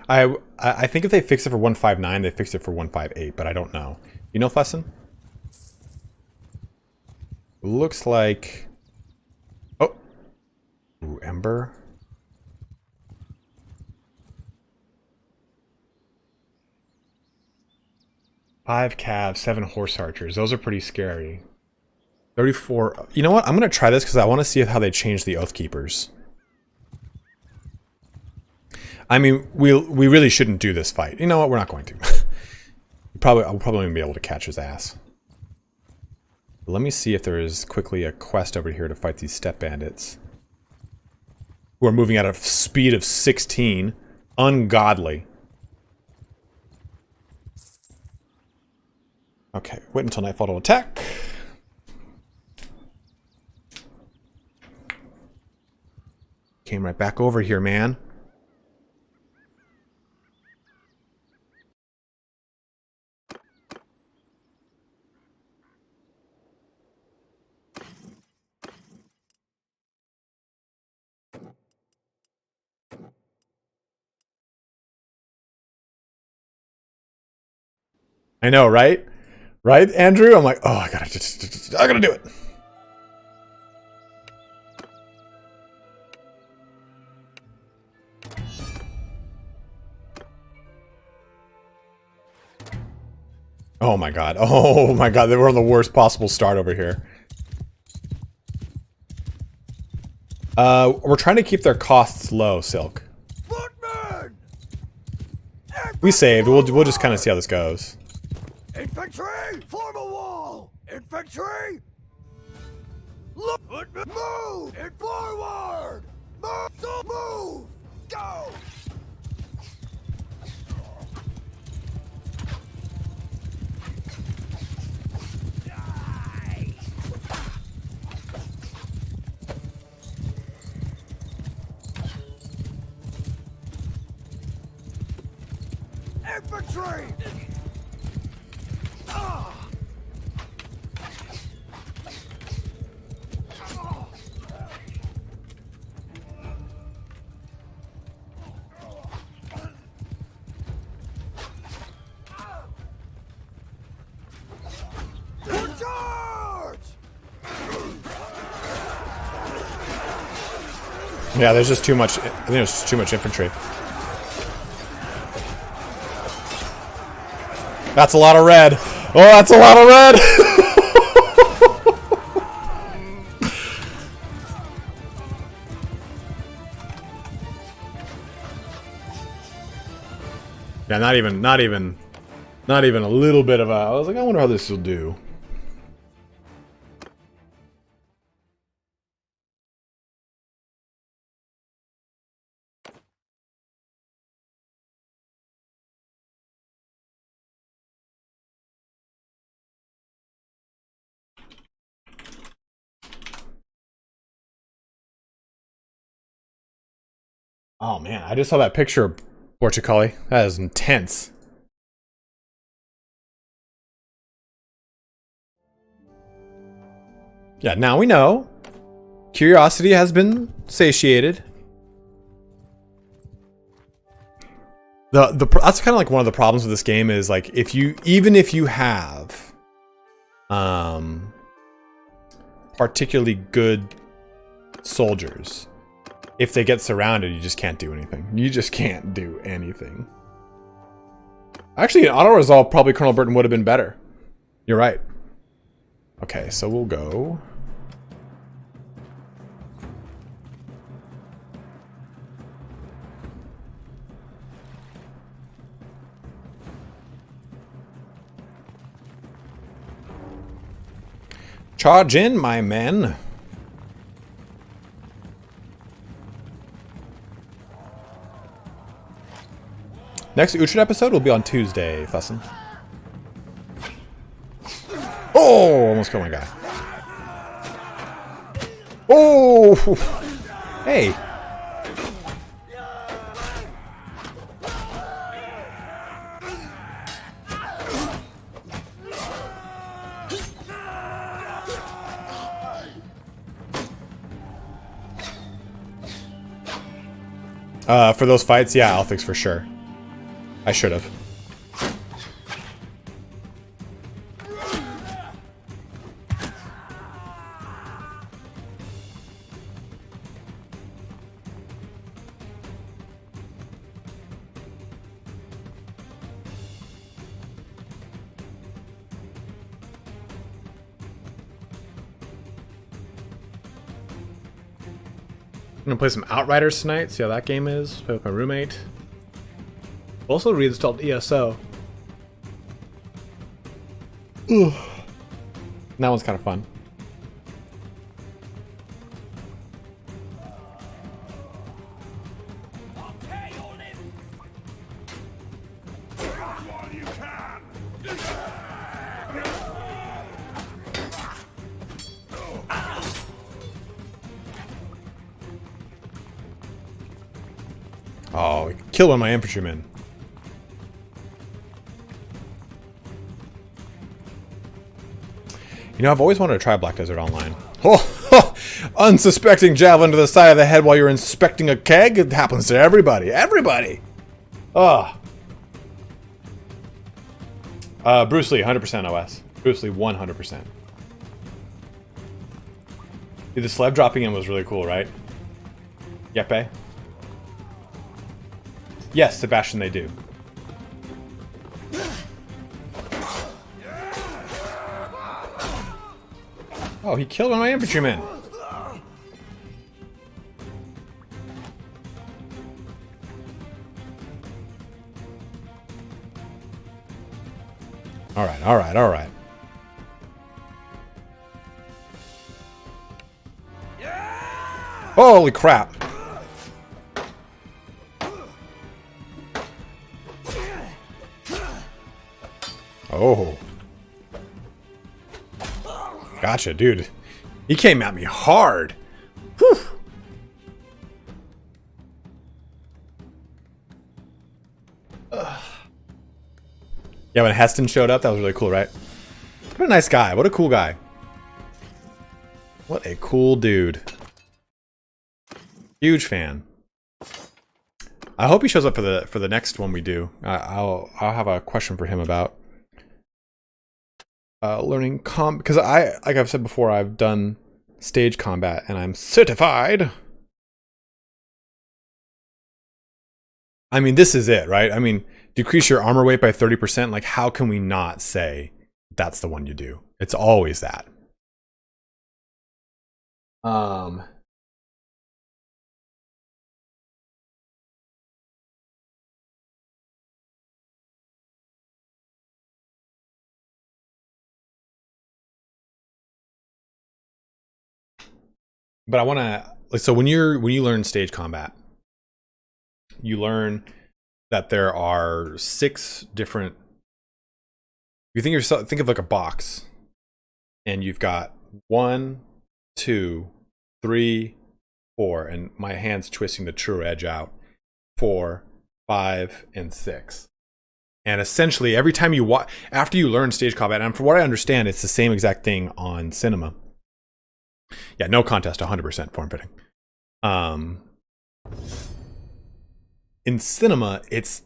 I think if they fix it for 1.5.9, they fixed it for 1.5.8, but I don't know. You know, Flesson? Looks like... Oh! Ooh, Ember. Five calves, 7 horse archers. Those are pretty scary. 34... You know what? I'm going to try this because I want to see how they change the Oathkeepers. I mean, we really shouldn't do this fight. You know what? We're not going to. I'll probably even be able to catch his ass. But let me see if there is quickly a quest over here to fight these step bandits. Who are moving at a speed of 16. Ungodly. Okay, wait until nightfall to attack. Came right back over here, man. I know, right? Right, Andrew? I'm like, oh, I gotta do it. Oh my god. Oh my god, they were on the worst possible start over here. We're trying to keep their costs low, Silk. Footman! We saved. We'll just kind of see how this goes. Infantry! Form a wall! Infantry! Look! Move! And forward! Move! So move! Go! Infantry! Yeah, there's just too much. I think there's just too much infantry. That's a lot of red. Oh, that's a lot of red. Yeah, not even a little bit of a. I was like, I wonder how this will do. Oh man, I just saw that picture of Portucali. That is intense. Yeah, now we know. Curiosity has been satiated. That's kind of like one of the problems with this game is like even if you have particularly good soldiers, if they get surrounded, you just can't do anything. You just can't do anything. Actually, in auto-resolve, probably Colonel Burton would have been better. You're right. Okay, so we'll go... Charge in, my men. Next Uhtred episode will be on Tuesday, Fussin. Oh, almost killed my guy. Oh, hey. For those fights, yeah, Alphix for sure. I should have. I'm gonna play some Outriders tonight, see how that game is. Play with my roommate. Also reinstalled ESO. Ooh. That one's kind of fun. Oh, kill one of my infantrymen. You know, I've always wanted to try Black Desert Online. Oh, unsuspecting javelin to the side of the head while you're inspecting a keg? It happens to everybody. Everybody! Oh. Bruce Lee, 100% OS. Bruce Lee, 100%. Dude, the slab dropping in was really cool, right? Yepe? Yes, Sebastian, they do. Oh, he killed one of my infantrymen. Alright, alright, alright. Holy crap. Oh. Gotcha, dude. He came at me hard. Whew. Yeah, when Heston showed up, that was really cool, right? What a nice guy. What a cool guy. What a cool dude. Huge fan. I hope he shows up for the next one we do. I'll have a question for him about learning because like I've said before, I've done stage combat and I'm certified. I mean, this is it, right? I mean, decrease your armor weight by 30%. Like, how can we not say that's the one you do? It's always that. But I want to, like, so when you learn stage combat, you learn that there are 6 different. You think of like a box, and you've got 1, 2, 3, 4, and my hand's twisting the true edge out. 4, 5, and 6. And essentially, every time you watch, after you learn stage combat, and from what I understand, it's the same exact thing on cinema. Yeah, no contest, 100% form fitting. In cinema, it's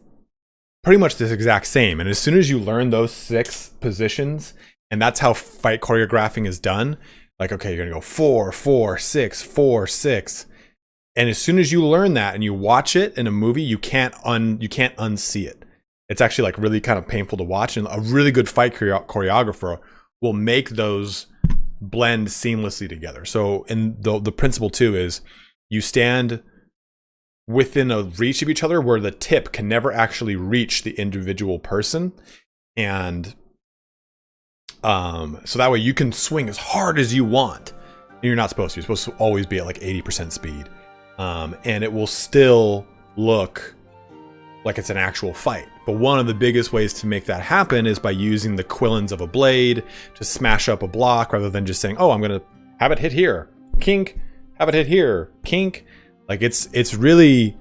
pretty much this exact same. And as soon as you learn those 6 positions, and that's how fight choreographing is done, like, okay, you're gonna go 4, 4, 6, 4, 6. And as soon as you learn that and you watch it in a movie, you can't unsee it. It's actually like really kind of painful to watch. And a really good fight choreographer will make those blend seamlessly together. So, and the principle too is you stand within a reach of each other where the tip can never actually reach the individual person, and so that way you can swing as hard as you want. And you're not supposed to. You're supposed to always be at like 80% speed, and it will still look like it's an actual fight. But one of the biggest ways to make that happen is by using the quillins of a blade to smash up a block, rather than just saying, oh, I'm gonna have it hit here, kink, have it hit here, kink. Like, it's a really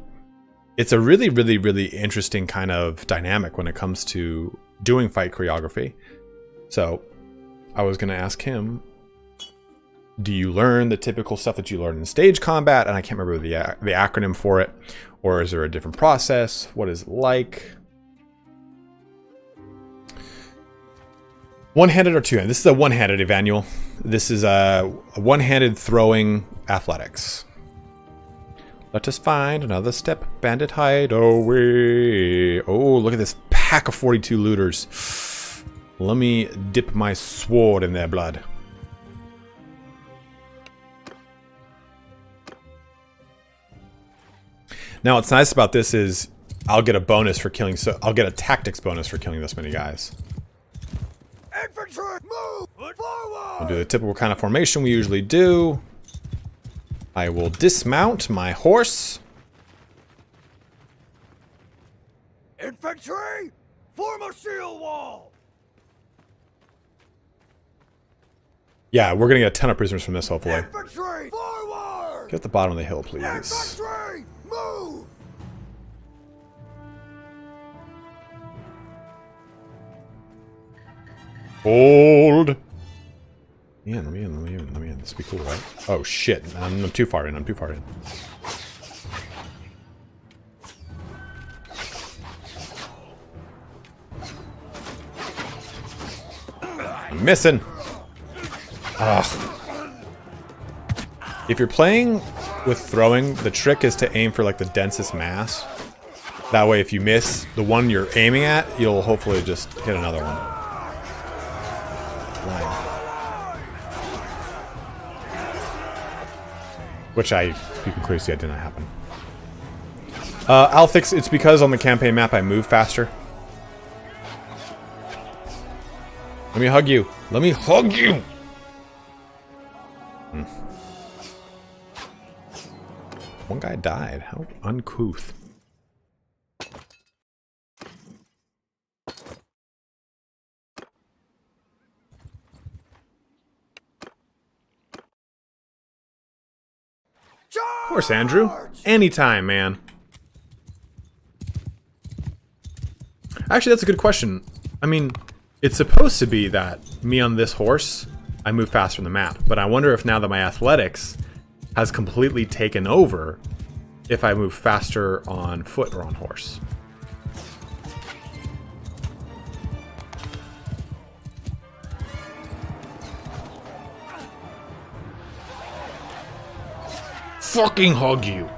interesting kind of dynamic when it comes to doing fight choreography. So I was gonna ask him, do you learn the typical stuff that you learn in stage combat? And I can't remember the acronym for it. Or is there a different process? What is it like? One-handed or two-handed? This is a one-handed, Evanuel. This is a one-handed throwing athletics. Let us find another step bandit hideaway. Oh, look at this pack of 42 looters. Let me dip my sword in their blood. Now, what's nice about this is I'll get a bonus for killing. So I'll get a tactics bonus for killing this many guys. Infantry, move forward. I'll do the typical kind of formation we usually do. I will dismount my horse. Infantry, form a shield wall. Yeah, we're gonna get a ton of prisoners from this, hopefully. Infantry, forward. Get at the bottom of the hill, please. Infantry, move. Hold. Let me in, let me in, let me in, let me in. This would be cool, right? Oh shit, I'm too far in, I'm too far in. I'm missing. Ugh. If you're playing with throwing, the trick is to aim for like the densest mass. That way if you miss the one you're aiming at, you'll hopefully just hit another one. Which you can clearly see that didn't happen. Althix, it's because on the campaign map I move faster. Let me hug you. Let me hug you! One guy died. How uncouth. Of course, Andrew. Anytime, man. Actually, that's a good question. I mean, it's supposed to be that me on this horse, I move faster on the map. But I wonder if now that my athletics has completely taken over, if I move faster on foot or on horse. Fucking hug you.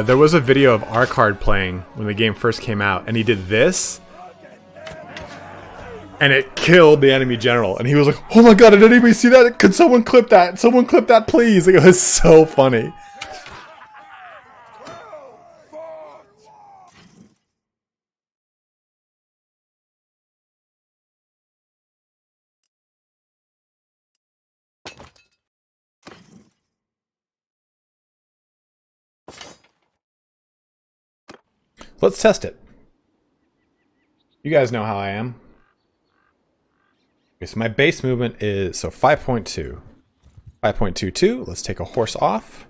There was a video of Arcard playing when the game first came out, and he did this, and it killed the enemy general. And he was like, "Oh my god, did anybody see that? Could someone clip that? Someone clip that, please!" Like, it was so funny. Let's test it. You guys know how I am. Okay, so my base movement is 5.2. 5.22. Let's take a horse off.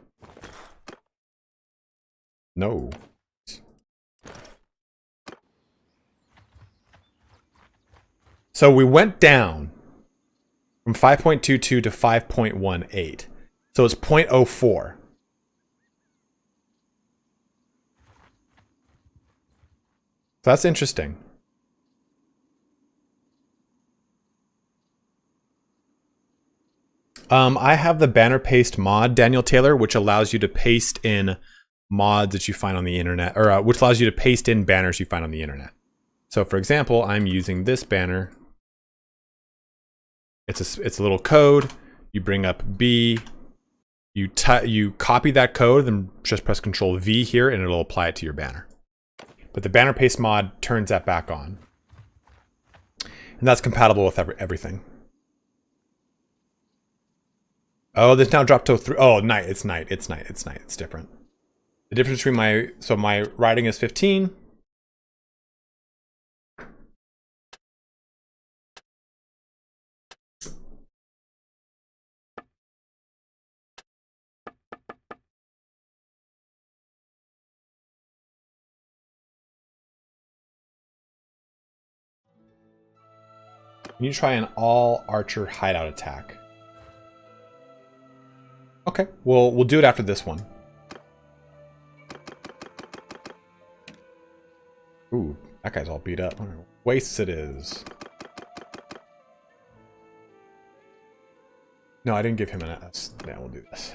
No. So we went down from 5.22 to 5.18. So it's 0.04. So that's interesting. I have the banner paste mod, Daniel Taylor, which allows you to paste in mods that you find on the internet, or which allows you to paste in banners you find on the internet. So, for example, I'm using this banner. It's a little code. You bring up B. You copy that code, then just press Control V here, and it'll apply it to your banner. But the banner paste mod turns that back on. And that's compatible with everything. Oh, this now dropped to 3. Oh, night. It's night. It's night. It's night. It's different. The difference between my riding is 15. You need to try an all archer hideout attack. Okay, we'll do it after this one. Ooh, that guy's all beat up. Wastes it is. No, I didn't give him an S. Yeah, we'll do this.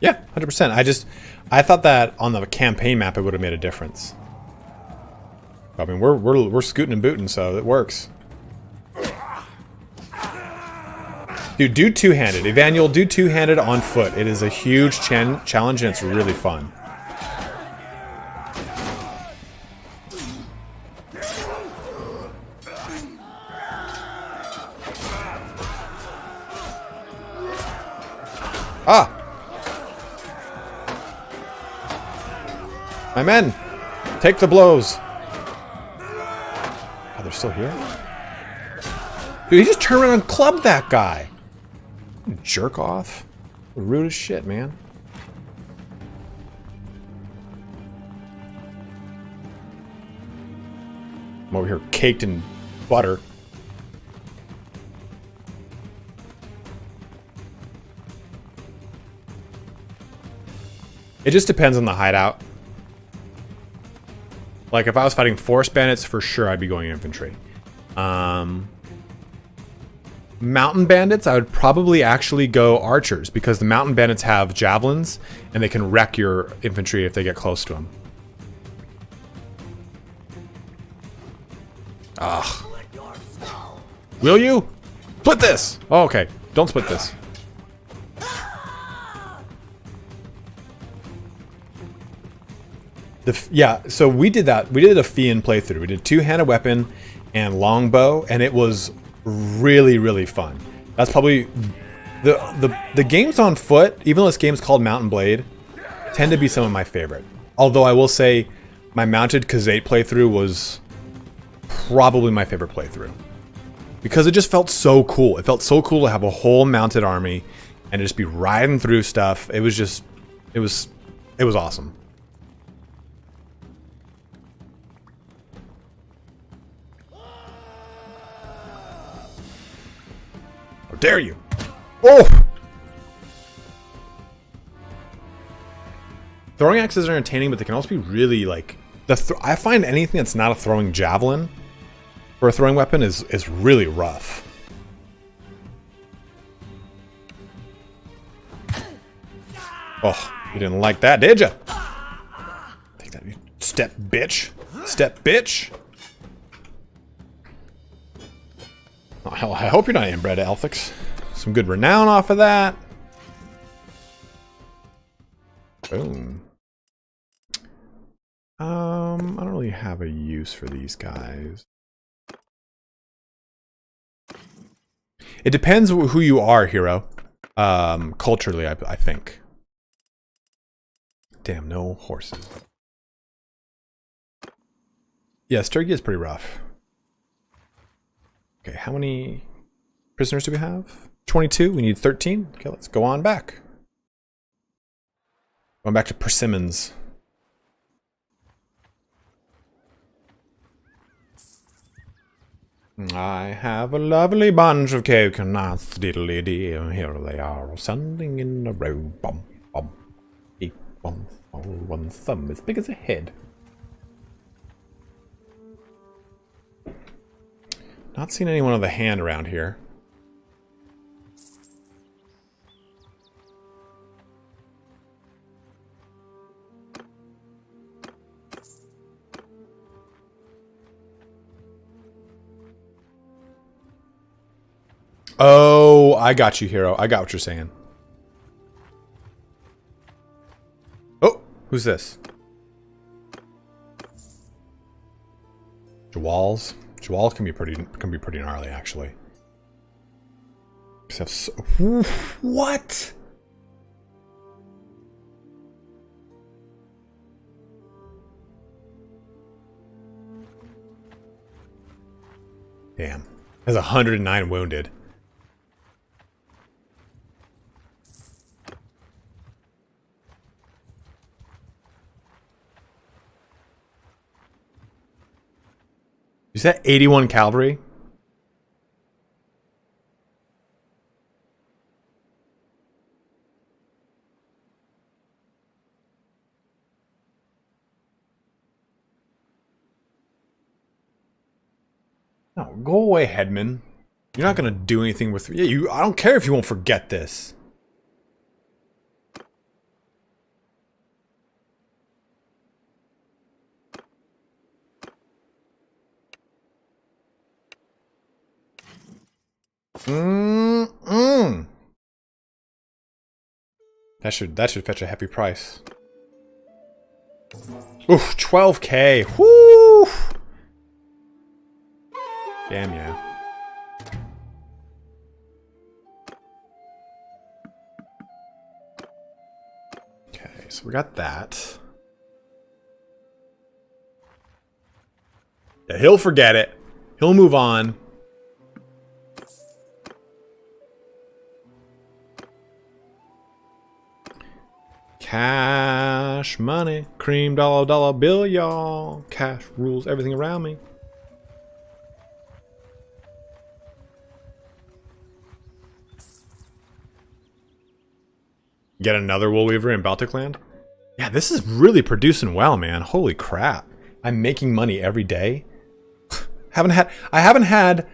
Yeah, 100%. I thought that on the campaign map it would have made a difference. I mean, we're scooting and booting, so it works. Dude, do two-handed. Evanuel, do two-handed on foot. It is a huge challenge, and it's really fun. Ah! My men! Take the blows! Oh, they're still here? Dude, he just turned around and clubbed that guy! Jerk off. Rude as shit, man. I'm over here caked in butter. It just depends on the hideout. Like, if I was fighting forest bandits, for sure I'd be going infantry. Mountain bandits, I would probably actually go archers, because the mountain bandits have javelins, and they can wreck your infantry if they get close to them. Ugh. Will you? Split this! Oh, okay. Don't split this. Yeah, so we did that. We did a Fian playthrough. We did two-handed weapon and longbow, and it was really, really fun. That's probably the games on foot, even though this game's called Mountain Blade, tend to be some of my favorite. Although I will say my mounted Khazate playthrough was probably my favorite playthrough. Because it just felt so cool. It felt so cool to have a whole mounted army and just be riding through stuff. It was just it was awesome. How dare you? Oh! Throwing axes are entertaining, but they can also be really, like... I find anything that's not a throwing javelin for a throwing weapon is really rough. Oh, you didn't like that, did you? Take that, you step bitch. Step bitch. Oh, hell, I hope you're not inbred, Elphix. Some good renown off of that. Boom. I don't really have a use for these guys. It depends who you are, hero. Culturally, I think. Damn, no horses. Yeah, Sturgia is pretty rough. Okay, how many prisoners do we have? 22. We need 13. Okay, let's go on back. Going back to Persimmons. I have a lovely bunch of coconuts, diddly dee, and here they are, standing in a row. Bum, bum, beep, bum, one thumb as big as a head. Not seeing anyone with a hand around here. Oh, I got you, hero. I got what you're saying. Oh, who's this? Jawals. Jawals can be pretty gnarly, actually. Except what? Damn. Has 109 wounded. You said 81 cavalry? No, go away, Headman. You're not gonna do anything with... Yeah, you. I don't care if you won't forget this. That should fetch a happy price. Oof, 12k. Whoo! Damn yeah. Okay, so we got that. Yeah, he'll forget it. He'll move on. Cash money, cream dollar bill, y'all. Cash rules everything around me. Get another wool weaver in Baltic land? Yeah, this is really producing well, man. Holy crap. I'm making money every day. I haven't had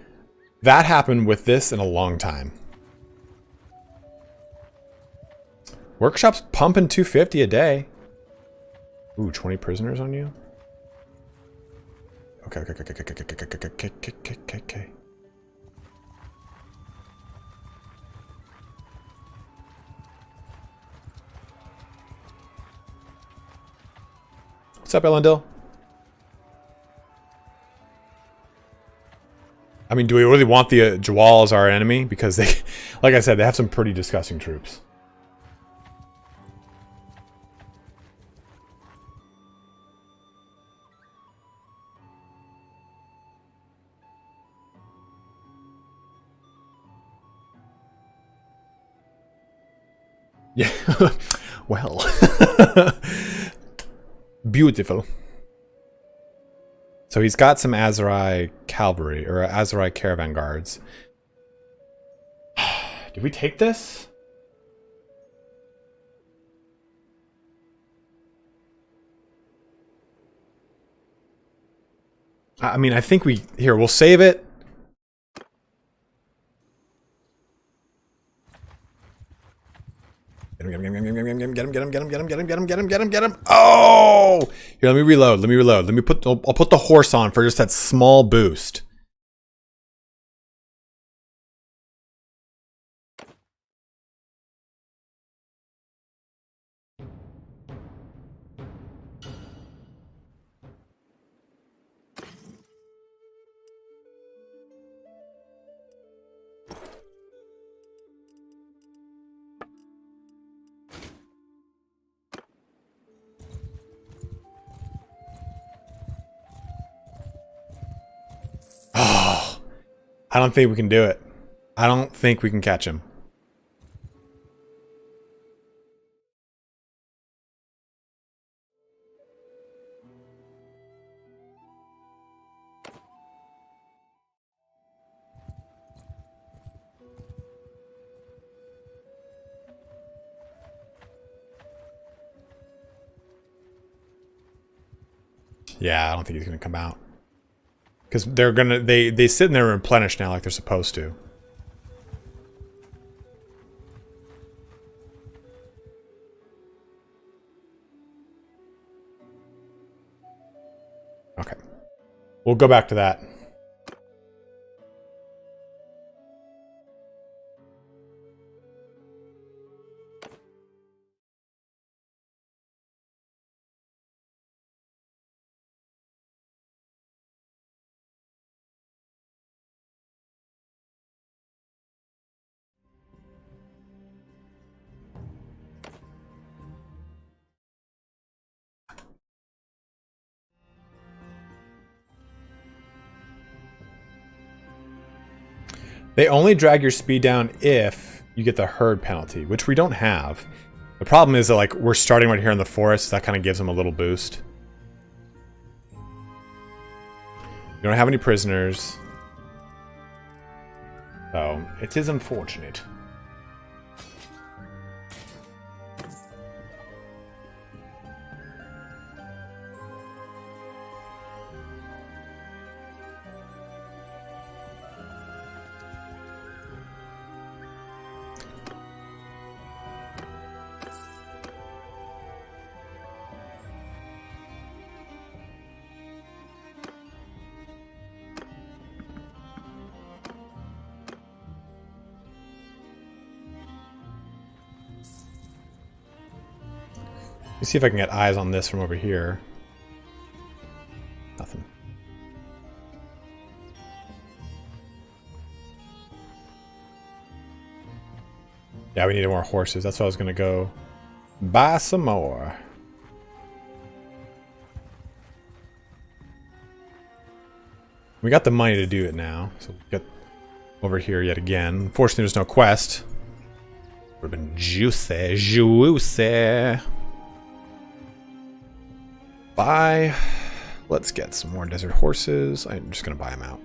that happen with this in a long time. Workshop's pumping 250 a day. Ooh, 20 prisoners on you? Okay. What's up, Elendil? I mean, do we really want the Jawal as our enemy? Because they, like I said, they have some pretty disgusting troops. Yeah, well, beautiful. So he's got some Azurai cavalry, or Azurai caravan guards. Did we take this? I mean, I think we... Here, we'll save it. Get him. Oh! Here, let me reload. I'll put the horse on for just that small boost. Oh, I don't think we can do it. I don't think we can catch him. Yeah, I don't think he's gonna come out. Because they're gonna they sit in there and replenish now like they're supposed to. Okay. We'll go back to that. They only drag your speed down if you get the herd penalty, which we don't have. The problem is that, like, we're starting right here in the forest, so that kind of gives them a little boost. We don't have any prisoners. So, it is unfortunate. Let's see if I can get eyes on this from over here. Nothing. Yeah, we needed more horses. That's why I was going to go buy some more. We got the money to do it now. So we'll get over here yet again. Unfortunately, there's no quest. Would have been juicy. Juicy. Buy. Let's get some more desert horses. I'm just going to buy them out.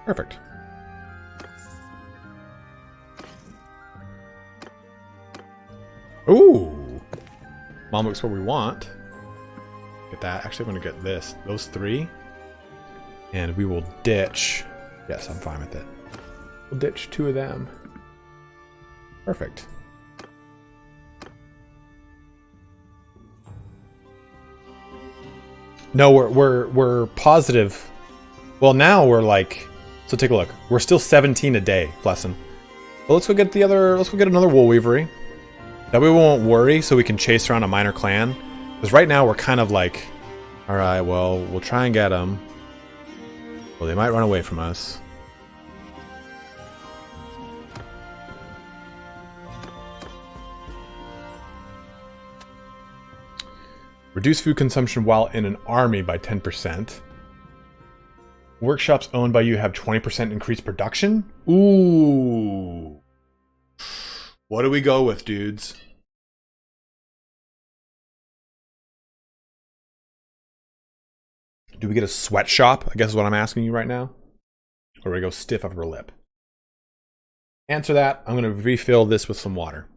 Perfect. Ooh. Mom looks what we want. Get that. Actually, I'm going to get this. Those three. And we will ditch. Yes, I'm fine with it. We'll ditch two of them. Perfect. No, we're positive. Well, now we're like. So take a look. We're still 17 a day, Flessin. Well, let's go get the other. Let's go get another wool weavery. That way we won't worry, so we can chase around a minor clan. Because right now we're kind of like, all right, well, we'll try and get them. Well, they might run away from us. Reduce food consumption while in an army by 10%. Workshops owned by you have 20% increased production? Ooh. What do we go with, dudes? Do we get a sweatshop? I guess is what I'm asking you right now. Or do we go stiff upper lip? Answer that. I'm going to refill this with some water.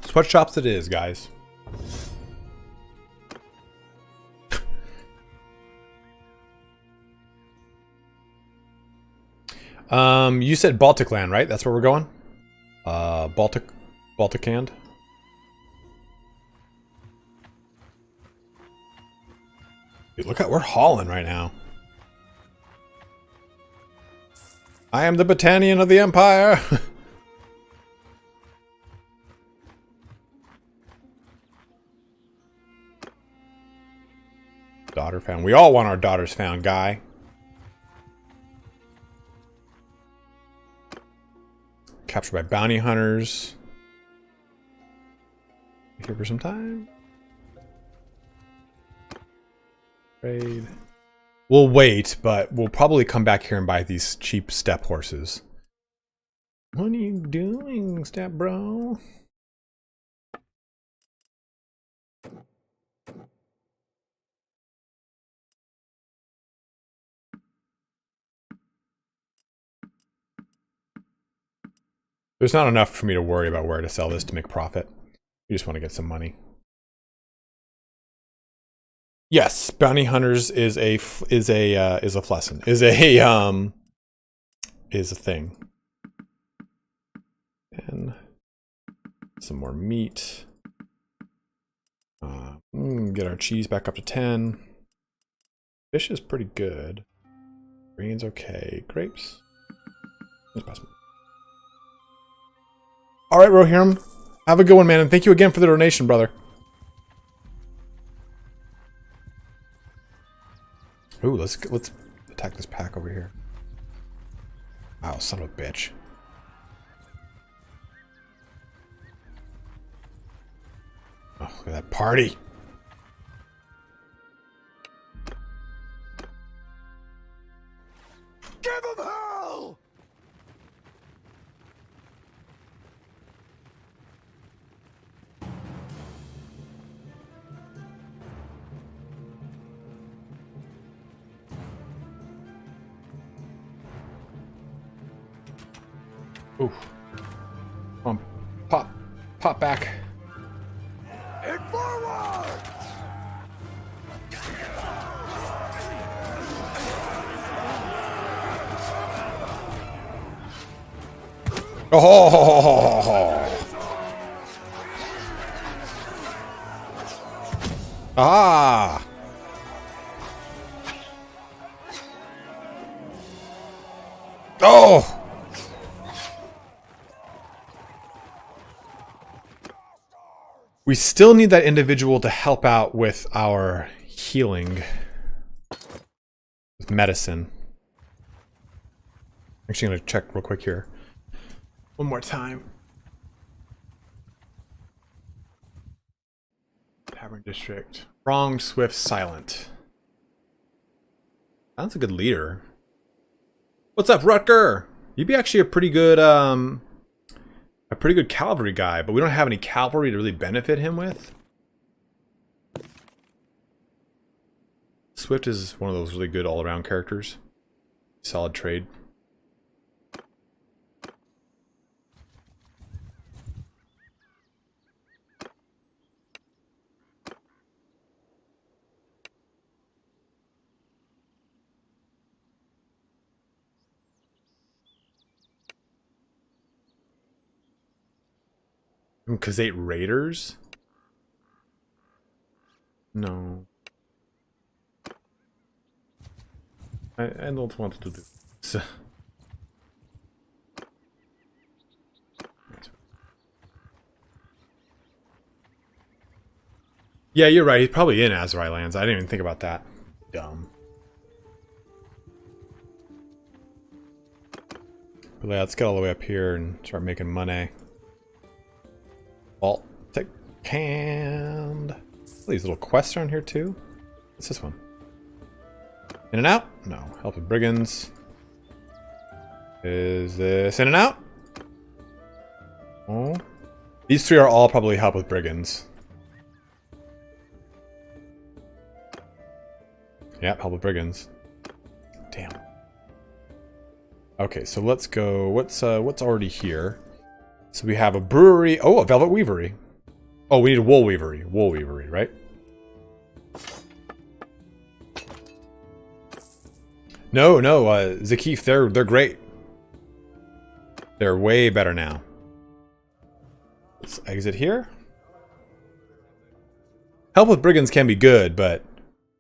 Sweatshops it is, guys. You said Baltic land, right? That's where we're going? Balticand. Dude, look at we're hauling right now. I am the Battanian of the Empire. Daughter found. We all want our daughters found, guy. Captured by bounty hunters. Here for some time. Trade. We'll wait, but we'll probably come back here and buy these cheap step horses. What are you doing, step bro? There's not enough for me to worry about where to sell this to make profit. We just want to get some money. Yes, bounty hunters is a lesson. Is a thing. And some more meat. Get our cheese back up to 10. Fish is pretty good. Green's okay. Grapes. All right, Rohirrim. Have a good one, man, and thank you again for the donation, brother. Ooh, let's attack this pack over here. Wow, son of a bitch. Oh, look at that party. Give him hell! Ooh. Come on. Pop back. And forward! Oh! Ah! Oh! We still need that individual to help out with our healing. With medicine. Actually, I'm going to check real quick here. One more time. Tavern District. Wrong, Swift, Silent. Sounds a good leader. What's up, Rutger? You'd be actually a pretty good cavalry guy, but we don't have any cavalry to really benefit him with. Swift is one of those really good all-around characters. Solid trade. Khazate Raiders? No. I don't want to do this. Yeah, you're right. He's probably in Azurai lands. I didn't even think about that. Dumb. But yeah, let's get all the way up here and start making money. Baltic Hand. These little quests around here too. What's this one? In and out? No. Help with brigands. Is this in and out? Oh. These three are all probably help with brigands. Yeah, help with brigands. Damn. Okay, so let's go. What's already here? So we have a brewery. Oh, a velvet weavery. Oh, we need a wool weavery. Wool weavery, right? No, Zakif, they're great. They're way better now. Let's exit here. Help with brigands can be good, but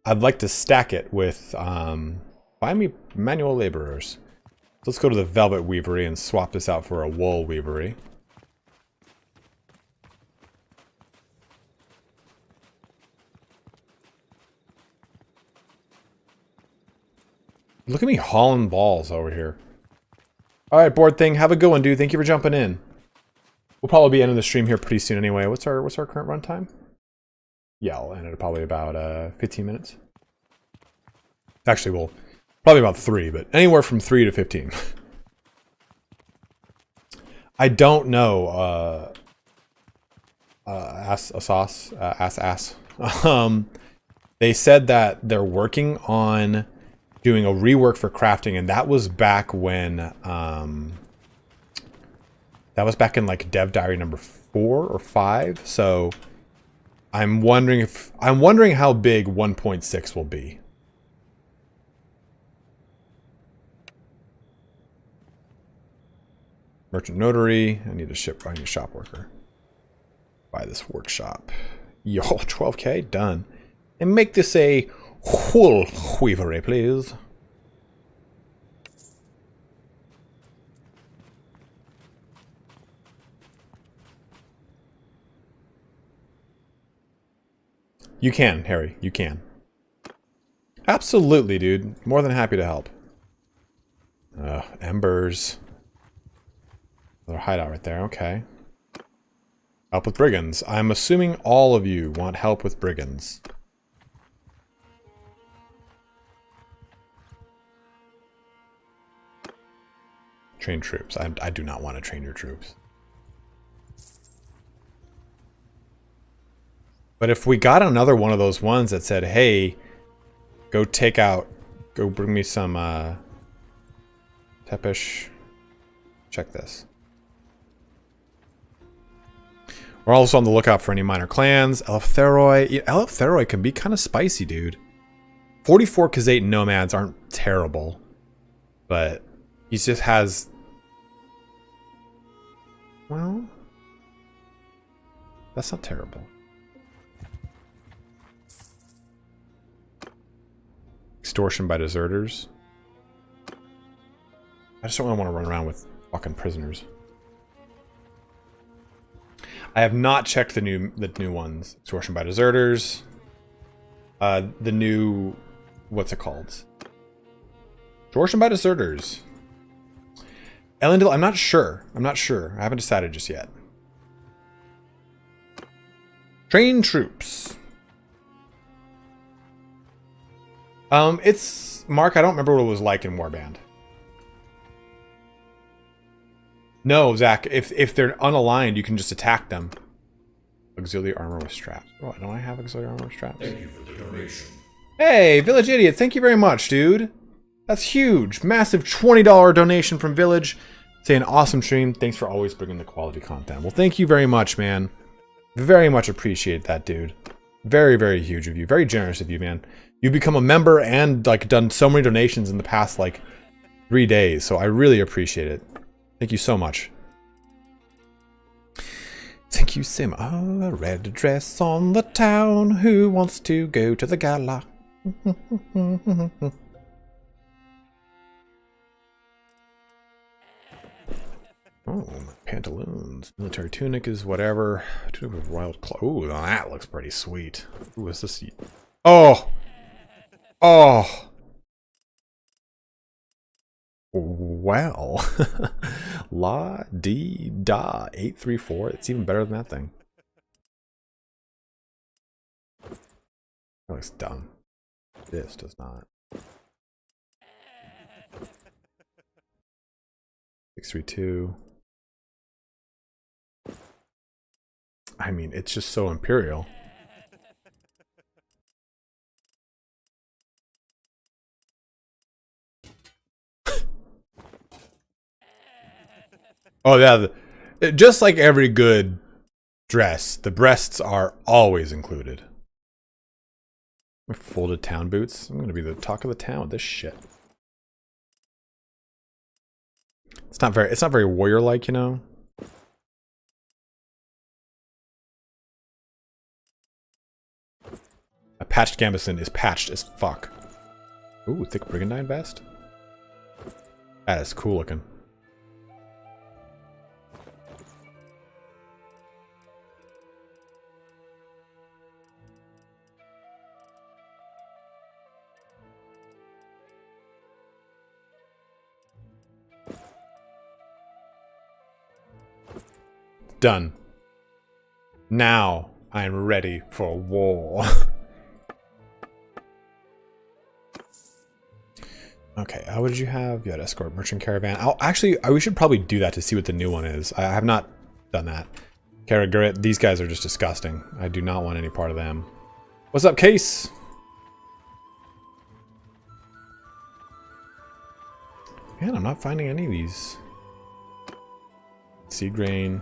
I'd like to stack it with buy me manual laborers. Let's go to the velvet weavery and swap this out for a wool weavery. Look at me hauling balls over here. Alright, board thing. Have a good one, dude. Thank you for jumping in. We'll probably be ending the stream here pretty soon anyway. What's our current runtime? Yeah, I'll end it at probably about 15 minutes. Actually, well, probably about 3, but anywhere from 3 to 15. I don't know. Asus. They said that they're working on doing a rework for crafting, and that was back when that was back in like dev diary number 4 or 5. So I'm wondering how big 1.6 will be. Merchant notary. I need a shop worker. Buy this workshop. Yo, 12k done. And make this a wool weavery, please. You can, Harry. You can. Absolutely, dude. More than happy to help. Embers. Another hideout right there. Okay. Help with brigands. I'm assuming all of you want help with brigands. Train troops. I do not want to train your troops. But if we got another one of those ones that said, hey, go bring me some Tepish. Check this. We're also on the lookout for any minor clans. Eleftheroy. Yeah, Eleftheroy can be kind of spicy, dude. 44 Khazate nomads aren't terrible. But he just has... Well... That's not terrible. Extortion by deserters. I just don't really want to run around with fucking prisoners. I have not checked the new ones. Extortion by deserters. The new... What's it called? Extortion by deserters. Elendil, I'm not sure. I haven't decided just yet. Train troops. It's... Mark, I don't remember what it was like in Warband. No, Zach, if they're unaligned, you can just attack them. Auxiliary armor with straps. Oh, don't I have auxiliary armor with straps? Thank you for the donation. Hey, Village Idiot, thank you very much, dude. That's huge. Massive $20 donation from Village. Saying awesome stream. Thanks for always bringing the quality content. Well, thank you very much, man. Very much appreciate that, dude. Very, very huge of you. Very generous of you, man. You've become a member and like done so many donations in the past like 3 days. So I really appreciate it. Thank you so much. Thank you, Sim. Oh, a red dress on the town. Who wants to go to the gala? Oh, pantaloons. Military tunic is whatever. Tunic with wild claw. Ooh, that looks pretty sweet. Ooh, what's this? Oh! Oh! Well. La Di Da 834. It's even better than that thing. That looks dumb. This does not. 632. I mean, it's just so imperial. Oh yeah, just like every good dress, the breasts are always included. Folded town boots. I'm gonna be the talk of the town with this shit. It's not very warrior-like, you know. A patched gambeson is patched as fuck. Ooh, thick brigandine vest. That is cool looking. Done. Now I'm ready for war. Okay, what did you have? You had escort merchant caravan. We should probably do that to see what the new one is. I have not done that. These guys are just disgusting. I do not want any part of them. What's up, Case? Man, I'm not finding any of these. Seed grain.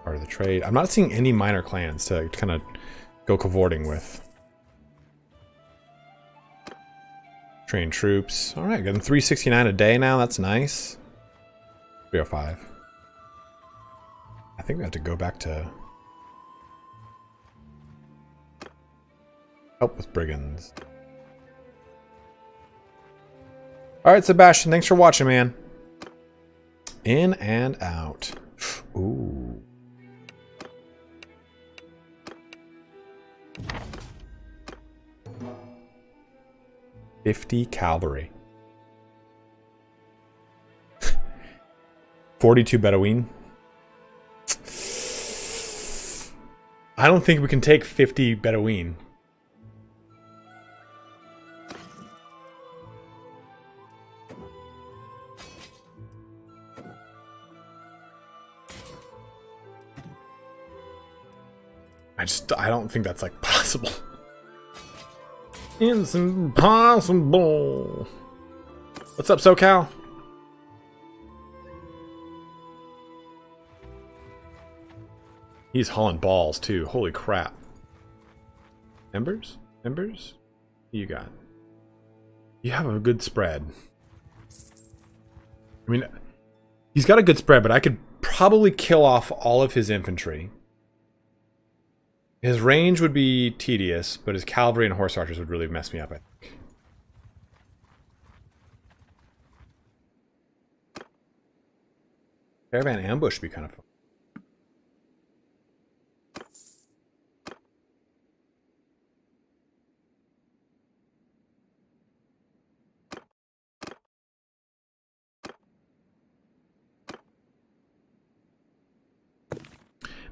Part of the trade. I'm not seeing any minor clans to kind of go cavorting with. Train troops. Alright, getting 369 a day now. That's nice. 305. I think we have to go back to help with brigands. Alright, Sebastian, thanks for watching, man. In and out. Ooh. $50 cavalry. 42 Bedouin. I don't think we can take 50 Bedouin. I don't think that's like possible. It's impossible. What's up, SoCal? He's hauling balls too. Holy crap. Embers? Embers? What you got? You have a good spread. I mean, he's got a good spread, but I could probably kill off all of his infantry. His range would be tedious, but his cavalry and horse archers would really mess me up, I think. Caravan Ambush would be kind of fun.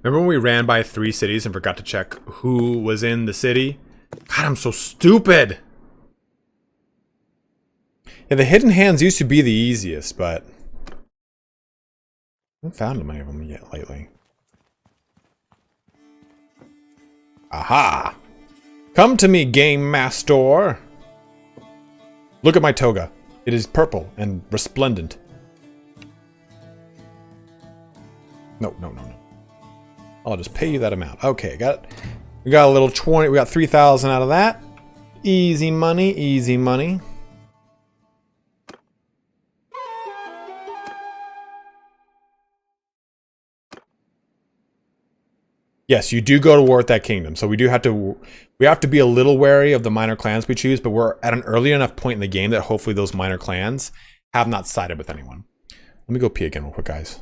Remember when we ran by 3 cities and forgot to check who was in the city? God, I'm so stupid! Yeah, the hidden hands used to be the easiest, but I haven't found many of them yet lately. Aha! Come to me, game master! Look at my toga. It is purple and resplendent. No. I'll just pay you that amount. Okay, we got a little 20. We got 3,000 out of that. Easy money, easy money. Yes, you do go to war with that kingdom. So we have to be a little wary of the minor clans we choose, but we're at an early enough point in the game that hopefully those minor clans have not sided with anyone. Let me go pee again real quick, guys.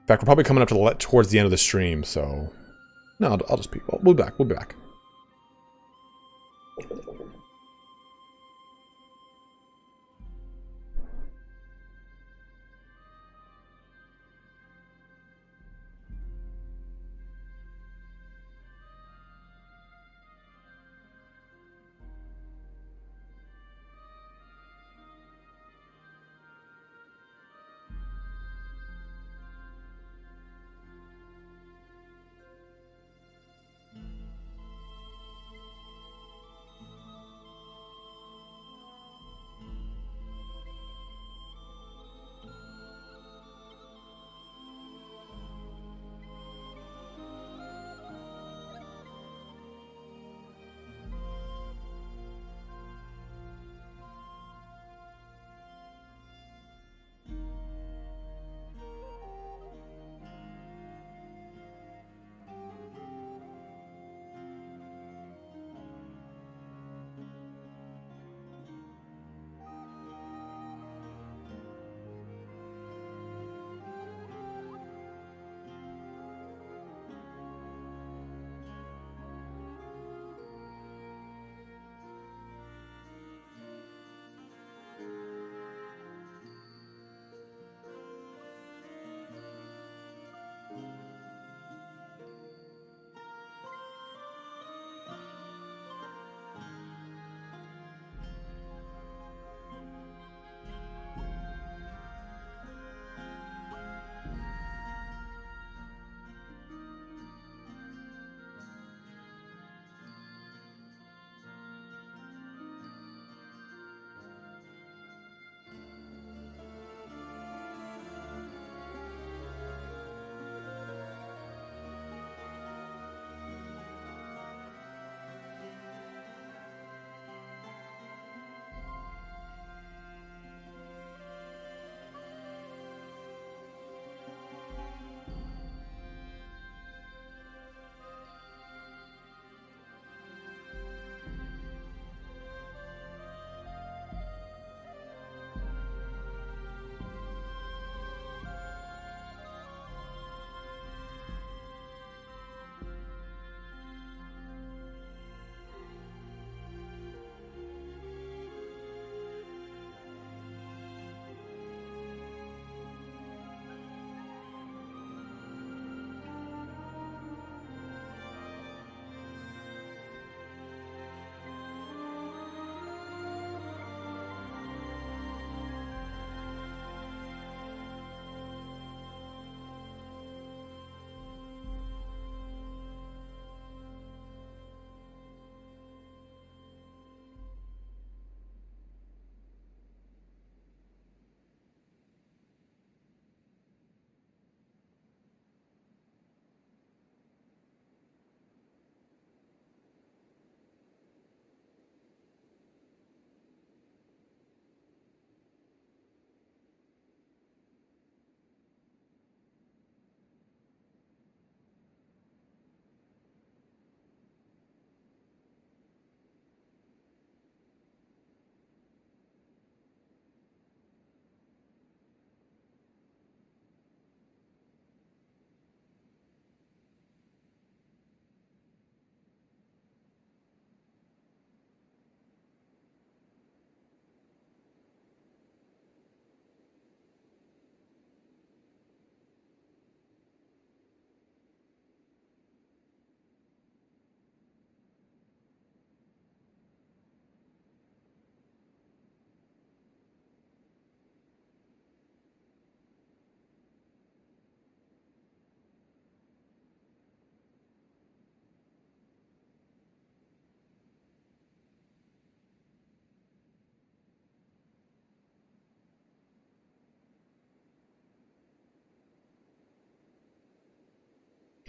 In fact, we're probably coming up towards the end of the stream, so no, I'll just pee. We'll be back. We'll be back.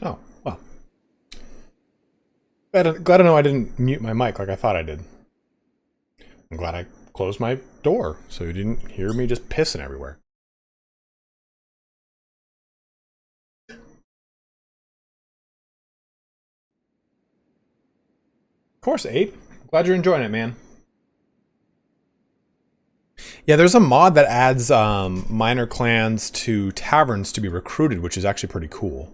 Oh, well. Glad to know I didn't mute my mic like I thought I did. I'm glad I closed my door so you didn't hear me just pissing everywhere. Course 8. Glad you're enjoying it, man. Yeah, there's a mod that adds minor clans to taverns to be recruited, which is actually pretty cool.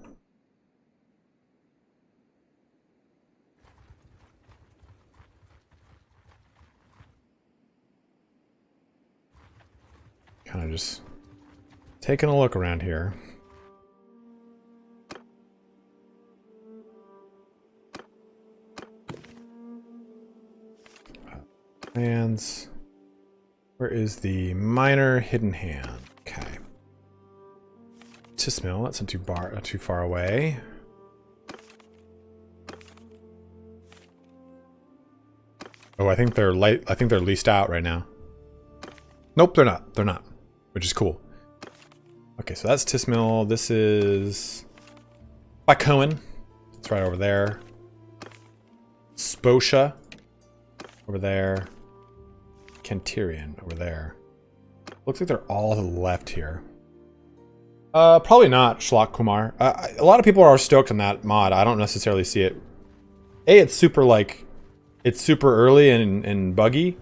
Kind of just taking a look around here. Clans. Where is the minor hidden hand? Okay. Tismill, that's not too far away. Oh, I think they're leased out right now. Nope, they're not. They're not, which is cool. Okay, so that's Tismill. This is Bacoen. It's right over there. Sposha over there. Cantirian over there. Looks like they're all to the left here. Probably not Shlok Kumar. A lot of people are stoked on that mod. I don't necessarily see it. It's super early and buggy,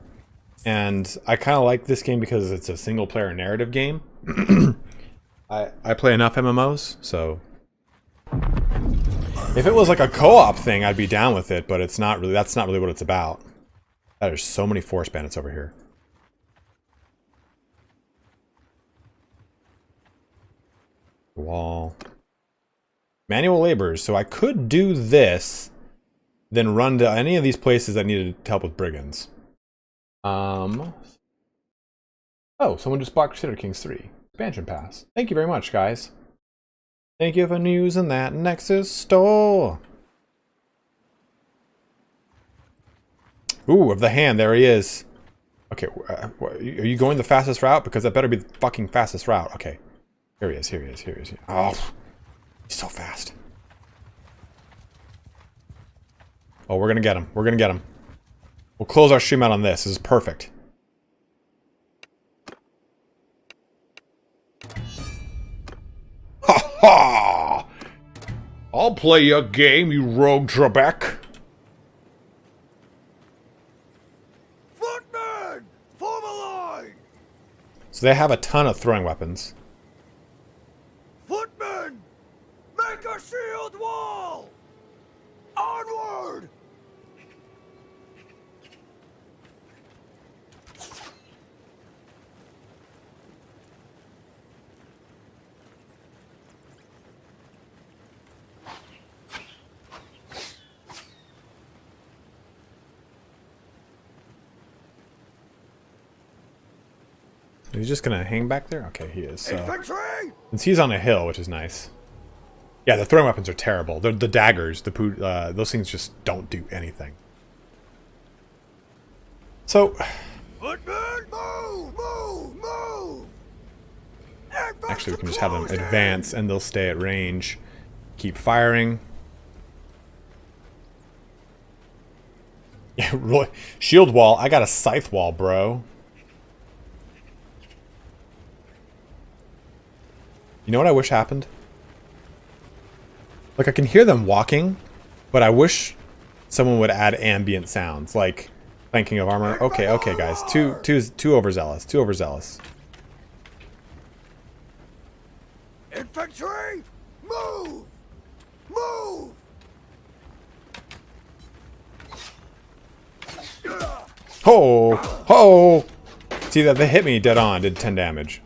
and I kind of like this game because it's a single player narrative game. I play enough MMOs, so if it was like a co-op thing, I'd be down with it. But it's not really. That's not really what it's about. There's so many forest bandits over here. Wall. Manual laborers. So I could do this, then run to any of these places that needed help with brigands. Oh, someone just bought Crusader Kings 3. Expansion pass. Thank you very much, guys. Thank you for using that Nexus store. Ooh, of the hand, there he is. Okay, are you going the fastest route? Because that better be the fucking fastest route. Okay, here he is, here he is, here he is. Oh, he's so fast. Oh, we're gonna get him. We're gonna get him. We'll close our stream out on this. This is perfect. Ha ha! I'll play your game, you rogue Trebek. So they have a ton of throwing weapons. Footmen! Make a shield wall! Onward! He's just gonna hang back there? Okay, he is. So. Infantry! Since he's on a hill, which is nice. Yeah, the throwing weapons are terrible. The daggers, those things just don't do anything. So... Footmen, move! Move! Move! Actually, we can just have them advance, and they'll stay at range. Keep firing. Yeah, really. Shield wall. I got a scythe wall, bro. You know what I wish happened? Like, I can hear them walking, but I wish someone would add ambient sounds, like clanking of armor. Okay, okay, guys. Too overzealous. Too overzealous. Infantry, move! Move! Ho! Ho! See that they hit me dead on, did 10 damage.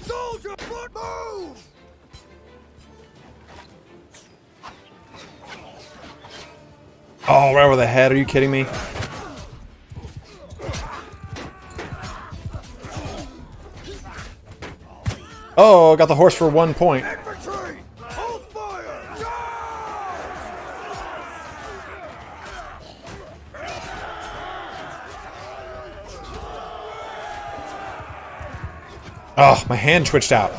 Soldier, foot, move! Oh, right over the head. Are you kidding me? Oh, got the horse for 1 point. Infantry, hold fire! Oh, my hand twitched out.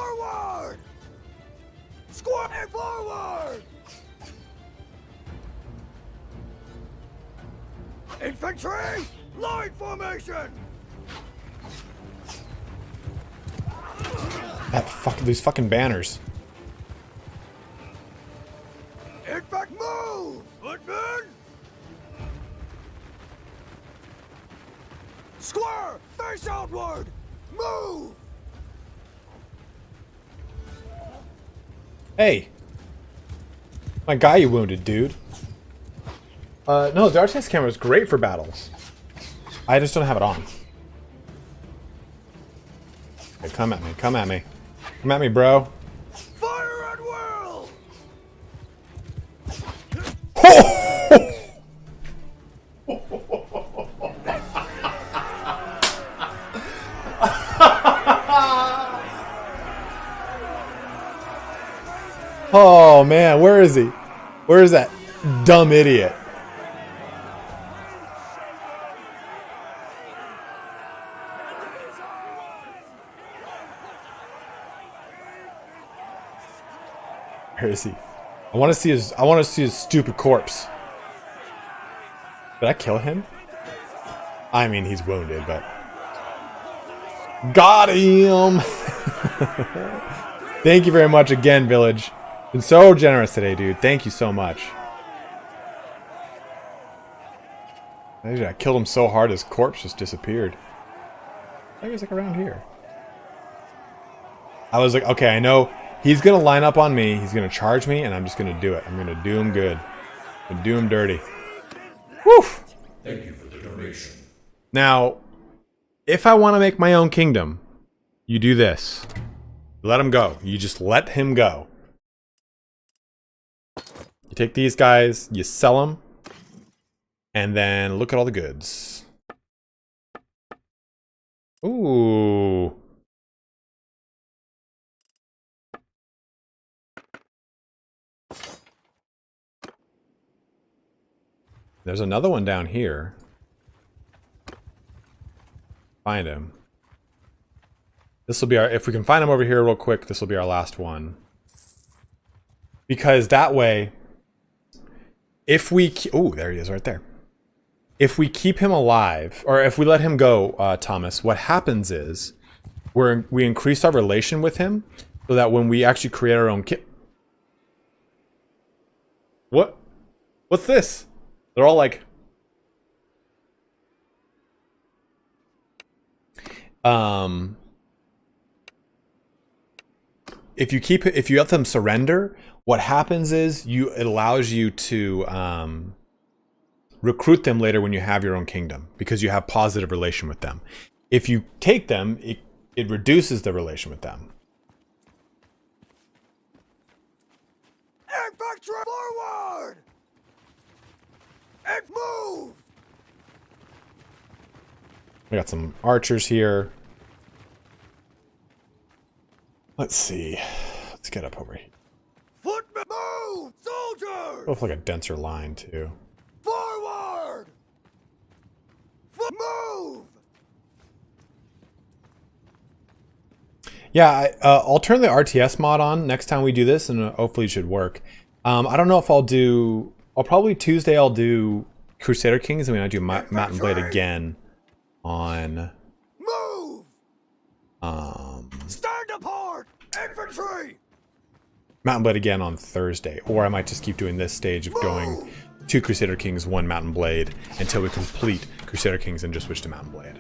forward! Square forward! Infantry, line formation! These fucking banners. Infect move! Footmen! Square, face outward! Move! Hey. My guy you wounded, dude. No, the RTS camera is great for battles. I just don't have it on. Okay, come at me, come at me. Come at me, bro. Fire at will! Oh man, where is he? Where is that dumb idiot? Where is he? I want to see his stupid corpse. Did I kill him? I mean, he's wounded, but got him. Thank you very much again, Village. Been so generous today, dude. Thank you so much. I killed him so hard his corpse just disappeared. I think he was like around here. I was like, okay, I know he's gonna line up on me, he's gonna charge me, and I'm just gonna do it. I'm gonna do him good. I'm gonna do him dirty. Woo! Thank you for the donation. Now, if I want to make my own kingdom, you do this. Let him go. You just let him go. You take these guys, you sell them, and then look at all the goods. Ooh. There's another one down here. Find him. This will be our, if we can find him over here real quick, this will be our last one. Because that way, if we, oh, there he is right there. If we keep him alive, or if we let him go, Thomas, what happens is we increase our relation with him so that when we actually create our own kit. What's this? They're all like, if you let them surrender, what happens is it allows you to recruit them later when you have your own kingdom, because you have positive relation with them. If you take them, it reduces the relation with them. Infantry forward! And move! We got some archers here. Let's see. Let's get up over here. Footmen move! Soldiers! Go with like a denser line too. Forward! Move! Yeah, I'll turn the RTS mod on next time we do this, and hopefully it should work. I don't know if I'll probably Tuesday I'll do Crusader Kings, and then I'll do Mountain Blade again on... Move! Stand apart! Infantry! Mountain Blade again on Thursday, or I might just keep doing this stage of going 2 Crusader Kings, 1 Mountain Blade, until we complete Crusader Kings and just switch to Mountain Blade.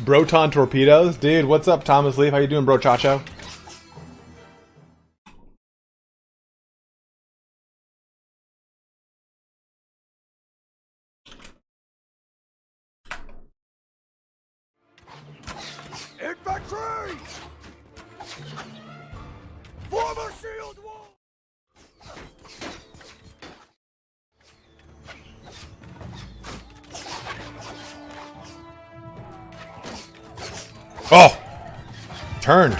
Broton Torpedoes? Dude, what's up, Thomas Leaf? How you doing, bro chacho? Infantry! Form a shield wall! Oh! Turned.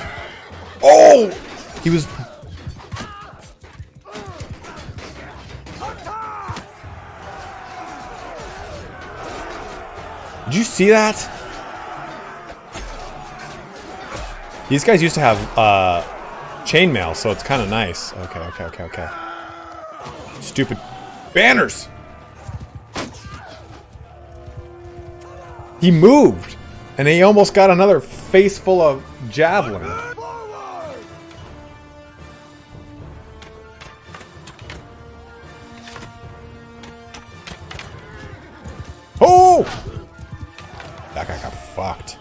Oh! He was... Did you see that? These guys used to have chainmail, so it's kind of nice. Okay. Stupid banners. He moved, and he almost got another face full of javelin. Oh! That guy got fucked.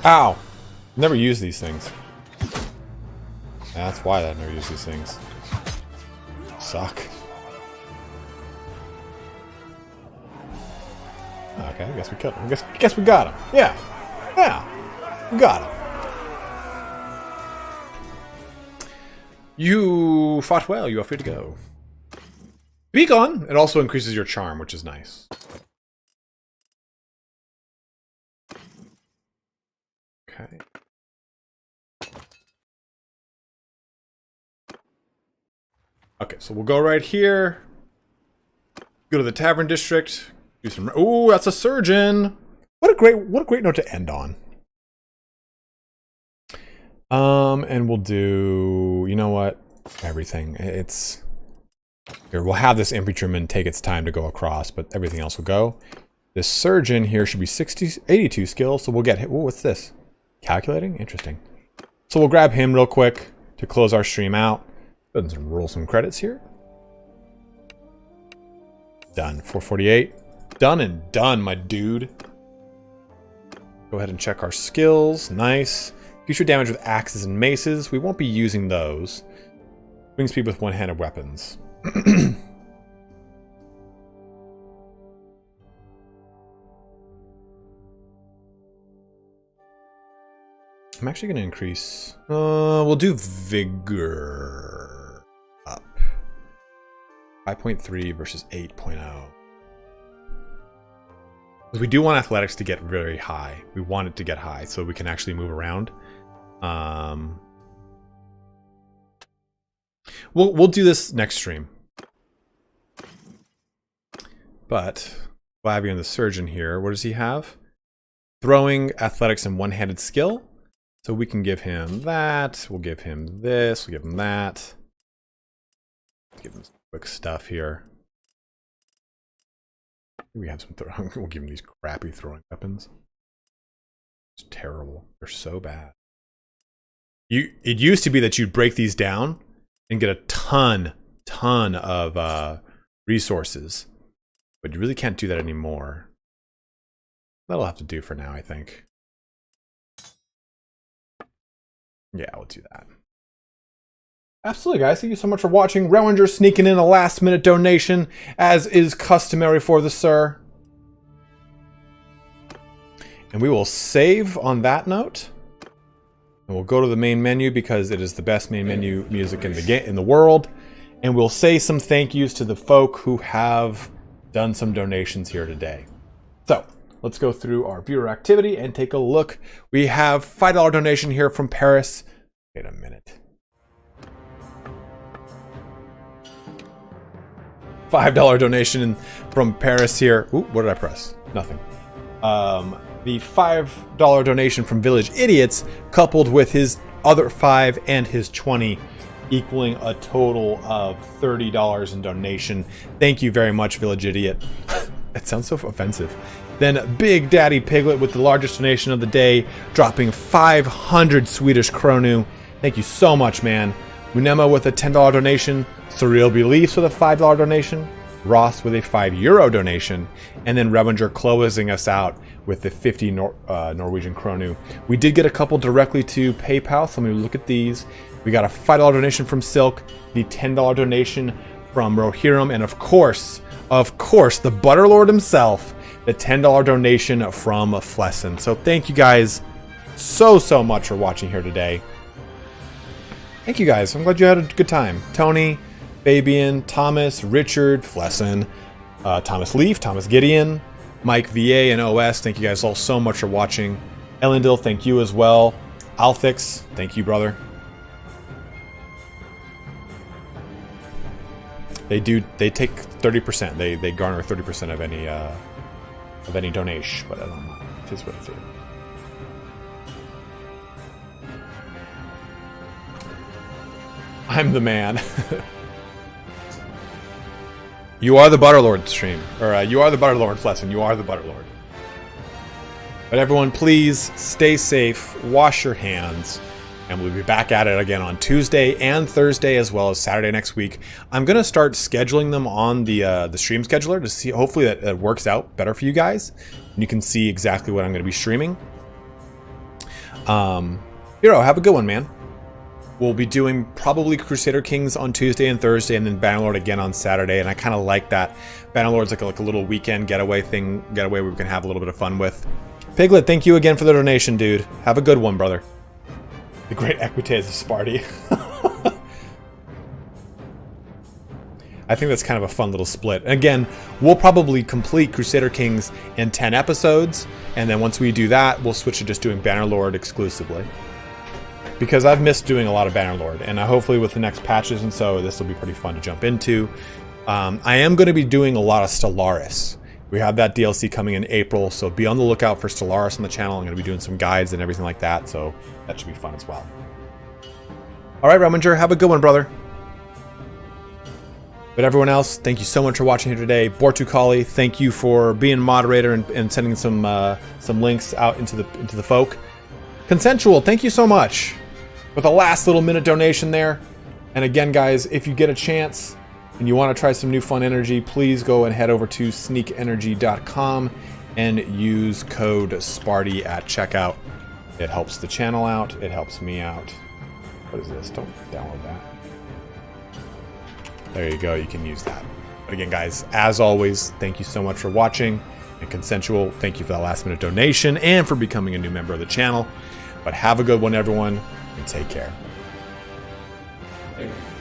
Ow! Never use these things. That's why I never use these things. Suck. Okay, I guess we cut him. I guess we got him. Yeah. We got him. You fought well. You are free to go. Be gone. It also increases your charm, which is nice. Okay. Okay, so we'll go right here. Go to the Tavern District. Do some. Ooh, that's a surgeon. What a great note to end on. And we'll do. You know what? Everything. It's here. We'll have this infantryman take its time to go across, but everything else will go. This surgeon here should be 82 skills, so we'll get. Ooh, what's this? Calculating? Interesting. So we'll grab him real quick to close our stream out. Let's roll some credits here. Done. 448. Done and done, my dude. Go ahead and check our skills. Nice. Future damage with axes and maces. We won't be using those. Swing speed with one-handed weapons. I'm actually going to increase... we'll do Vigor up. 5.3 versus 8.0. Because we do want athletics to get very high. We want it to get high so we can actually move around. We'll do this next stream. But Flavian the Surgeon here, what does he have? Throwing, athletics, and one-handed skill. So we can give him that. We'll give him this. We'll give him that. Give him some quick stuff here. We have some throwing. We'll give him these crappy throwing weapons. It's terrible. They're so bad. It used to be that you'd break these down and get a ton of resources, but you really can't do that anymore. That'll have to do for now, I think. Yeah, we'll do that. Absolutely, guys. Thank you so much for watching. Rewinger sneaking in a last-minute donation, as is customary for the sir. And we will save on that note. And we'll go to the main menu because it is the best main menu music in the world. And we'll say some thank yous to the folk who have done some donations here today. So, let's go through our viewer activity and take a look. We have $5 donation here from Paris. Wait a minute. $5 donation from Paris here. Ooh, what did I press? Nothing. The $5 donation from Village Idiots, coupled with his other 5 and his 20, equaling a total of $30 in donation. Thank you very much, Village Idiot. That sounds so offensive. Then Big Daddy Piglet with the largest donation of the day, dropping 500 Swedish kronu. Thank you so much, man. Munema with a $10 donation. Surreal Beliefs with a $5 donation. Ross with a €5 donation. And then Revenger closing us out with the 50 Norwegian kronu. We did get a couple directly to PayPal, so let me look at these. We got a $5 donation from Silk, the $10 donation from Rohirrim, and of course, the Bannerlord himself, the $10 donation from Flesson. So thank you guys so much for watching here today. Thank you guys. I'm glad you had a good time. Tony, Fabian, Thomas, Richard, Flesson, Thomas Leaf, Thomas Gideon, Mike VA, and OS. Thank you guys all so much for watching. Ellendil, thank you as well. Althix, thank you, brother. They take 30%. They garner 30% of any donation, but I don't know. It is what it is. I'm the man. You are the Bannerlord stream. Or you are the Bannerlord lesson. You are the Bannerlord. But everyone, please stay safe, wash your hands, and we'll be back at it again on Tuesday and Thursday as well as Saturday next week. I'm going to start scheduling them on the stream scheduler to see, hopefully that it works out better for you guys. And you can see exactly what I'm going to be streaming. Hero, have a good one, man. We'll be doing probably Crusader Kings on Tuesday and Thursday, and then Bannerlord again on Saturday. And I kind of like that. Bannerlord's like a little weekend getaway where we can have a little bit of fun with. Piglet, thank you again for the donation, dude. Have a good one, brother. The great Equites of Sparty. I think that's kind of a fun little split. And again, we'll probably complete Crusader Kings in 10 episodes, and then once we do that, we'll switch to just doing Bannerlord exclusively. Because I've missed doing a lot of Bannerlord, and hopefully with the next patches and so, this will be pretty fun to jump into. I am going to be doing a lot of Stellaris. We have that DLC coming in April, so be on the lookout for Stellaris on the channel. I'm going to be doing some guides and everything like that, so that should be fun as well. Alright, Rominger, have a good one, brother. But everyone else, thank you so much for watching here today. Bortukali, thank you for being moderator and sending some links out into the folk. Consensual, thank you so much with a last little minute donation there. And again, guys, if you get a chance and you want to try some new fun energy, please go and head over to sneakenergy.com and use code SPARTY at checkout. It helps the channel out. It helps me out. What is this? Don't download that. There you go. You can use that. But again, guys, as always, thank you so much for watching. And Consensual, thank you for that last minute donation and for becoming a new member of the channel. But have a good one, everyone, and take care. Thank you.